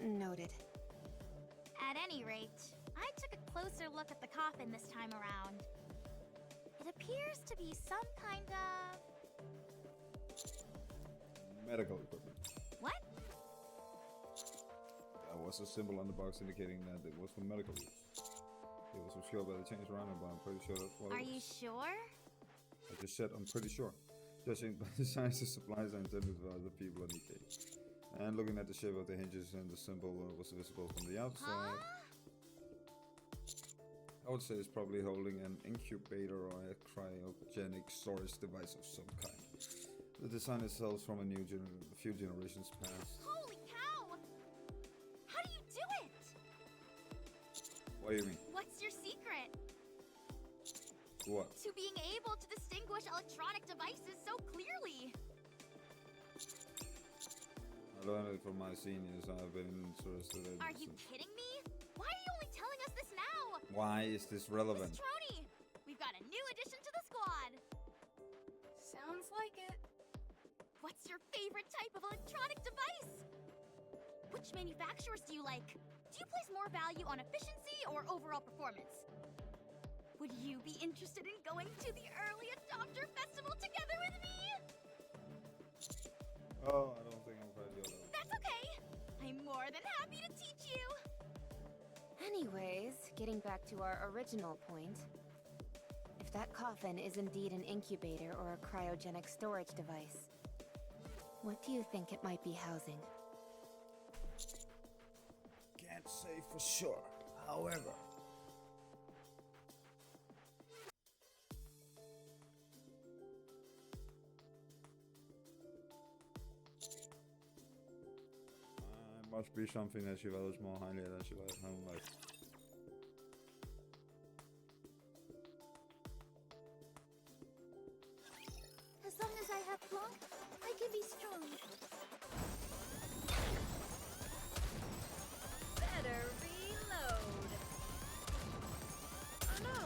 Noted. At any rate, I took a closer look at the coffin this time around. It appears to be some kind of... Medical equipment. What? There was a symbol on the box indicating that it was for medical use. It was obscured by the chains around it, but I'm pretty sure that's what it was. Are you sure? I just said I'm pretty sure. Judging by the size of supplies I intended for other people at Nikke. And looking at the shape of the hinges and the symbol was visible from the outside. Huh? I would say it's probably holding an incubator or a cryogenic storage device of some kind. The design itself from a few generations past. Holy cow! How do you do it? What do you mean? What's your secret? What? To being able to distinguish electronic devices so clearly. I learned it from my seniors. I've been interested in Are you kidding me? Why are you only telling us this now? Why is this relevant? Miss Trony, we've got a new addition to the squad. Sounds like it. What's your favorite type of electronic device? Which manufacturers do you like? Do you place more value on efficiency or overall performance? Would you be interested in going to the early adopter festival together with me? Oh, I don't think I'm quite the other. That's okay. I'm more than happy to teach you. Anyways, getting back to our original point. If that coffin is indeed an incubator or a cryogenic storage device, what do you think it might be housing? Can't say for sure. However, must be something that she values more highly than she values her own life. As long as I have Blanc, I can be strong. Better reload. Oh no,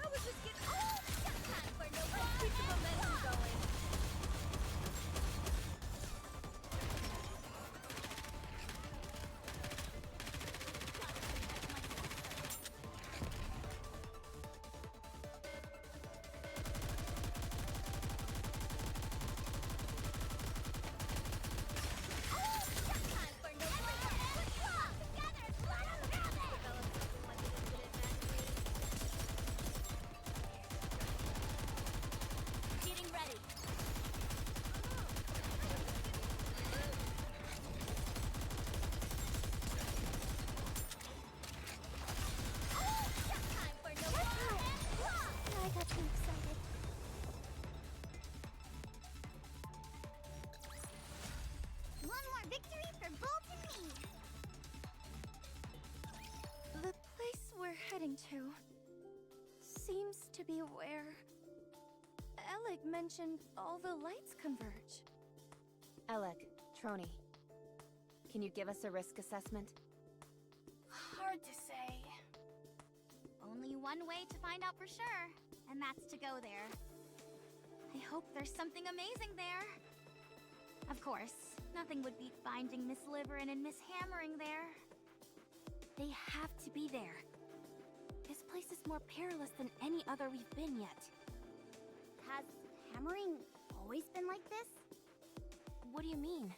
I was just getting... Time for no Let's keep the momentum going. to seems to be where Alec mentioned all the lights converge. Alec, Trony, can you give us a risk assessment? Hard to say. Only one way to find out for sure, and that's to go there. I hope there's something amazing there. Of course, nothing would beat finding Miss Liverin and Miss Hammering there. They have to be there. This place is more perilous than any other we've been yet. Has Hammering always been like this? What do you mean?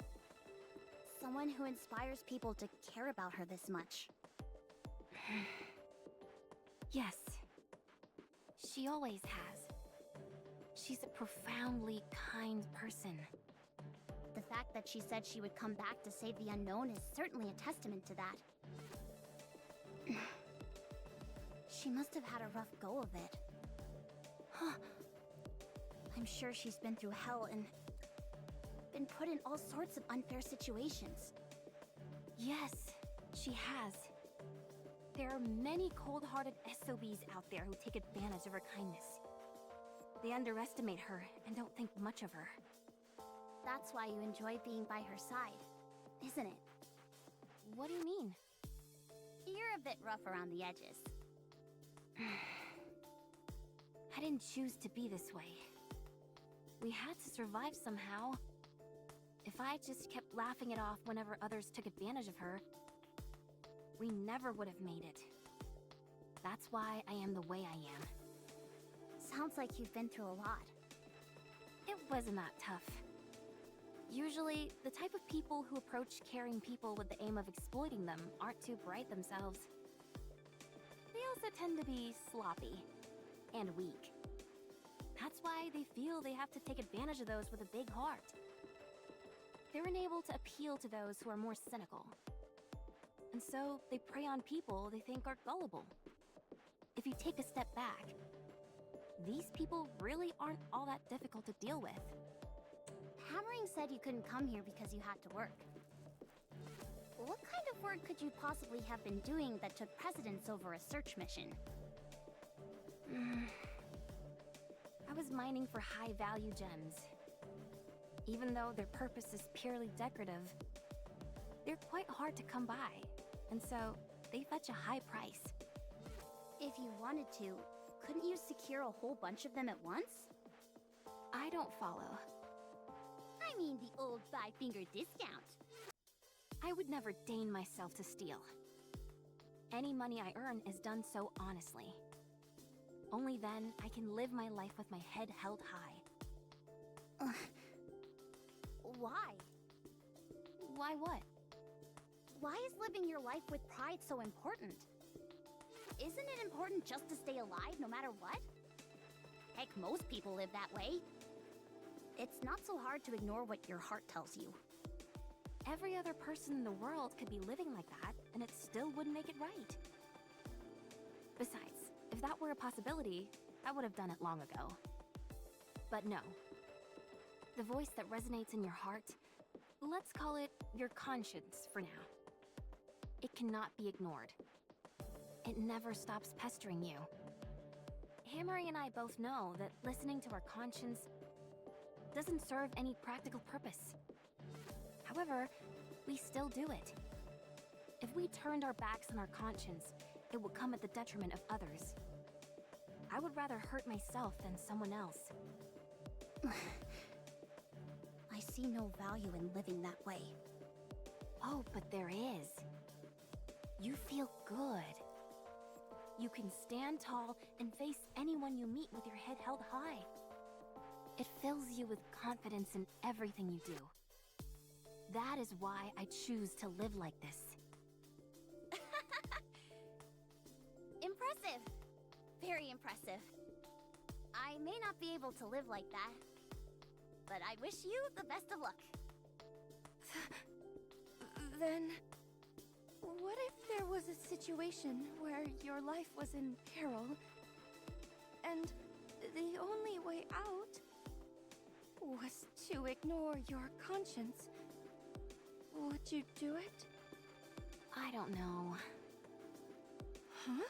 Someone who inspires people to care about her this much. Yes. She always has. She's a profoundly kind person. The fact that she said she would come back to save the unknown is certainly a testament to that. She must have had a rough go of it. Huh. I'm sure she's been through hell and been put in all sorts of unfair situations. Yes, she has. There are many cold-hearted SOBs out there who take advantage of her kindness. They underestimate her and don't think much of her. That's why you enjoy being by her side, isn't it? What do you mean? You're a bit rough around the edges. I didn't choose to be this way. We had to survive somehow. If I just kept laughing it off whenever others took advantage of her, we never would have made it. That's why I am the way I am. Sounds like you've been through a lot. It wasn't that tough. Usually, the type of people who approach caring people with the aim of exploiting them aren't too bright themselves. They also tend to be sloppy and weak. That's why they feel they have to take advantage of those with a big heart. They're unable to appeal to those who are more cynical. And so, they prey on people they think are gullible. If you take a step back, these people really aren't all that difficult to deal with. Hammering said you couldn't come here because you had to work. What kind of work could you possibly have been doing that took precedence over a search mission? I was mining for high-value gems. Even though their purpose is purely decorative, they're quite hard to come by, and so they fetch a high price. If you wanted to, couldn't you secure a whole bunch of them at once? I don't follow. I mean the old five-finger discount. I would never deign myself to steal. Any money I earn is done so honestly. Only then I can live my life with my head held high. Why? Why what? Why is living your life with pride so important? Isn't it important just to stay alive no matter what? Heck, most people live that way. It's not so hard to ignore what your heart tells you. Every other person in the world could be living like that, and it still wouldn't make it right. Besides, if that were a possibility, I would have done it long ago. But no. The voice that resonates in your heart, let's call it your conscience for now. It cannot be ignored. It never stops pestering you. Hammering and I both know that listening to our conscience doesn't serve any practical purpose. However, we still do it. If we turned our backs on our conscience, it would come at the detriment of others. I would rather hurt myself than someone else. I see no value in living that way. Oh, but there is. You feel good. You can stand tall and face anyone you meet with your head held high. It fills you with confidence in everything you do. That is why I choose to live like this. Impressive. Very impressive. I may not be able to live like that, but I wish you the best of luck. Then, what if there was a situation where your life was in peril, and the only way out was to ignore your conscience? Would you do it? I don't know. Huh?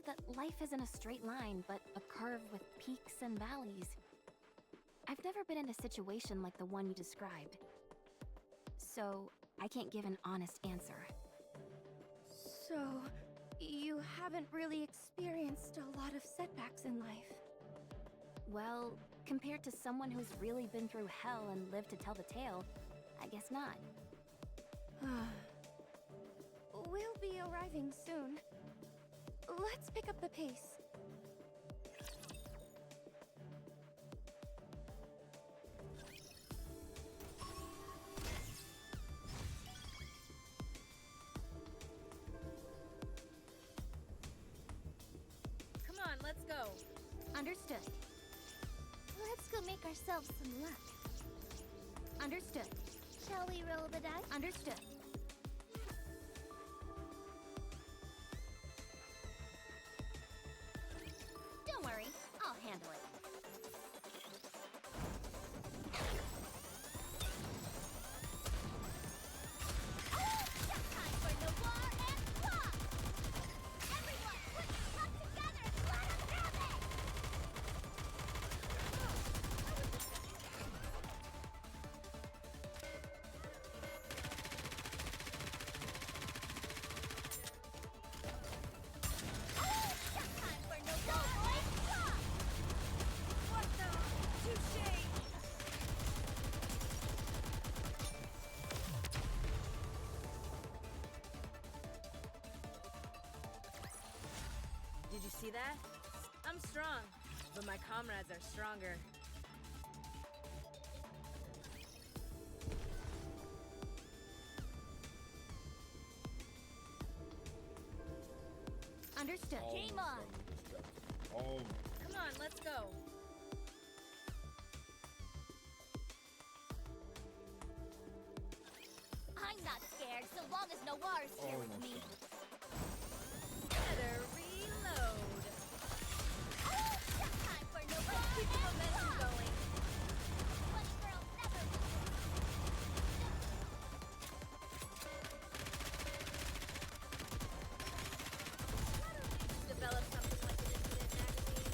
that life isn't a straight line, but a curve with peaks and valleys. I've never been in a situation like the one you described. So, I can't give an honest answer. So, you haven't really experienced a lot of setbacks in life. Well, compared to someone who's really been through hell and lived to tell the tale, I guess not. We'll be arriving soon. Let's pick up the pace. Come on, let's go. Understood. Let's go make ourselves some luck. Understood. Shall we roll the dice? Understood. Don't worry, I'll handle it. Time for Noir and Swap! Everyone, put your stuff together and let us have it! Time for Noir and Swap! What the? Touche! Did you see that? I'm strong, but my comrades are stronger. Understood. Game on! Oh, Come on, let's go. I'm not scared so long as Noir's here with me. Better reload. Time for Noir Keep the and momentum Swap! going. Bunny girl never loses. Develop something like an infinite magazine.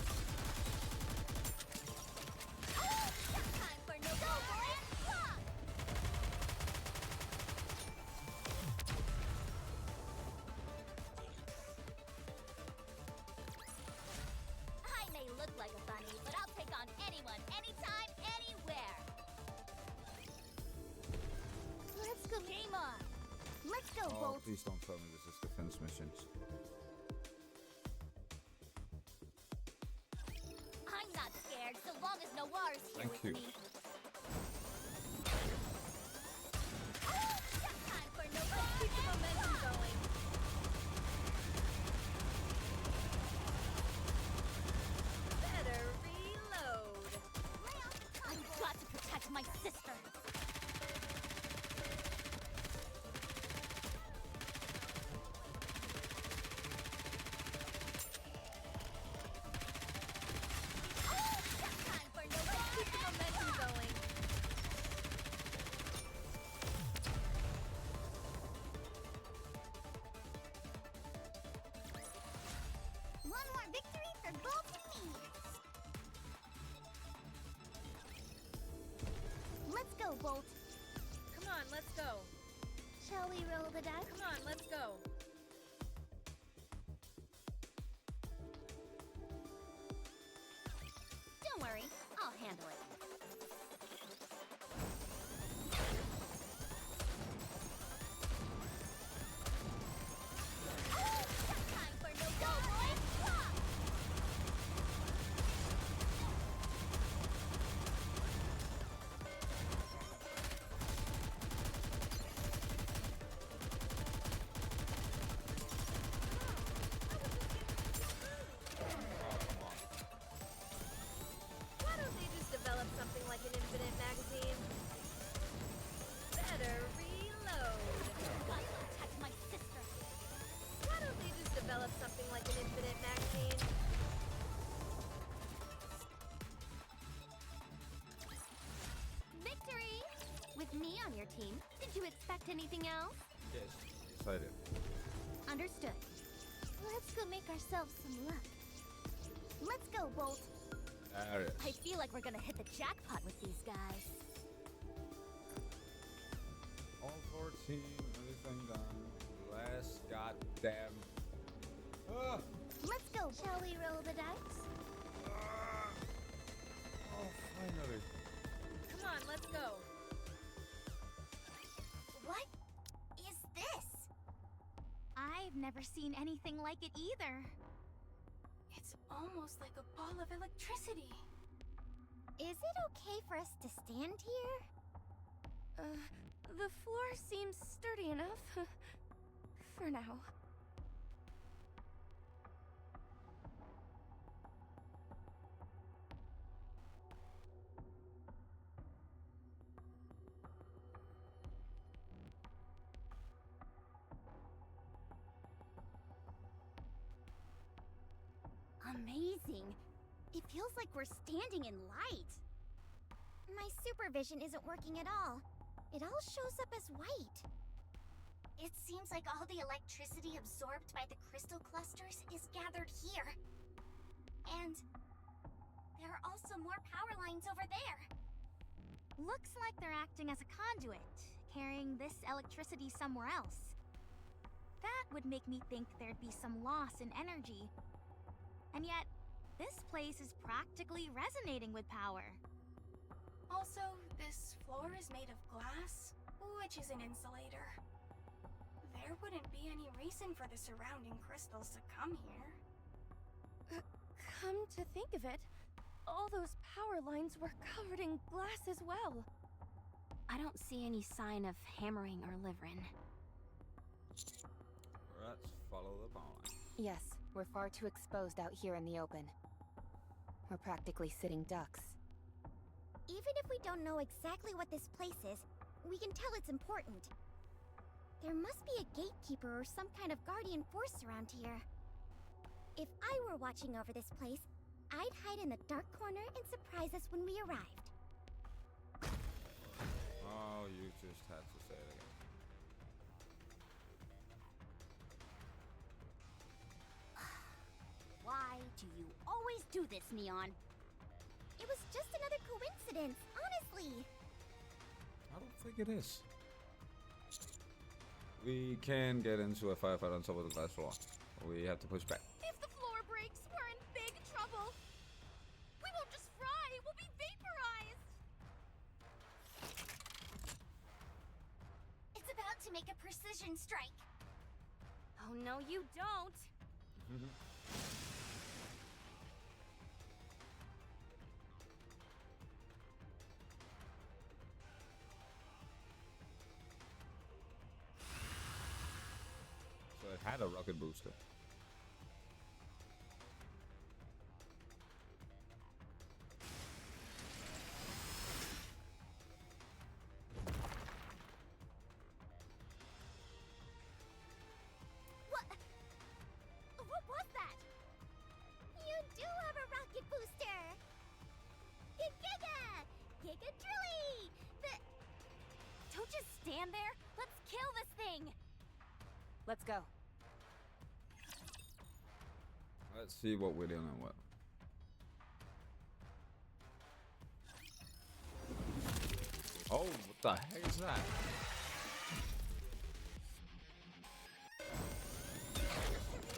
Time for Noir and Swap! I may look like a bunny, but I'll take on anyone, anytime, anywhere. Let's go. Game on! Let's go, oh, Bolt. please don't tell me this is defense missions. I'm not scared so long as Noir's here Thank with you. me. Time for Noir Keep the and momentum Swap! going. Better reload. I've got to protect my sister. Time for Noir Keep the and momentum Swap! going. One more victory for Bolt and me. Let's go, Bolt. Come on, let's go. Shall we roll the dice? Come on, let's go. Don't worry, I'll handle it. Time for Noir and Swap! Why don't they just develop something like an infinite magazine? Better reload. Gotta protect my sister. Why don't they just develop something like an infinite magazine? Victory! With me on your team, did you expect anything else? Yes. Yes, I did. Understood. Let's go make ourselves some luck. Let's go, Bolt. There it I is. feel like we're gonna hit the jackpot with these guys. All 14, everything done. Last goddamn. Let's go. Shall we roll the dice? Oh, finally. Come on, let's go. What is this? I've never seen anything like it either. It's almost like a ball of electricity. Is it okay for us to stand here? The floor seems sturdy enough. For now. Amazing. It feels like we're standing in light. My supervision isn't working at all. It all shows up as white. It seems like all the electricity absorbed by the crystal clusters is gathered here. And there are also more power lines over there. Looks like they're acting as a conduit, carrying this electricity somewhere else. That would make me think there'd be some loss in energy. And yet, this place is practically resonating with power. Also, this floor is made of glass, which is an insulator. There wouldn't be any reason for the surrounding crystals to come here. Come to think of it, all those power lines were covered in glass as well. I don't see any sign of hammering or living. Let's follow the power line. Yes, we're far too exposed out here in the open. We're practically sitting ducks. Even if we don't know exactly what this place is, we can tell it's important. There must be a gatekeeper or some kind of guardian force around here. If I were watching over this place, I'd hide in the dark corner and surprise us when we arrived. Oh, you just had to say it again. Why do you always do this, Neon? It was just another coincidence, honestly. I don't think it is. We can get into a firefight on top of the glass floor. We have to push back. If the floor breaks, we're in big trouble. We won't just fry, we'll be vaporized. It's about to make a precision strike. Oh no, you don't! So it had a rocket booster. What was that? You do have a rocket booster! Giga! Giga Drilly! Don't just stand there! Let's kill this thing! Let's go. Let's see what we're dealing with. Oh, what the heck is that?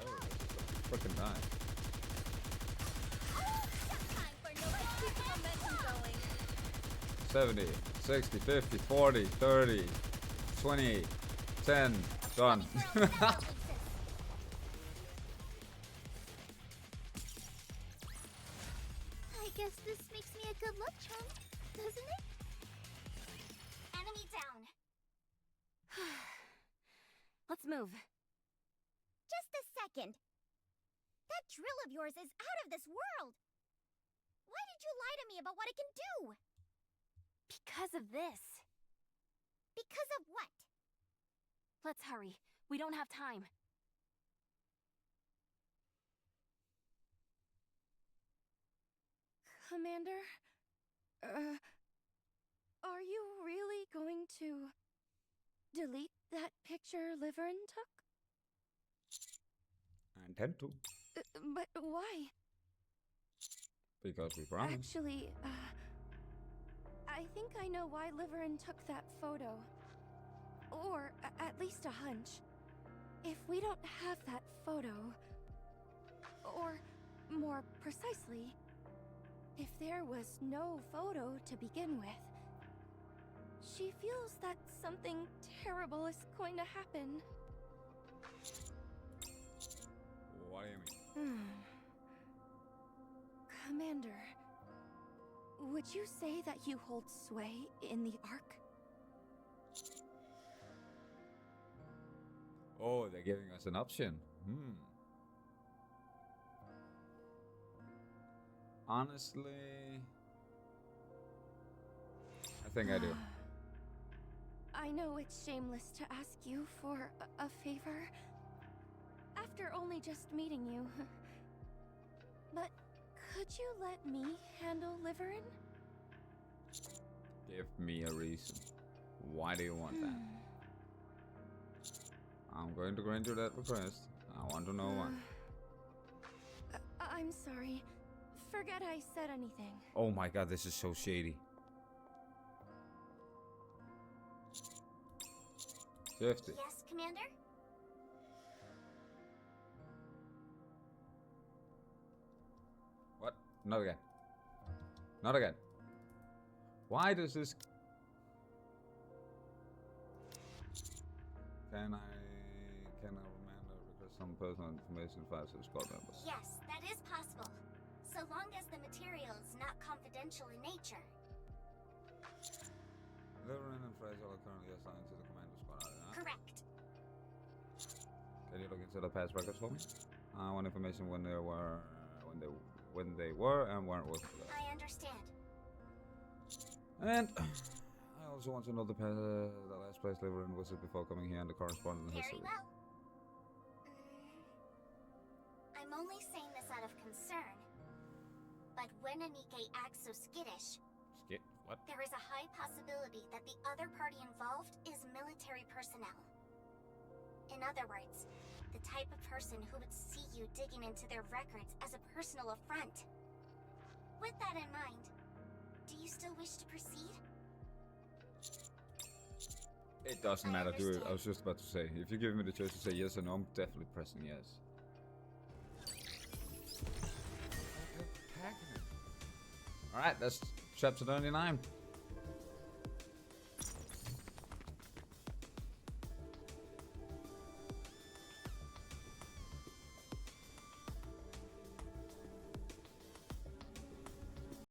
Oh, freaking nice. Let's keep the momentum going. 70, 60, 50, 40, 30, 20, 10, done. I guess this makes me a good luck charm, doesn't it? Enemy down. Let's move. Just a second. That drill of yours is out of this world. Why did you lie to me about what it can do? Because of this. Because of what? Let's hurry. We don't have time. Commander, are you really going to delete that picture Liverin took? I intend to. But why? Because we promised. Actually, I think I know why Liverin took that photo. Or at least a hunch. If we don't have that photo, or more precisely, if there was no photo to begin with, she feels that something terrible is going to happen. What do you mean? Commander, would you say that you hold sway in the Ark? Oh, they're giving us an option. Honestly, I think I do. I know it's shameless to ask you for a favor after only just meeting you. But could you let me handle Liverin? Give me a reason. Why do you want that? I'm going to grant you that request. I want to know why. I'm sorry. Forget I said anything. Oh my god, this is so shady. 50. Yes, Commander? What? Not again. Not again. Why does this... Can I remand or request some personal information files to the squad members? Yes, that is possible. So long as the material is not confidential in nature. Liverin and Fraser are currently assigned to the commando squad, are they not? Correct. Can you look into the past records for me? I want information when they were and weren't working together. I understand. And I also want to know the last place Liverin was before coming here and the corresponding Very history. well. I'm only saying this out of concern. But when a Nikke acts so skittish, What? there is a high possibility that the other party involved is military personnel. In other words, the type of person who would see you digging into their records as a personal affront. With that in mind, do you still wish to proceed? It doesn't matter, dude. I was just about to say, if you give me the choice to say yes or no, I'm definitely pressing yes. Alright, that's chapter 99.